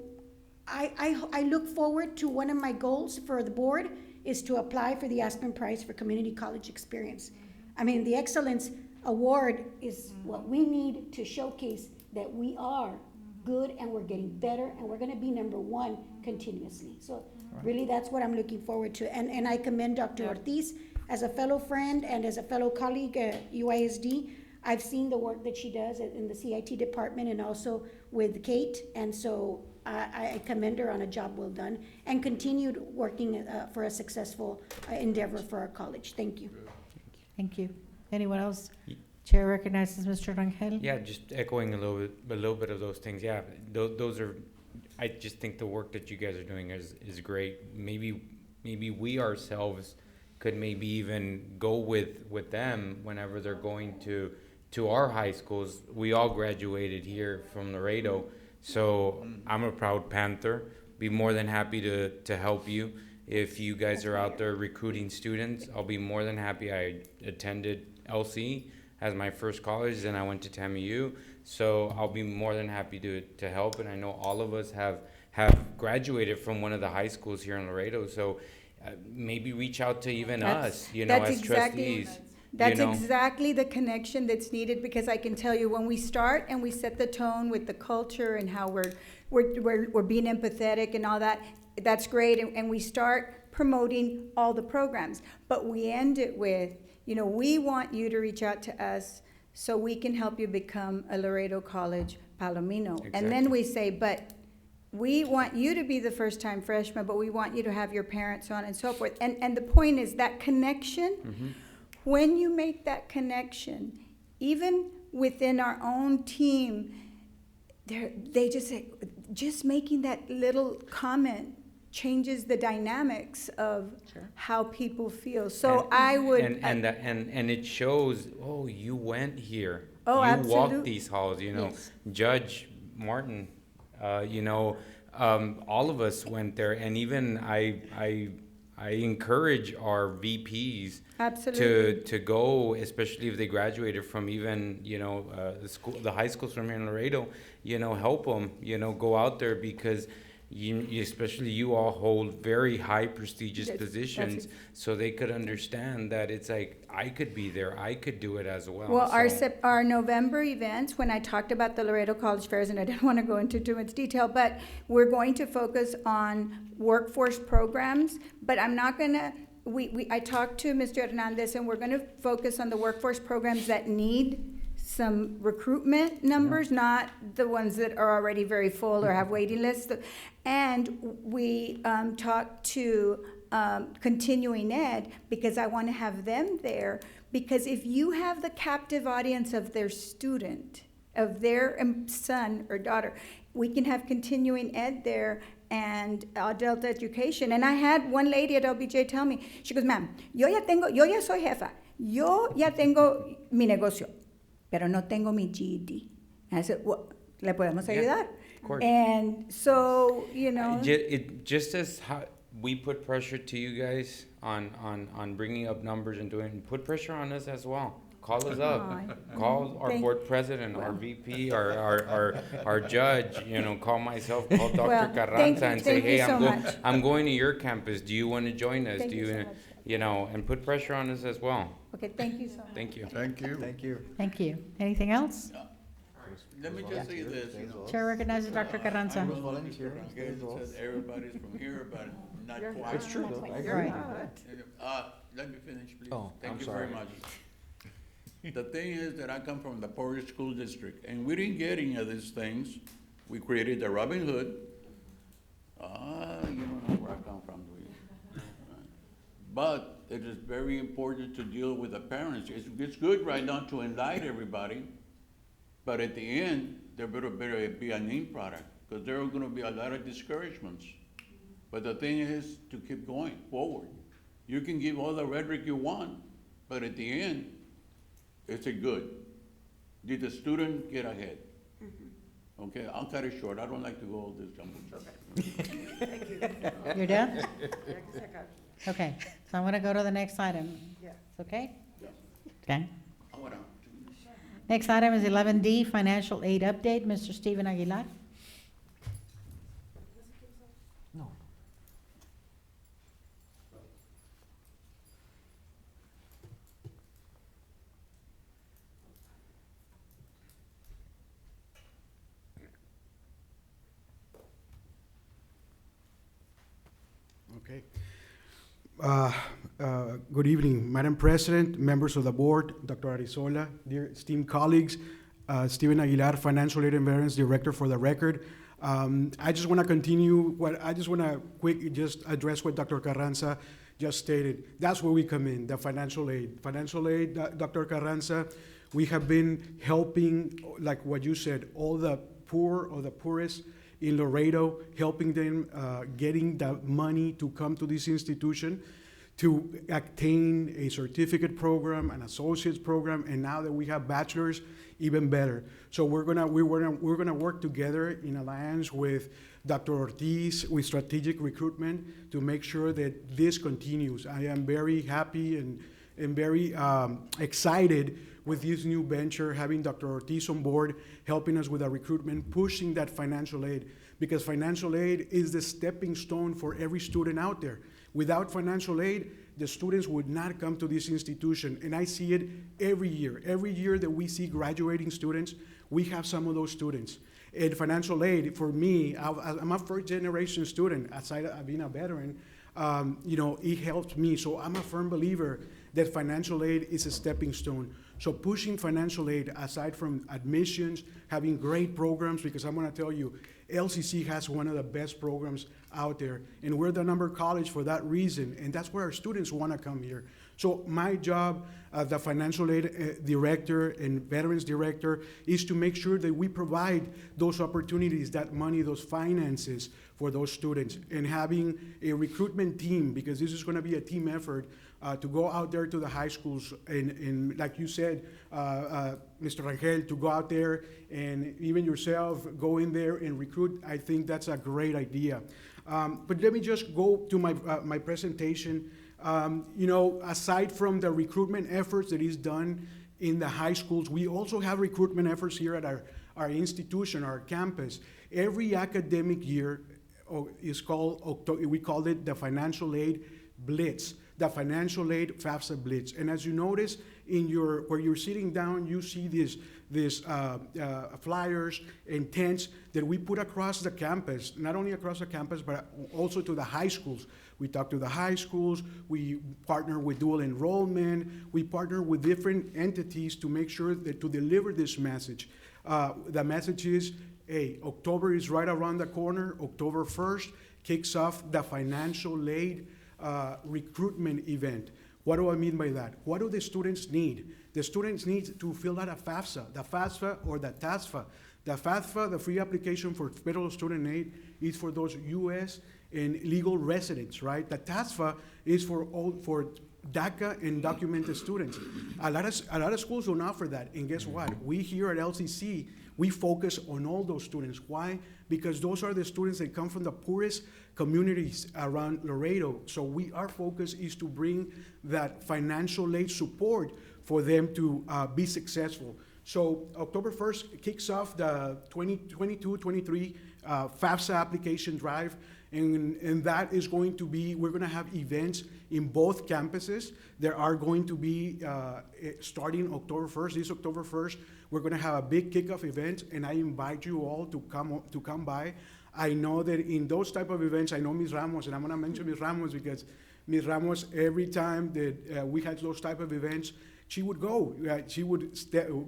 I look forward to, one of my goals for the board is to apply for the Aspen Prize for Community College Experience. I mean, the Excellence Award is what we need to showcase that we are good and we're getting better and we're going to be #1 continuously. So really, that's what I'm looking forward to. And I commend Dr. Ortiz as a fellow friend and as a fellow colleague at UISD. I've seen the work that she does in the CIT department and also with Kate. And so I commend her on a job well done and continued working for a successful endeavor for our college. Thank you. Thank you. Anyone else? Chair recognizes Mr. Rangel. Yeah, just echoing a little bit of those things. Yeah, those are, I just think the work that you guys are doing is great. Maybe we ourselves could maybe even go with them whenever they're going to our high schools. We all graduated here from Laredo, so I'm a proud Panther. Be more than happy to help you. If you guys are out there recruiting students, I'll be more than happy. I attended LC as my first college, and I went to TAMU, so I'll be more than happy to help. And I know all of us have graduated from one of the high schools here in Laredo, so maybe reach out to even us, as trustees. That's exactly the connection that's needed, because I can tell you, when we start and we set the tone with the culture and how we're being empathetic and all that, that's great, and we start promoting all the programs. But we end it with, we want you to reach out to us so we can help you become a Laredo College Palomino. Exactly. And then we say, but we want you to be the first-time freshman, but we want you to have your parents, so on and so forth. And the point is that connection, when you make that connection, even within our own team, they just say, just making that little comment changes the dynamics of how people feel. So I would and it shows. Oh, you went here. Oh, you absolutely. walked these halls. Yes. Judge Martin. All of us went there, and even I encourage our VPs absolutely to go, especially if they graduated from even the high schools from here in Laredo. Help them. Go out there, because especially you all hold very high prestigious positions, so they could understand that it's like, I could be there, I could do it as well. Well, our November events, when I talked about the Laredo College Fairs, and I didn't want to go into too much detail, but we're going to focus on workforce programs, but I'm not going to, I talked to Mr. Hernandez, and we're going to focus on the workforce programs that need some recruitment numbers, not the ones that are already very full or have waiting lists. And we talked to continuing ed, because I want to have them there, because if you have the captive audience of their student, of their son or daughter, we can have continuing ed there and adult education. And I had one lady at LBJ tell me, she goes, ma'am, yo ya soy jefa, yo ya tengo mi negocio, pero no tengo mi GED. And I said, well, ¿le podemos ayudar? Yeah, of course. And so, It just as how we put pressure to you guys on bringing up numbers and put pressure on us as well. Call us up. Call our board president, our VP, our judge. Call myself. Call Dr. Carranza and say, hey, I'm going to your campus. Do you want to join us? And put pressure on us as well. Okay, thank you so much. Thank you. Thank you. Thank you. Thank you. Anything else? Let me just say this. Chair recognizes Dr. Carranza. Says everybody's from here, but not quite. It's true, though. I agree. Right. Let me finish, please. Oh, Thank I'm you sorry. very much. The thing is that I come from the poorest school district, and we didn't get any of these things. We created the Robin Hood. You don't know where I come from, do you? But it is very important to deal with the parents. It's good right now to enlighten everybody, but at the end, there better be an end product, because there are gonna be a lot of discouragements. But the thing is to keep going forward. You can give all the rhetoric you want, but at the end, it's a good. Did the student get ahead? Okay, I'll cut it short. I don't like to go all this jumble. You're done? Okay, so I'm going to go to the next item. Yeah. Okay? Yes. Okay. I wanna- Next item is 11D, financial aid update. Mr. Stephen Aguilar. No. Okay. Good evening, Madam President, members of the board, Dr. Arizola, dear esteemed colleagues, Stephen Aguilar, Financial Aid and Variance Director for the record. I just want to continue I just want to just address what Dr. Carranza just stated. That's where we come in, the financial aid. Financial aid, Dr. Carranza, we have been helping, like what you said, all the poor or the poorest in Laredo, helping them getting the money to come to this institution to attain a certificate program, an associate's program, and now that we have bachelors, even better. So we're gonna work together in alliance with Dr. Ortiz, with strategic recruitment, to make sure that this continues. I am very happy and very excited with this new venture, having Dr. Ortiz on board, helping us with our recruitment, pushing that financial aid, because financial aid is the stepping stone for every student out there. Without financial aid, the students would not come to this institution, and I see it every year. Every year that we see graduating students, we have some of those students. And financial aid, for me, I'm a first-generation student, aside of being a veteran, it helped me. So I'm a firm believer that financial aid is a stepping stone. So pushing financial aid, aside from admissions, having great programs, because I'm gonna tell you, LCC has one of the best programs out there, and we're the number college for that reason, and that's where our students wanna come here. So my job as the financial aid director and veterans director is to make sure that we provide those opportunities, that money, those finances for those students, and having a recruitment team, because this is gonna be a team effort, to go out there to the high schools and like you said, Mr. Rangel, to go out there and even yourself go in there and recruit. I think that's a great idea. But let me just go to my presentation. Aside from the recruitment efforts that is done in the high schools, we also have recruitment efforts here at our institution, our campus. Every academic year is called, we call it the Financial Aid Blitz, the Financial Aid FAFSA Blitz. And as you notice, where you're sitting down, you see these flyers and tents that we put across the campus, not only across the campus, but also to the high schools. We talk to the high schools, we partner with dual enrollment, we partner with different entities to make sure that to deliver this message. The message is, hey, October is right around the corner. October 1st kicks off the financial aid recruitment event. What do I mean by that? What do the students need? The students need to fill out a FAFSA, the FAFSA or the TASFA. The FAFSA, the free application for federal student aid, is for those U.S. and legal residents, right? The TASFA is for DACA and documented students. A lot of schools don't offer that, and guess what? We here at LCC, we focus on all those students. Why? Because those are the students that come from the poorest communities around Laredo. So our focus is to bring that financial aid support for them to be successful. So October 1st kicks off the 2022-23 FAFSA application drive, and that is going to be, we're going to have events in both campuses. There are going to be, starting October 1st, this October 1st, we're going to have a big kickoff event, and I invite you all to come by. I know that in those type of events, I know Ms. Ramos, and I'm going to mention Ms. Ramos because Ms. Ramos, every time that we had those type of events, she would go. She would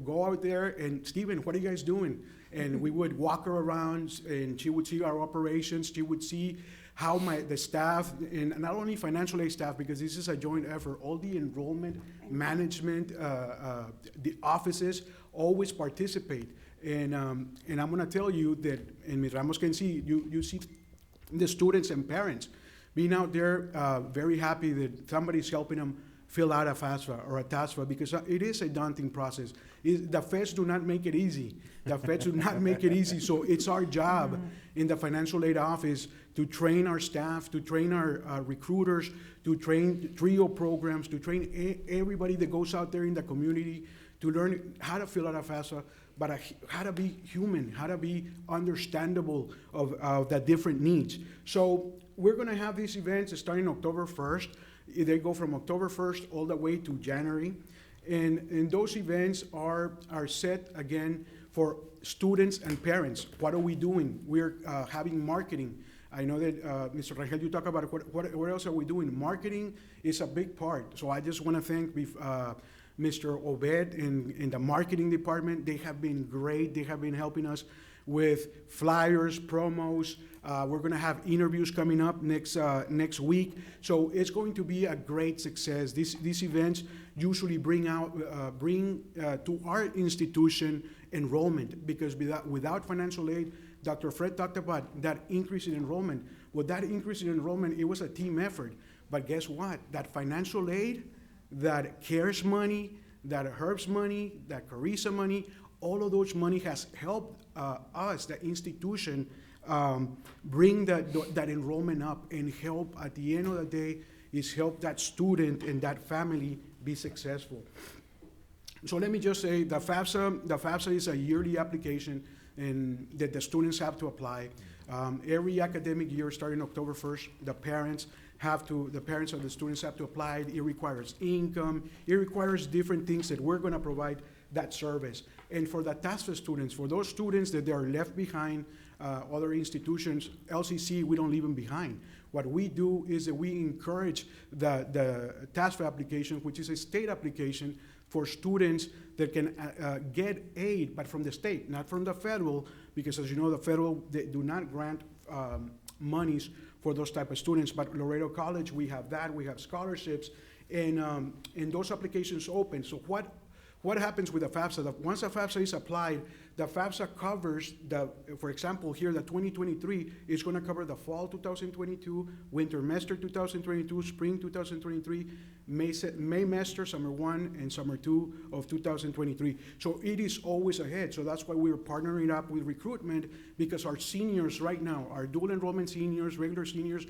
go out there and, Stephen, what are you guys doing? And we would walk her around, and she would see our operations. She would see how the staff, and not only financial aid staff, because this is a joint effort, all the enrollment, management, the offices always participate. And I'm gonna tell you that, and Ms. Ramos can see, you see the students and parents being out there very happy that somebody's helping them fill out a FAFSA or a TASFA, because it is a daunting process. The feds do not make it easy. The feds do not make it easy, so it's our job in the financial aid office to train our staff, to train our recruiters, to train TRIO programs, to train everybody that goes out there in the community to learn how to fill out a FAFSA, but how to be human, how to be understandable of the different needs. So we're gonna have these events starting October 1st. They go from October 1st all the way to January. And those events are set, again, for students and parents. What are we doing? We're having marketing. I know that, Mr. Rangel, you talk about what else are we doing? Marketing is a big part. So I just want to thank Mr. Obed and the marketing department. They have been great. They have been helping us with flyers, promos. We're going to have interviews coming up next week. So it's going to be a great success. These events usually bring to our institution enrollment, because without financial aid, Dr. Fred talked about that increase in enrollment. Well, that increase in enrollment, it was a team effort. But guess what? That financial aid, that CARES money, that HERBS money, that Carissa money, all of those money has helped us, the institution, bring that enrollment up and help, at the end of the day, is help that student and that family be successful. So let me just say, the FAFSA is a yearly application and that the students have to apply. Every academic year, starting October 1st, the parents of the students have to apply. It requires income. It requires different things that we're going to provide that service. And for the TASFA students, for those students that they are left behind, other institutions, LCC, we don't leave them behind. What we do is that we encourage the TASFA application, which is a state application for students that can get aid, but from the state, not from the federal, because as you know, the federal, they do not grant monies for those type of students. But Laredo College, we have that, we have scholarships, and those applications open. So what happens with the FAFSA? Once the FAFSA is applied, the FAFSA covers for example, here, the 2023 is going to cover the fall 2022, winter semester 2022, spring 2023, May semester, summer 1 and summer 2 of 2023. So it is always ahead. So that's why we're partnering up with Recruitment, because our seniors right now, our dual enrollment seniors, regular seniors,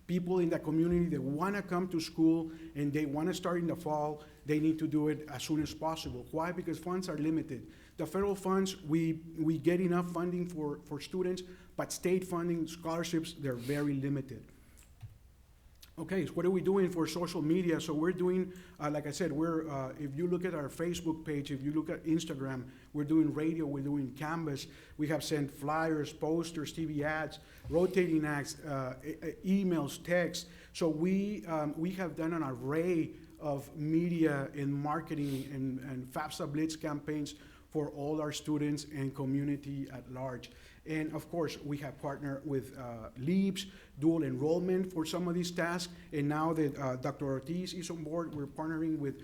people in the community that want to come to school and they want to start in the fall, they need to do it as soon as possible. Why? Because funds are limited. The federal funds, we get enough funding for students, but state funding, scholarships, they're very limited. Okay, so what are we doing for social media? So we're doing, like I said, if you look at our Facebook page, if you look at Instagram, we're doing radio, we're doing Canvas. We have sent flyers, posters, TV ads, rotating acts, emails, texts. So we have done an array of media and marketing and FAFSA Blitz campaigns for all our students and community at large. And of course, we have partnered with LEAPS, dual enrollment for some of these tasks. And now that Dr. Ortiz is on board, we're partnering with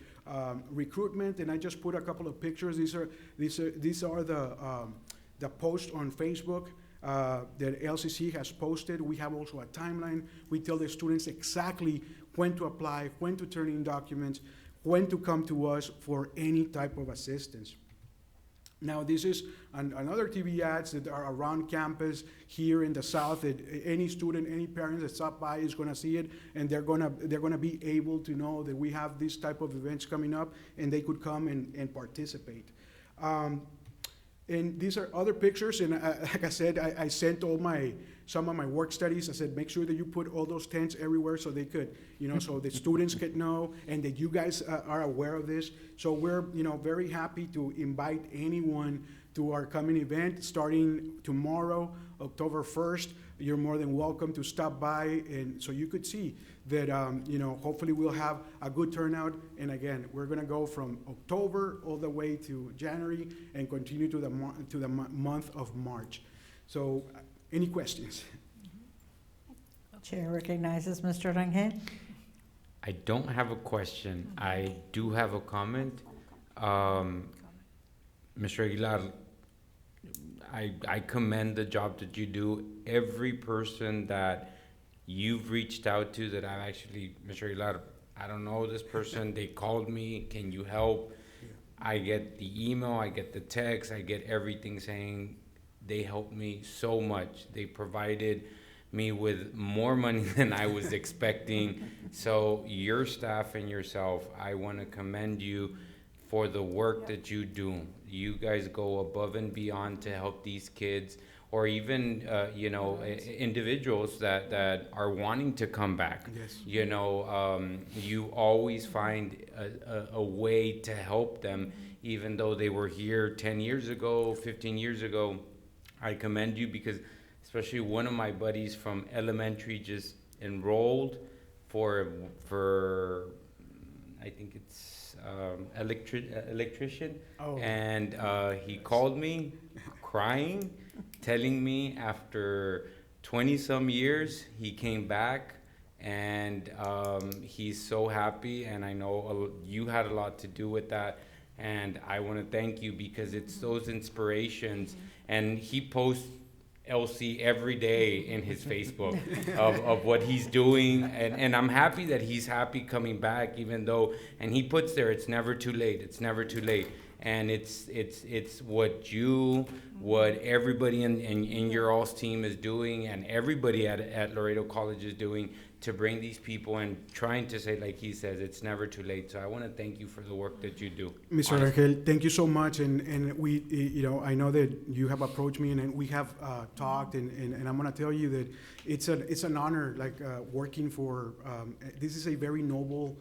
Recruitment. And I just put a couple of pictures. These are the posts on Facebook that LCC has posted. We have also a timeline. We tell the students exactly when to apply, when to turn in documents, when to come to us for any type of assistance. Now, this is another TV ads that are around campus here in the South, that any student, any parent that stop by is going to see it, and they're going to be able to know that we have this type of events coming up, and they could come and participate. And these are other pictures, and like I said, I sent some of my work studies. I said, make sure that you put all those tents everywhere so they could, so the students could know, and that you guys are aware of this. So we're, very happy to invite anyone to our coming event starting tomorrow, October 1st. You're more than welcome to stop by, and so you could see that, hopefully we'll have a good turnout. And again, we're going to go from October all the way to January and continue to the month of March. So, any questions? Chair recognizes Mr. Rangel. I don't have a question. I do have a comment. Mr. Aguilar, I commend the job that you do. Every person that you've reached out to that I've actually, Mr. Aguilar, I don't know this person, they called me, can you help? I get the email, I get the text, I get everything saying they helped me so much. They provided me with more money than I was expecting. So your staff and yourself, I want to commend you for the work that you do. You guys go above and beyond to help these kids, or even individuals that are wanting to come back. Yes. You always find a way to help them, even though they were here 10 years ago, 15 years ago. I commend you, because especially one of my buddies from elementary just enrolled for I think it's electrician. Oh. And he called me crying, telling me after 20-some years, he came back, and he's so happy, and I know you had a lot to do with that, and I want to thank you because it's those inspirations, and he posts LC every day in his Facebook of what he's doing, and I'm happy that he's happy coming back, even though, and he puts there, it's never too late, it's never too late. And it's what everybody in your all's team is doing, and everybody at Laredo College is doing to bring these people and trying to say, like he says, it's never too late. So I want to thank you for the work that you do. Mr. Rangel, thank you so much, and we, I know that you have approached me, and we have talked, and I'm gonna tell you that it's an honor, like working for, this is a very noble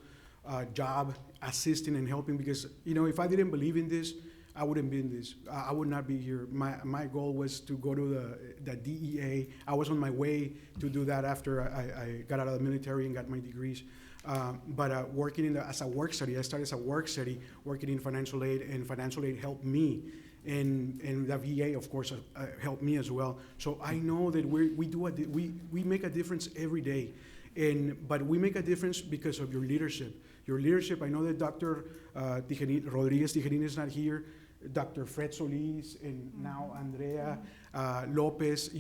job, assisting and helping, because, if I didn't believe in this, I wouldn't be in this. I would not be here. My goal was to go to the DEA. I was on my way to do that after I got out of the military and got my degrees. But working as a work study, I started as a work study, working in financial aid, and financial aid helped me. And the VA, of course, helped me as well. So I know that we make a difference every day. But we make a difference because of your leadership. Your leadership, I know that Dr. Rodriguez Tijerin is not here, Dr. Fred Solis, and now Andrea Lopez,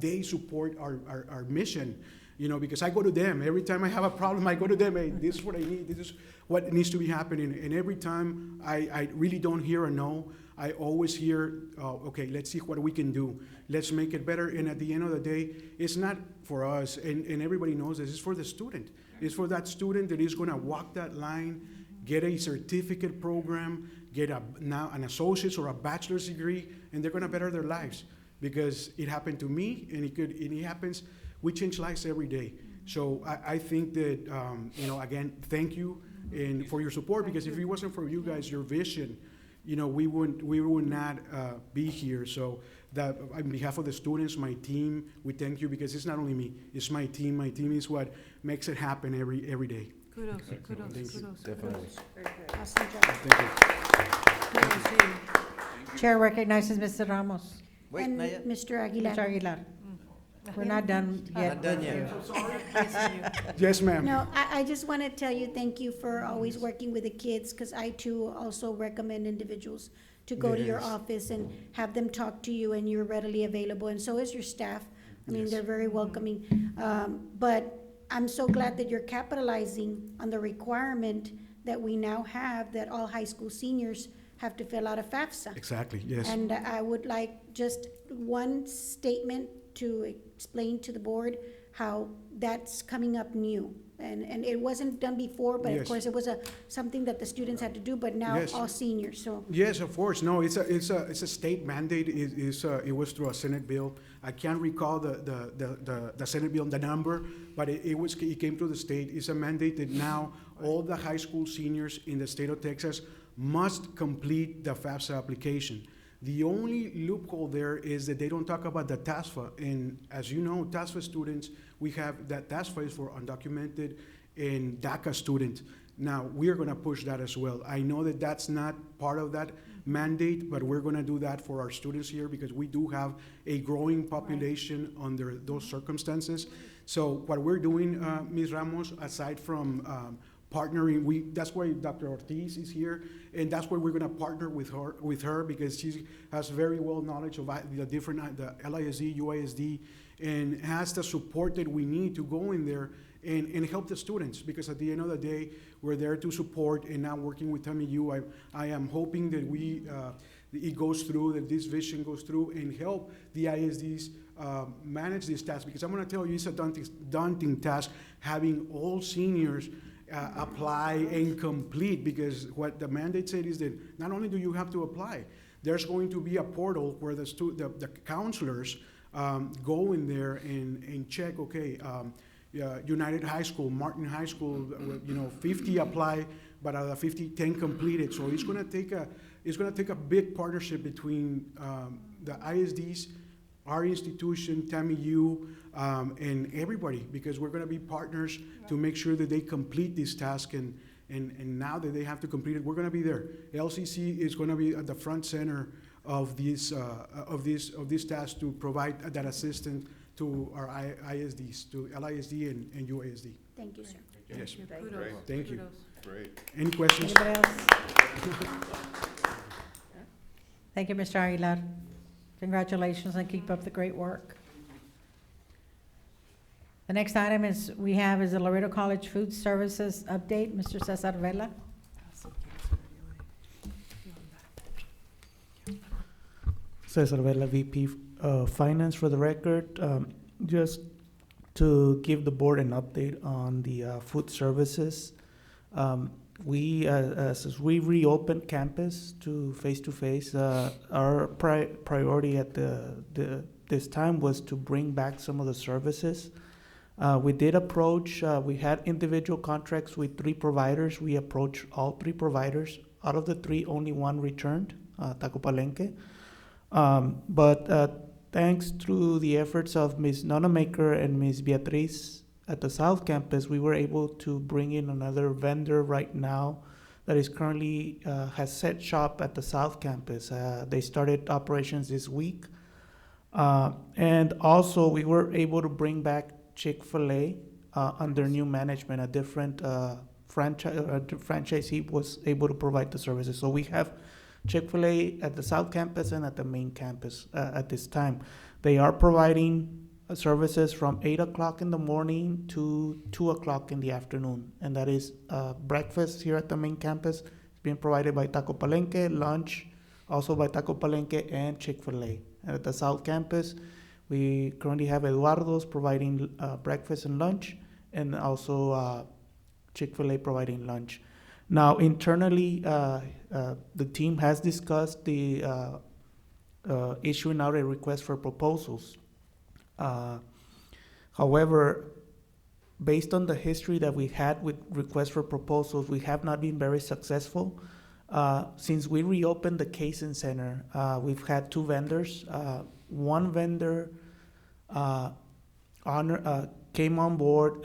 they support our mission, because I go to them. Every time I have a problem, I go to them. Hey, this is what I need. This is what needs to be happening. And every time I really don't hear a no, I always hear, okay, let's see what we can do. Let's make it better. And at the end of the day, it's not for us, and everybody knows this, it's for the student. It's for that student that is going to walk that line, get a certificate program, get now an associate's or a bachelor's degree, and they're going to better their lives. Because it happened to me, and it happens. We change lives every day. So I think that, again, thank you and for your support, because if it wasn't for you guys, your vision, we would not be here. So that on behalf of the students, my team, we thank you, because it's not only me, it's my team. My team is what makes it happen every day. Kudos. Definitely. Awesome job. Thank you. Chair recognizes Mr. Ramos. Wait, And not yet. Mr. Aguilar. Mr. Aguilar. We're not done yet. Not done yet. Yes, ma'am. No, I just want to tell you, thank you for always working with the kids, because I too also recommend individuals to go to your Yes. office and have them talk to you, and you're readily available, and so is your staff. I mean, they're very welcoming. But I'm so glad that you're capitalizing on the requirement that we now have, that all high school seniors have to fill out a FAFSA. Exactly, yes. And I would like just one statement to explain to the board how that's coming up new. And it wasn't done before, but of Yes. course, it was something that the students had to do, but now Yes. all seniors, so. Yes, of course. No, it's a state mandate. It was through a Senate bill. I can't recall the Senate bill, the number, but it came through the state. It's a mandate that now all the high school seniors in the state of Texas must complete the FAFSA application. The only loophole there is that they don't talk about the TASFA. And as you know, TASFA students, we have that TASFA is for undocumented and DACA students. Now, we're going to push that as well. I know that that's not part of that mandate, but we're going to do that for our students here, because we do have a growing population under those circumstances. So what we're doing, Ms. Ramos, aside from partnering, that's why Dr. Ortiz is here, and that's why we're going to partner with her, because she has very well knowledge of the different, the LISD, UISD, and has the support that we need to go in there and help the students, because at the end of the day, we're there to support. And now working with TAMIU, I am hoping that it goes through, that this vision goes through, and help the ISDs manage this task, because I'm going to tell you, it's a daunting task having all seniors apply and complete, because what the mandate said is that not only do you have to apply, there's going to be a portal where the counselors go in there and check, okay, United High School, Martin High School, 50 apply, but out of the 50, 10 completed. So it's going to take a big partnership between the ISDs, our institution, TAMIU, and everybody, because we're going to be partners to make sure that they complete this task. And now that they have to complete it, we're going to be there. LCC is going to be at the front center of these tasks to provide that assistance to our ISDs, to LISD and UASD. Thank you, sir. Yes. Kudos. Thank you. Kudos. Great. Any questions? Anybody else? Thank you, Mr. Aguilar. Congratulations and keep up the great work. The next item we have is the Laredo College Food Services update. Mr. Cesar Vela. Cesar Vela, VP Finance for the record. Just to give the board an update on the food services. As we reopened campus to face-to-face, our priority at this time was to bring back some of the services. We did approach, we had individual contracts with 3 providers. We approached all 3 providers. Out of the 3, only 1 returned, Taco Palenque. But thanks to the efforts of Ms. Nonamaker and Ms. Beatriz at the South Campus, we were able to bring in another vendor right now that is currently has set shop at the South Campus. They started operations this week. And also we were able to bring back Chick-fil-A under new management. A different franchisee was able to provide the services. So we have Chick-fil-A at the South Campus and at the main campus at this time. They are providing services from 8 o'clock in the morning to 2 o'clock in the afternoon. And that is breakfast here at the main campus. It's being provided by Taco Palenque, lunch also by Taco Palenque and Chick-fil-A. And at the South Campus, we currently have Eduardo's providing breakfast and lunch, and also Chick-fil-A providing lunch. Now, internally, the team has discussed the issuing out a request for proposals. However, based on the history that we had with requests for proposals, we have not been very successful. Since we reopened the Kaysen Center, we've had 2 vendors. One vendor came on board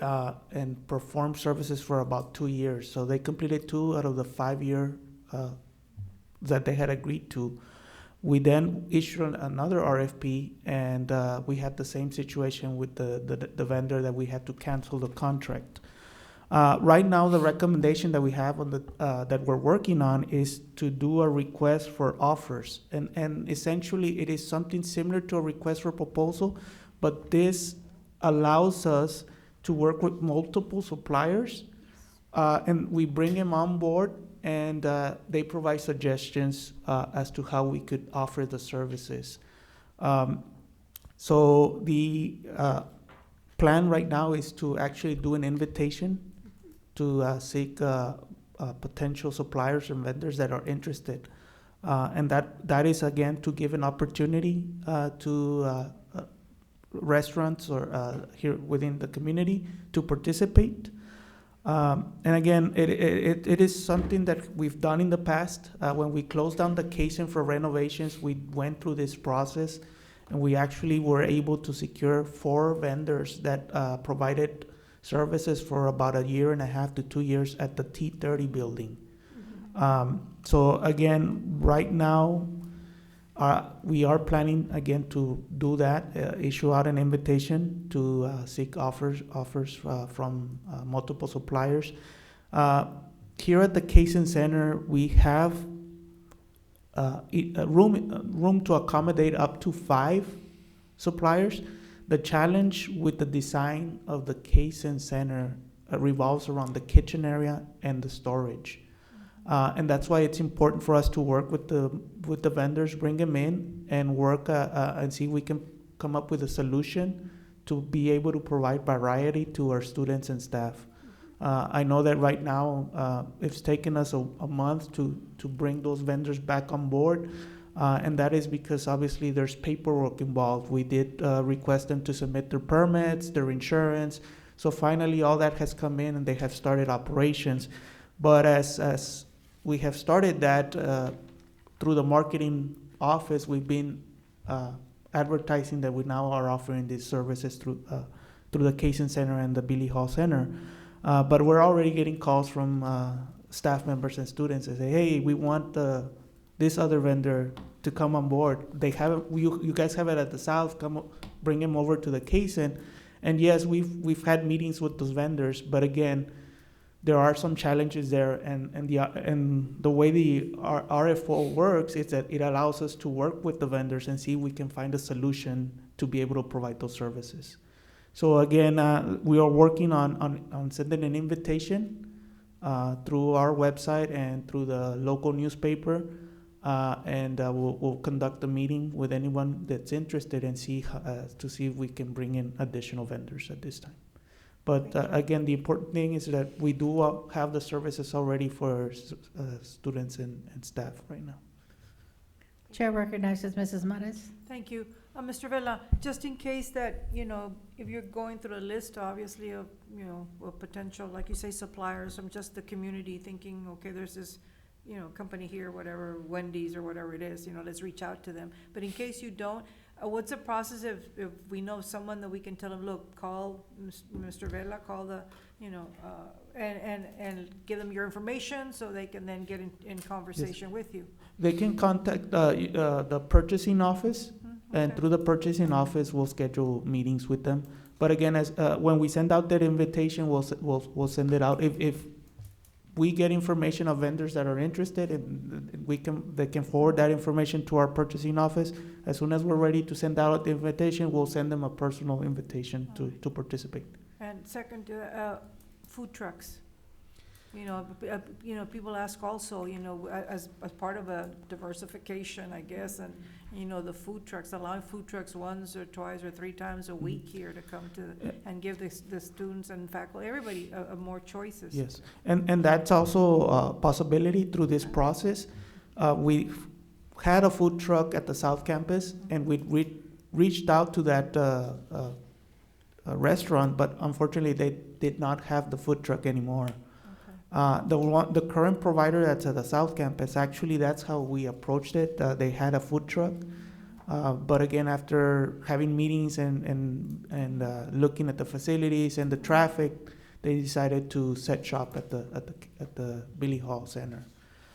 and performed services for about 2 years. So they completed 2 out of the 5 year that they had agreed to. We then issued another RFP, and we had the same situation with the vendor that we had to cancel the contract. Right now, the recommendation that we have on that we're working on is to do a request for offers, and essentially it is something similar to a request for proposal, but this allows us to work with multiple suppliers, and we bring them on board, and they provide suggestions as to how we could offer the services. So the plan right now is to actually do an invitation to seek potential suppliers and vendors that are interested. And that is, again, to give an opportunity to restaurants or here within the community to participate. And again, it is something that we've done in the past. When we closed down the Kaysen for renovations, we went through this process, and we actually were able to secure 4 vendors that provided services for about 1.5 to 2 years at the T30 building. So again, right now, we are planning again to do that, issue out an invitation to seek offers from multiple suppliers. Here at the Kaysen Center, we have room to accommodate up to 5 suppliers. The challenge with the design of the Kaysen Center revolves around the kitchen area and the storage. And that's why it's important for us to work with the vendors, bring them in, and work and see if we can come up with a solution to be able to provide variety to our students and staff. I know that right now it's taken us a month to bring those vendors back on board, and that is because obviously there's paperwork involved. We did request them to submit their permits, their insurance. So finally all that has come in and they have started operations. But as we have started that through the marketing office, we've been advertising that we now are offering these services through the Kaysen Center and the Billy Hall Center. But we're already getting calls from staff members and students that say, hey, we want this other vendor to come on board. They have you guys have it at the south. Bring him over to the Cason, and yes, we've had meetings with those vendors, but again, there are some challenges there, and the way the RFO works is that it allows us to work with the vendors and see if we can find a solution to be able to provide those services. So again, we are working on sending an invitation through our website and through the local newspaper, and we'll conduct a meeting with anyone that's interested and see if we can bring in additional vendors at this time. But again, the important thing is that we do have the services already for students and staff right now. Chair recognizes Mrs. Mares. Thank you. Mr. Vela, just in case that, if you're going through a list, obviously, of, of potential, like you say, suppliers from just the community thinking, okay, there's this, company here, whatever, Wendy's or whatever it is, let's reach out to them. But in case you don't, what's the process if we know someone that we can tell them, look, call Mr. Vela, call the, and give them your information so they can then get in conversation with you? They can contact the purchasing office, and through the purchasing office, we'll schedule meetings with them. But again, as when we send out that invitation, we'll send it out. If we get information of vendors that are interested, and they can forward that information to our purchasing office. As soon as we're ready to send out the invitation, we'll send them a personal invitation to participate. And second, food trucks. People ask also, as part of a diversification, I guess, and, the food trucks, allowing food trucks once or twice or three times a week here to come to and give the students and faculty, everybody, more choices. Yes, and that's also a possibility through this process. We had a food truck at the South Campus, and we reached out to that restaurant, but unfortunately they did not have the food truck anymore. The current provider that's at the South Campus, actually, that's how we approached it. They had a food truck, but again, after having meetings and looking at the facilities and the traffic, they decided to set shop at the Billy Hall Center.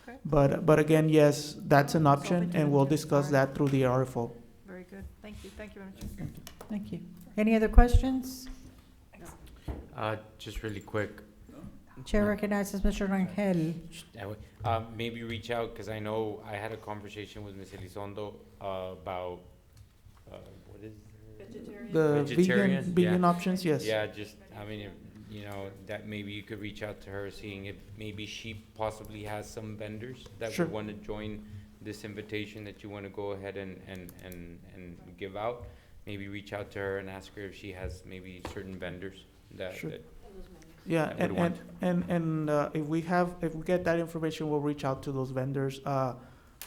Okay. But again, yes, that's an option, and we'll discuss that through the RFO. Very good. Thank you. Thank you very much. Thank you. Any other questions? Just really quick. Chair recognizes Mr. Rangel. Maybe reach out, because I know I had a conversation with Ms. Elizondo about, what is it? The vegan yeah. options, yes. Yeah, just, that maybe you could reach out to her, seeing if maybe she possibly has some vendors that Sure. would want to join this invitation that you want to go ahead and give out. Maybe reach out to her and ask her if she has maybe certain vendors that. Sure. that Yeah, that would want. and if we get that information, we'll reach out to those vendors.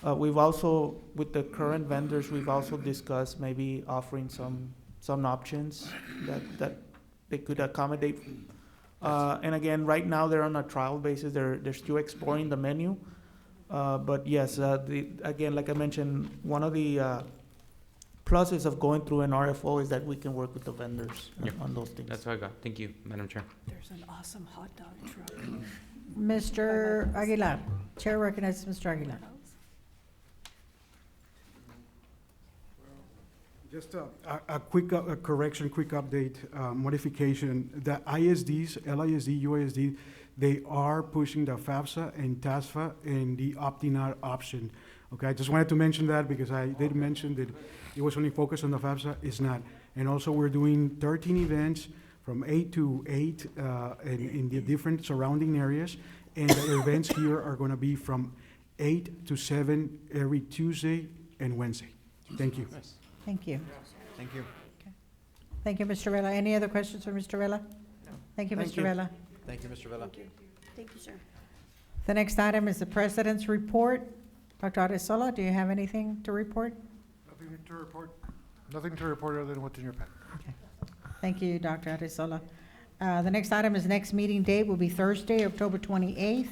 We've also, with the current vendors, we've also discussed maybe offering some options that they could accommodate. And again, right now they're on a trial basis. They're still exploring the menu. But yes, again, like I mentioned, one of the pluses of going through an RFO is that we can work with the vendors on those things. That's what I got. Thank you, Madam Chair. There's an awesome hot dog truck. Mr. Aguilar. Chair recognizes Mr. Aguilar. Just a quick correction, quick update, modification. The ISDs, LISD, UISD, they are pushing the FAFSA and TASFA and the opting out option. Okay, I just wanted to mention that because I did mention that it was only focused on the FAFSA. It's not. And also we're doing 13 events from 8 to 8 in the different surrounding areas. And the events here are going to be from 8 to 7 every Tuesday and Wednesday. Thank you. Thank you. Thank you. Thank you, Mr. Vela. Any other questions for Mr. Vela? Thank you, Mr. Vela. Thank you, Mr. Vela. Thank you, sir. The next item is the President's report. Dr. Arezola, do you have anything to report? Nothing to report. Nothing to report other than what's in your packet. Okay. Thank you, Dr. Arezola. The next item is next meeting date will be Thursday, October 28th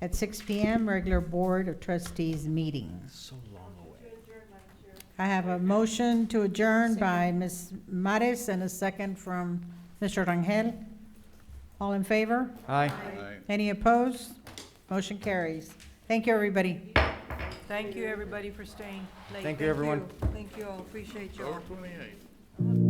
at 6 p.m., regular Board of Trustees meeting. So long away. I have a motion to adjourn by Ms. Mares and a second from Mr. Rangel. All in favor? Aye. Any opposed? Motion carries. Thank you, everybody. Thank you, everybody, for staying late. Thank you, everyone. Thank you all, appreciate you all. Over 28.